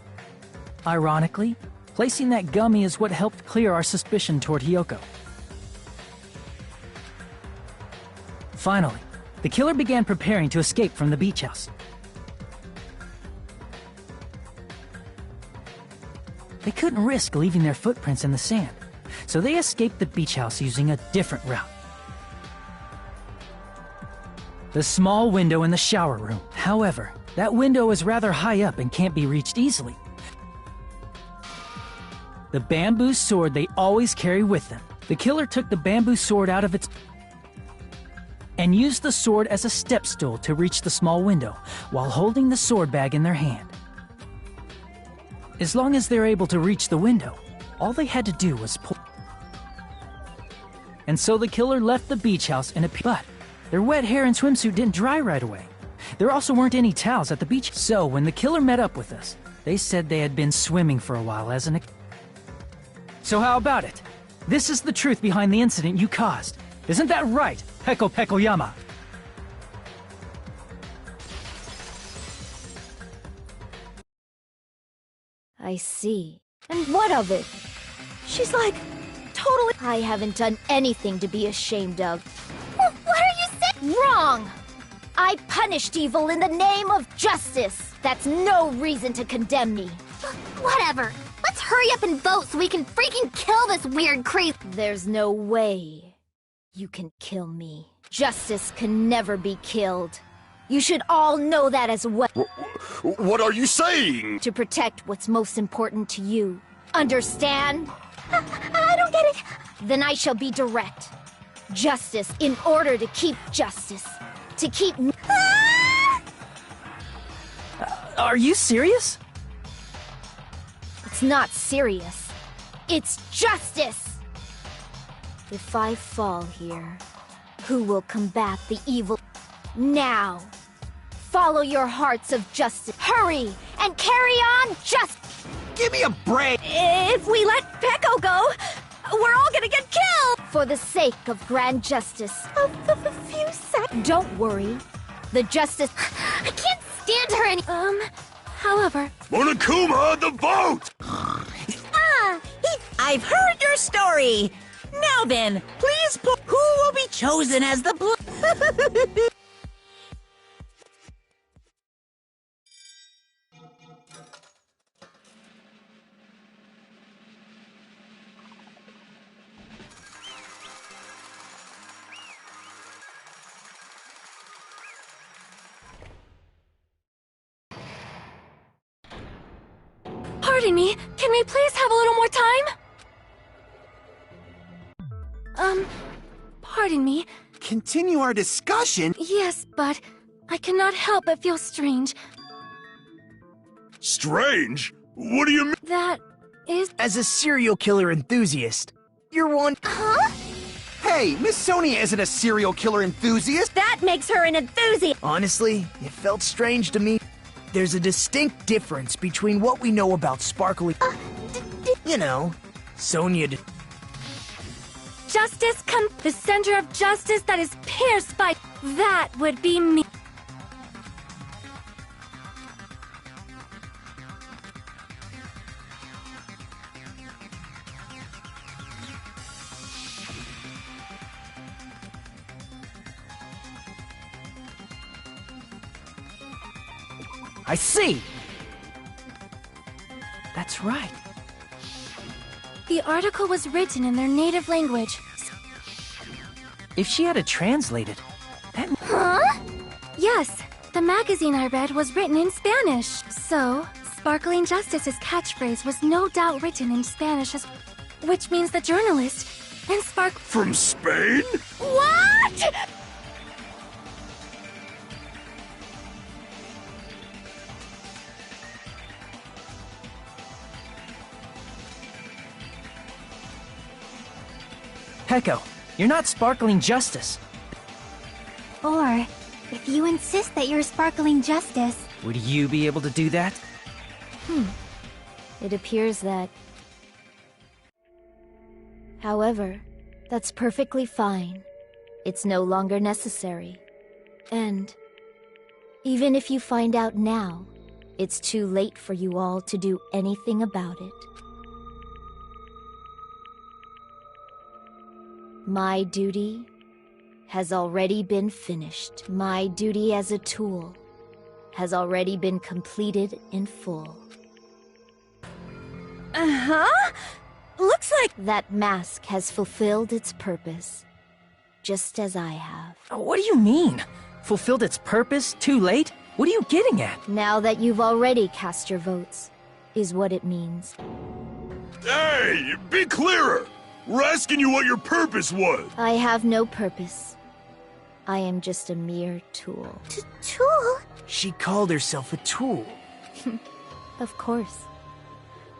Ironically, placing that gummy is what helped clear our suspicion toward Hyoko. Finally, the killer began preparing to escape from the beach house. They couldn't risk leaving their footprints in the sand, so they escaped the beach house using a different route. The small window in the shower room. However, that window is rather high up and can't be reached easily. The bamboo sword they always carry with them. The killer took the bamboo sword out of its... and used the sword as a step stool to reach the small window, while holding the sword bag in their hand. As long as they're able to reach the window, all they had to do was pull... And so the killer left the beach house in a... But Their wet hair and swimsuit didn't dry right away. There also weren't any towels at the beach. So when the killer met up with us, they said they had been swimming for a while as an... So how about it? This is the truth behind the incident you caused. Isn't that right, Peko Pekoyama? I see. And what of it? She's like, totally... I haven't done anything to be ashamed of. What are you saying? Wrong! I punished evil in the name of justice. That's no reason to condemn me. Whatever. Let's hurry up and vote so we can freaking kill this weird crazy... There's no way you can kill me. Justice can never be killed. You should all know that as well. What are you saying? To protect what's most important to you. Understand? I don't get it. Then I shall be direct. Justice in order to keep justice. To keep... Are you serious? It's not serious. It's justice! If I fall here, who will combat the evil? Now! Follow your hearts of justice. Hurry! And carry on justice! Give me a break! If we let Peko go, we're all gonna get killed! For the sake of grand justice. A few seconds. Don't worry. The justice... I can't stand her any... However... Monokuma, the vote! I've heard your story. Now then, please put who will be chosen as the Pardon me, can we please have a little more time? Pardon me. Continue our discussion? Yes, but I cannot help but feel strange. Strange? What do you mean? That is... As a serial killer enthusiast, you're one... Huh? Hey, Miss Sonia isn't a serial killer enthusiast! That makes her an enthusiast! Honestly, it felt strange to me. There's a distinct difference between what we know about Sparkly... You know, Sonia... Justice the center of justice that is pierced by... That would be me. I see! That's right. The article was written in their native language. If she had it translated, that... Huh? Yes, the magazine I read was written in Spanish. So, Sparkling Justice's catchphrase was no doubt written in Spanish as... Which means the journalist and From Spain? What?! Peko, you're not Sparkling Justice. Or, if you insist that you're Sparkling Justice... Would you be able to do that? It appears that... However, that's perfectly fine. It's no longer necessary. And... even if you find out now, it's too late for you all to do anything about it. My duty has already been finished. My duty as a tool has already been completed in full. Uh-huh? Looks like... That mask has fulfilled its purpose, just as I have. What do you mean? Fulfilled its purpose? Too late? What are you getting at? Now that you've already cast your votes, is what it means. Hey, be clearer! We're asking you what your purpose was! I have no purpose. I am just a mere tool. Tool? She called herself a tool. Of course.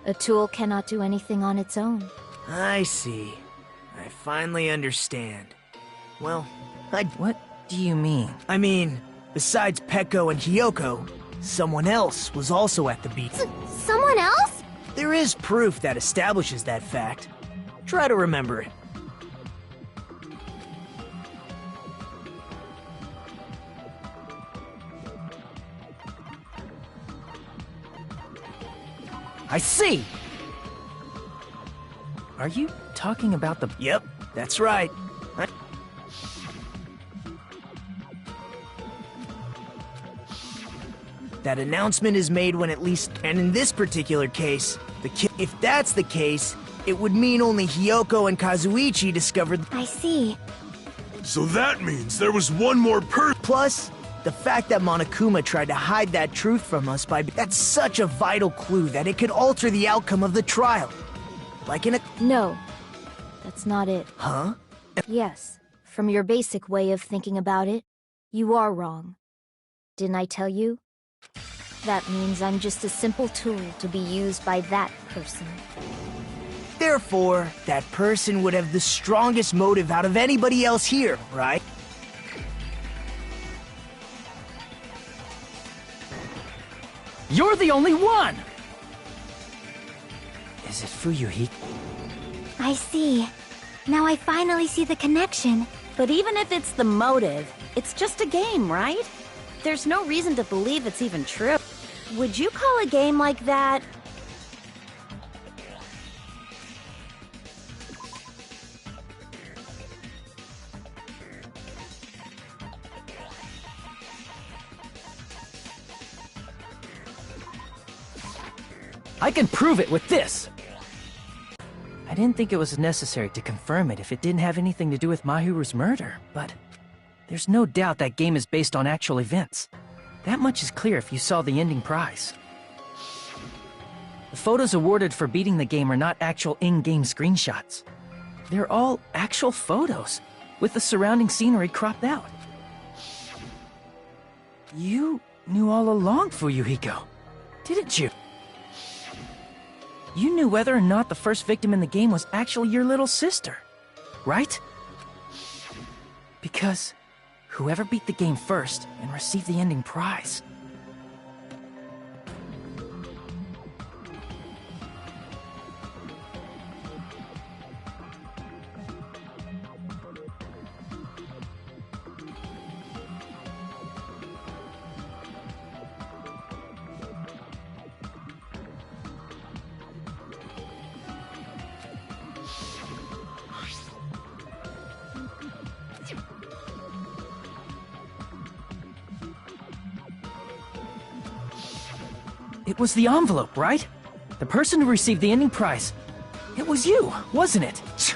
A tool cannot do anything on its own. I see. I finally understand. Well, What? do you mean? I mean, besides Peko and Hiyoko, someone else was also at the beach. Someone else? There is proof that establishes that fact. Try to remember it. I see! Are you talking about the... Yep, that's right. That announcement is made when at least, and in this particular case, if that's the case, it would mean only Hiyoko and Kazuichi discovered. I see. So that means there was one more person. Plus, the fact that Monokuma tried to hide that truth from us that's such a vital clue that it could alter the outcome of the trial. Like in a... No, that's not it. Huh? Yes, from your basic way of thinking about it, you are wrong. Didn't I tell you? That means I'm just a simple tool to be used by that person. Therefore, that person would have the strongest motive out of anybody else here, right? You're the only one! Is it Fuyuhiko? I see. Now I finally see the connection. But even if it's the motive, it's just a game, right? There's no reason to believe it's even true. Would you call a game like that... I can prove it with this! I didn't think it was necessary to confirm it if it didn't have anything to do with Mahiru's murder, but there's no doubt that game is based on actual events. That much is clear if you saw the ending prize. The photos awarded for beating the game are not actual in-game screenshots. They're all actual photos, with the surrounding scenery cropped out. You knew all along, Fuyuhiko, didn't you? You knew whether or not the first victim in the game was actually your little sister, right? Because whoever beat the game first and received the ending prize. It was the envelope, right? The person who received the ending prize. It was you, wasn't it?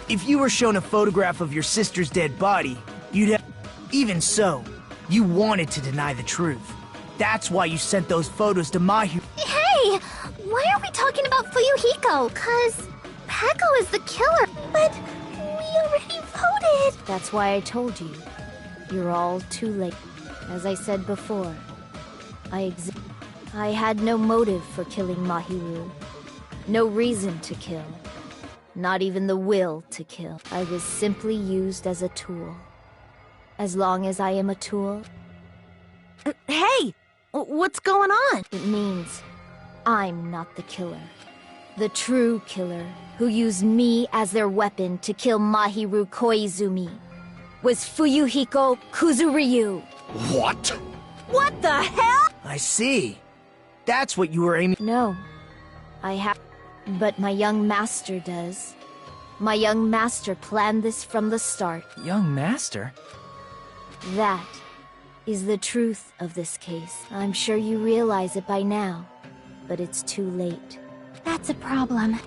If you were shown a photograph of your sister's dead body, you'd have... Even so, you wanted to deny the truth. That's why you sent those photos to Mahiru. Hey! Why are we talking about Fuyuhiko? 'Cause Peko is the killer. But we already voted. That's why I told you. You're all too late. As I said before, I had no motive for killing Mahiru. No reason to kill. Not even the will to kill. I was simply used as a tool. As long as I am a tool... Hey! What's going on? It means I'm not the killer. The true killer, who used me as their weapon to kill Mahiru Koizumi, was Fuyuhiko Kuzuryu. What? What the hell? I see. That's what you were aiming... No. I have... But my young master does. My young master planned this from the start. Young master? That is the truth of this case. I'm sure you realize it by now, but it's too late. That's a problem.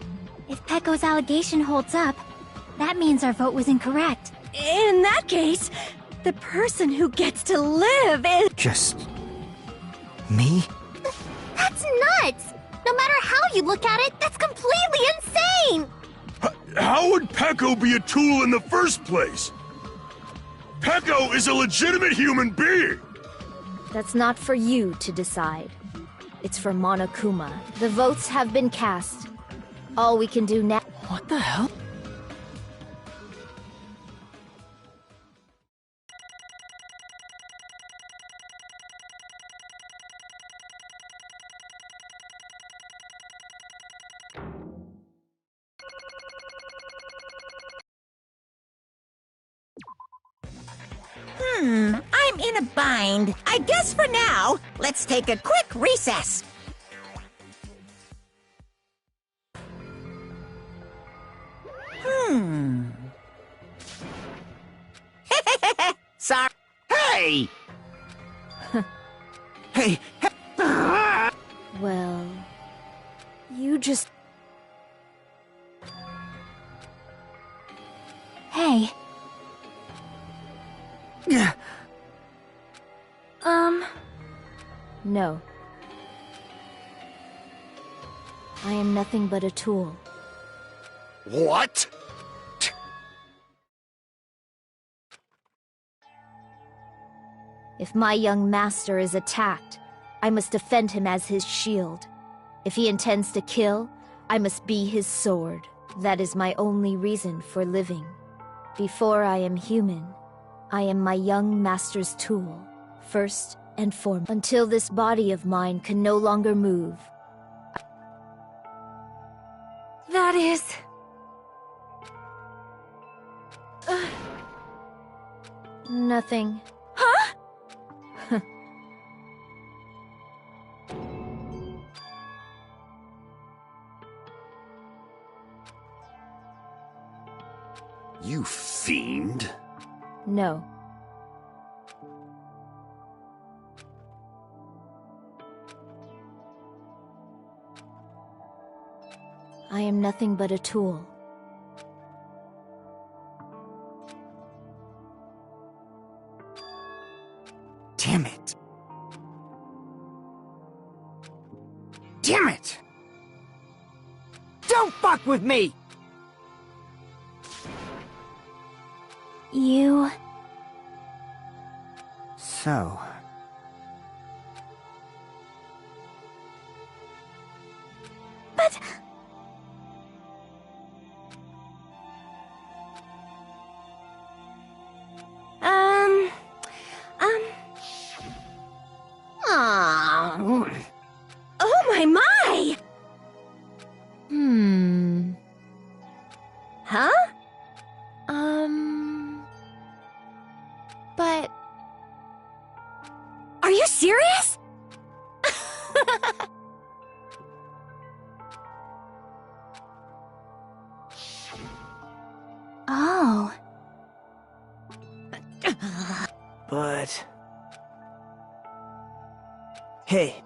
If Peko's allegation holds up, that means our vote was incorrect. In that case, the person who gets to live is... Just... me? That's nuts! No matter how you look at it, that's completely insane! How would Peko be a tool in the first place? Peko is a legitimate human being! That's not for you to decide. It's for Monokuma. The votes have been cast. All we can do now... What the hell? I'm in a bind. I guess for now, let's take a quick recess. Sorry. Hey! Hey! Well, you just... Hey, No. I am nothing but a tool. What? If my young master is attacked, I must defend him as his shield. If he intends to kill, I must be his sword. That is my only reason for living. Before I am human, I am my young master's tool, first and foremost. Until this body of mine can no longer move. That is... Nothing. Huh? You fiend. No. I am nothing but a tool. Damn it. Damn it! Don't fuck with me! you... So... But... Oh my! Huh? But... Are you serious? Oh... But... Hey,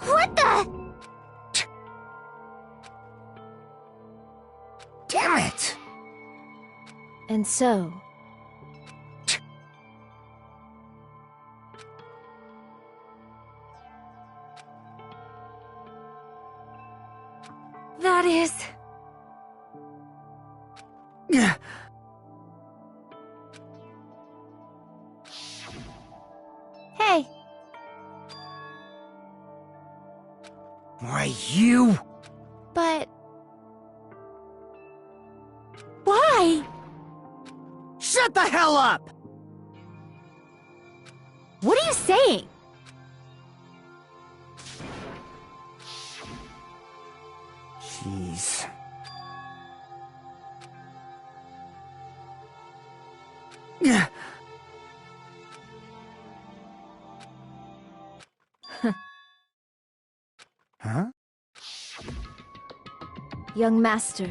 What the? Damn it! And so... That is... Hey! Why, you... But... Why? Shut the hell up! What are you saying? Jeez. Huh? Young master.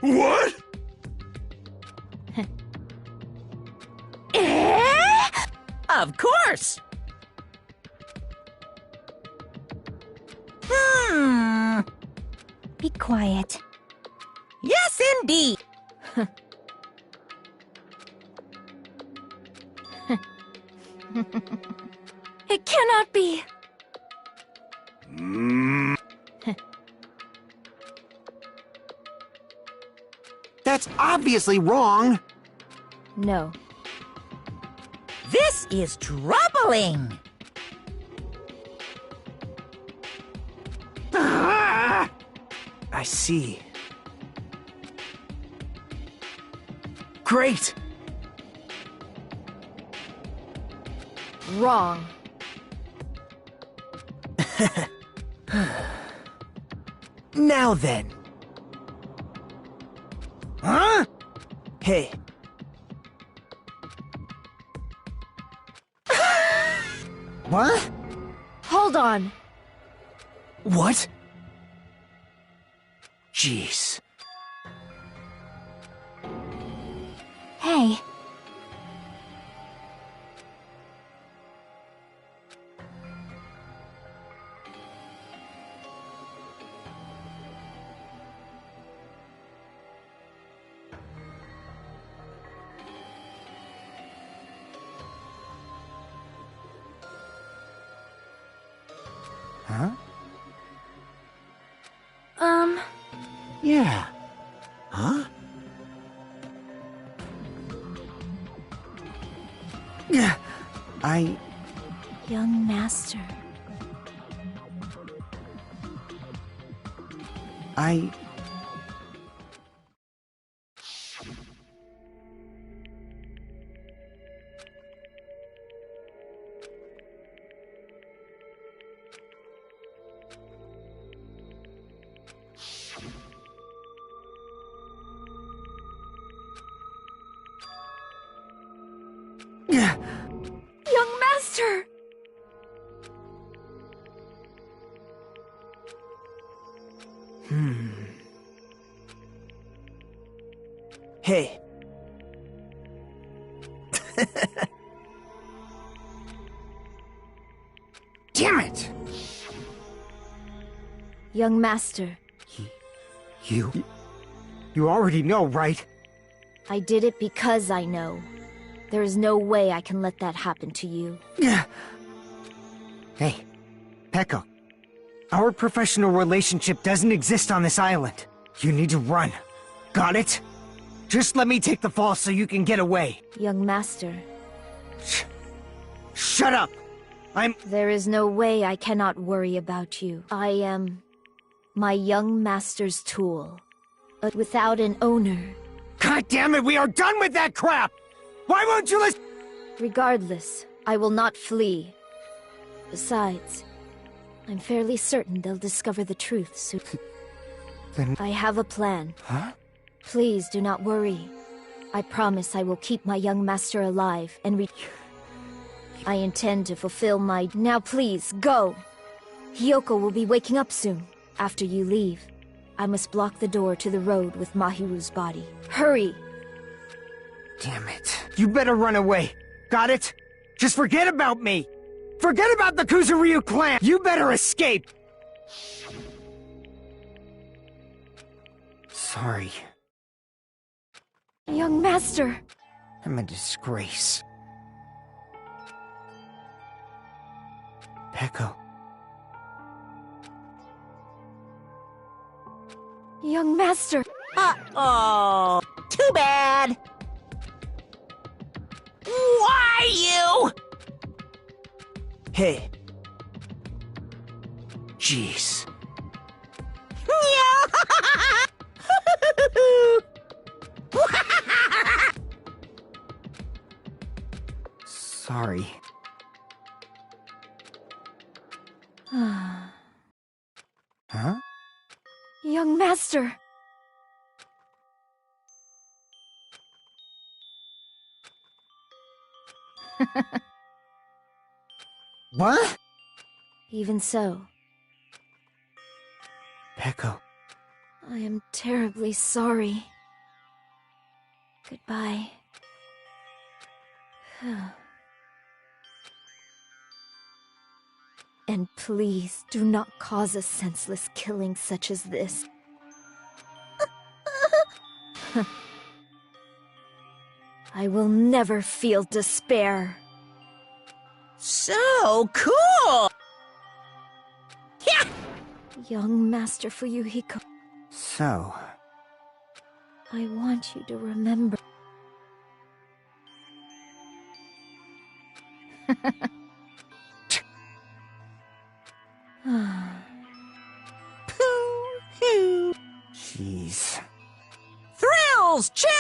What? Of course! Be quiet. Yes, indeed! It cannot be! That's obviously wrong! No. This is troubling! I see. Great! Wrong. Now then. Huh? Hey. What? Hold on. What? Jeez. Hey. Huh? Yeah. Huh? Yeah. Young master. Young master! Hey. Damn it! Young master, You already know, right? I did it because I know. There is no way I can let that happen to you. Hey, Peko. Our professional relationship doesn't exist on this island. You need to run. Got it? Just let me take the fall so you can get away. Young master. Shut up! There is no way I cannot worry about you. I am my young master's tool. But without an owner. God damn it, we are done with that crap! Why won't you listen? Regardless, I will not flee. Besides, I'm fairly certain they'll discover the truth soon. Then... I have a plan. Huh? Please do not worry. I promise I will keep my young master alive and I intend to fulfill my... Now please, go! Hiyoko will be waking up soon. After you leave, I must block the door to the road with Mahiru's body. Hurry! Damn it. You better run away. Got it? Just forget about me! Forget about the Kuzuryu clan! You better escape! Sorry. Young master! I'm a disgrace. Peko. Young master! Uh-oh! Too bad! Why you? Hey. Jeez. Sorry. Huh? Young master! What? Even so, Peko. I am terribly sorry. Goodbye. And please do not cause a senseless killing such as this. I will never feel despair. So cool! Yeah! Young Master Fuyuhiko, So... I want you to remember. Jeez. Thrills! Chill!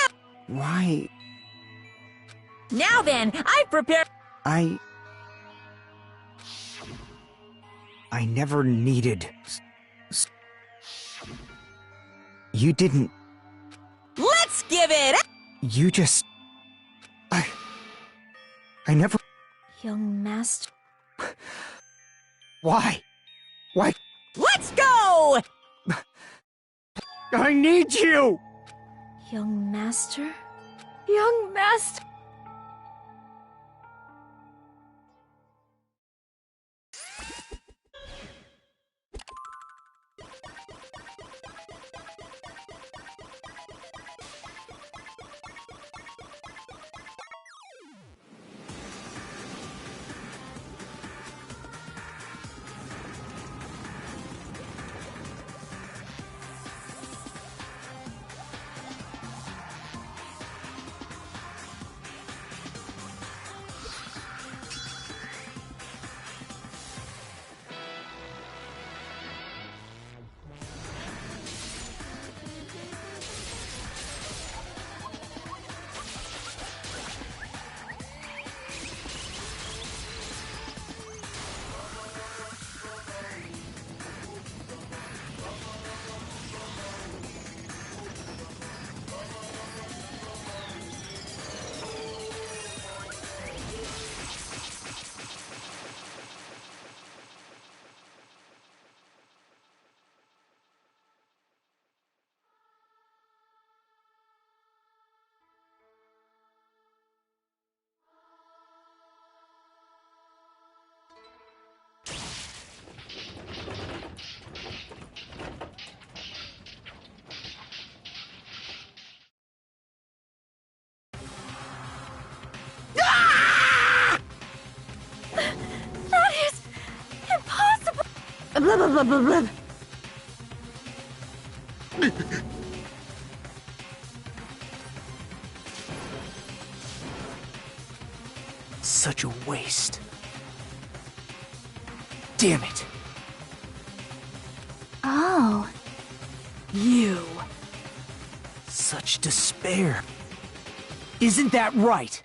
Why... Now then, I've prepared... I never needed... You didn't... Let's give it... You just... I never... Young master. Why? Why? Let's go! I need you! Young master? Young master? That is impossible! Blah, blah, blah, blah, blah. Such a waste. Damn it. Oh. You. Such despair. Isn't that right?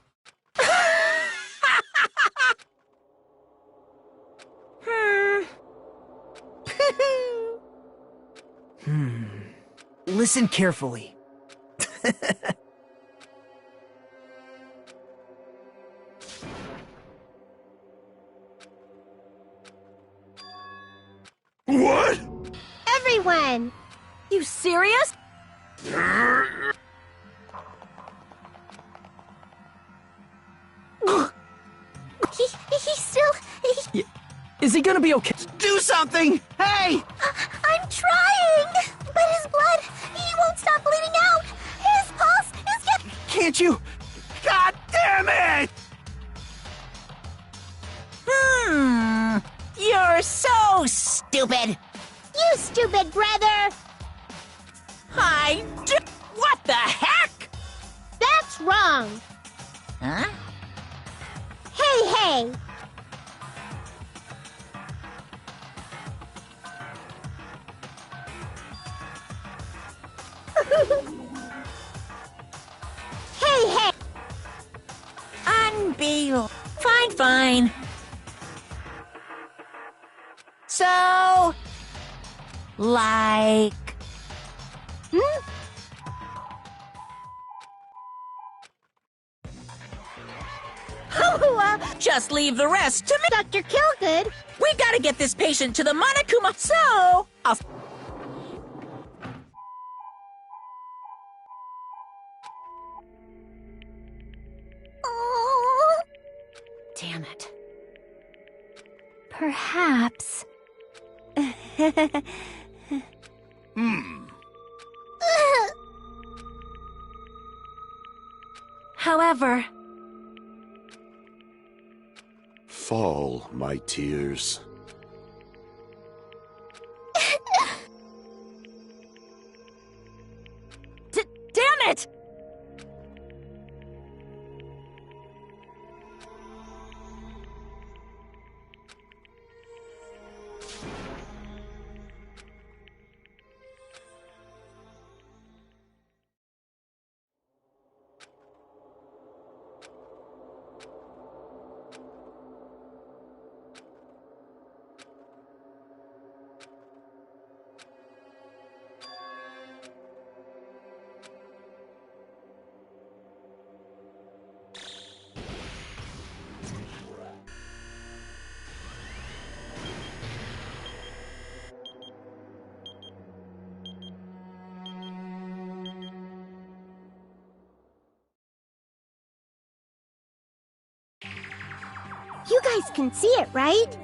Listen carefully. What? Everyone! You serious? He's still... Is he gonna be okay? Do something! Hey! I'm trying! But his blood, he won't stop bleeding out! His pulse is getting... Can't you? God damn it! You're so stupid! You stupid brother! What the heck? That's wrong! Huh? Hey! Hey! Unbelievable. Fine. So... like... Just leave the rest to me. Dr. Kilgood! We gotta get this patient to the Monokuma, so... I'll... Oh. Damn it. Perhaps. However, Fall, my tears. Damn it! You guys can see it, right?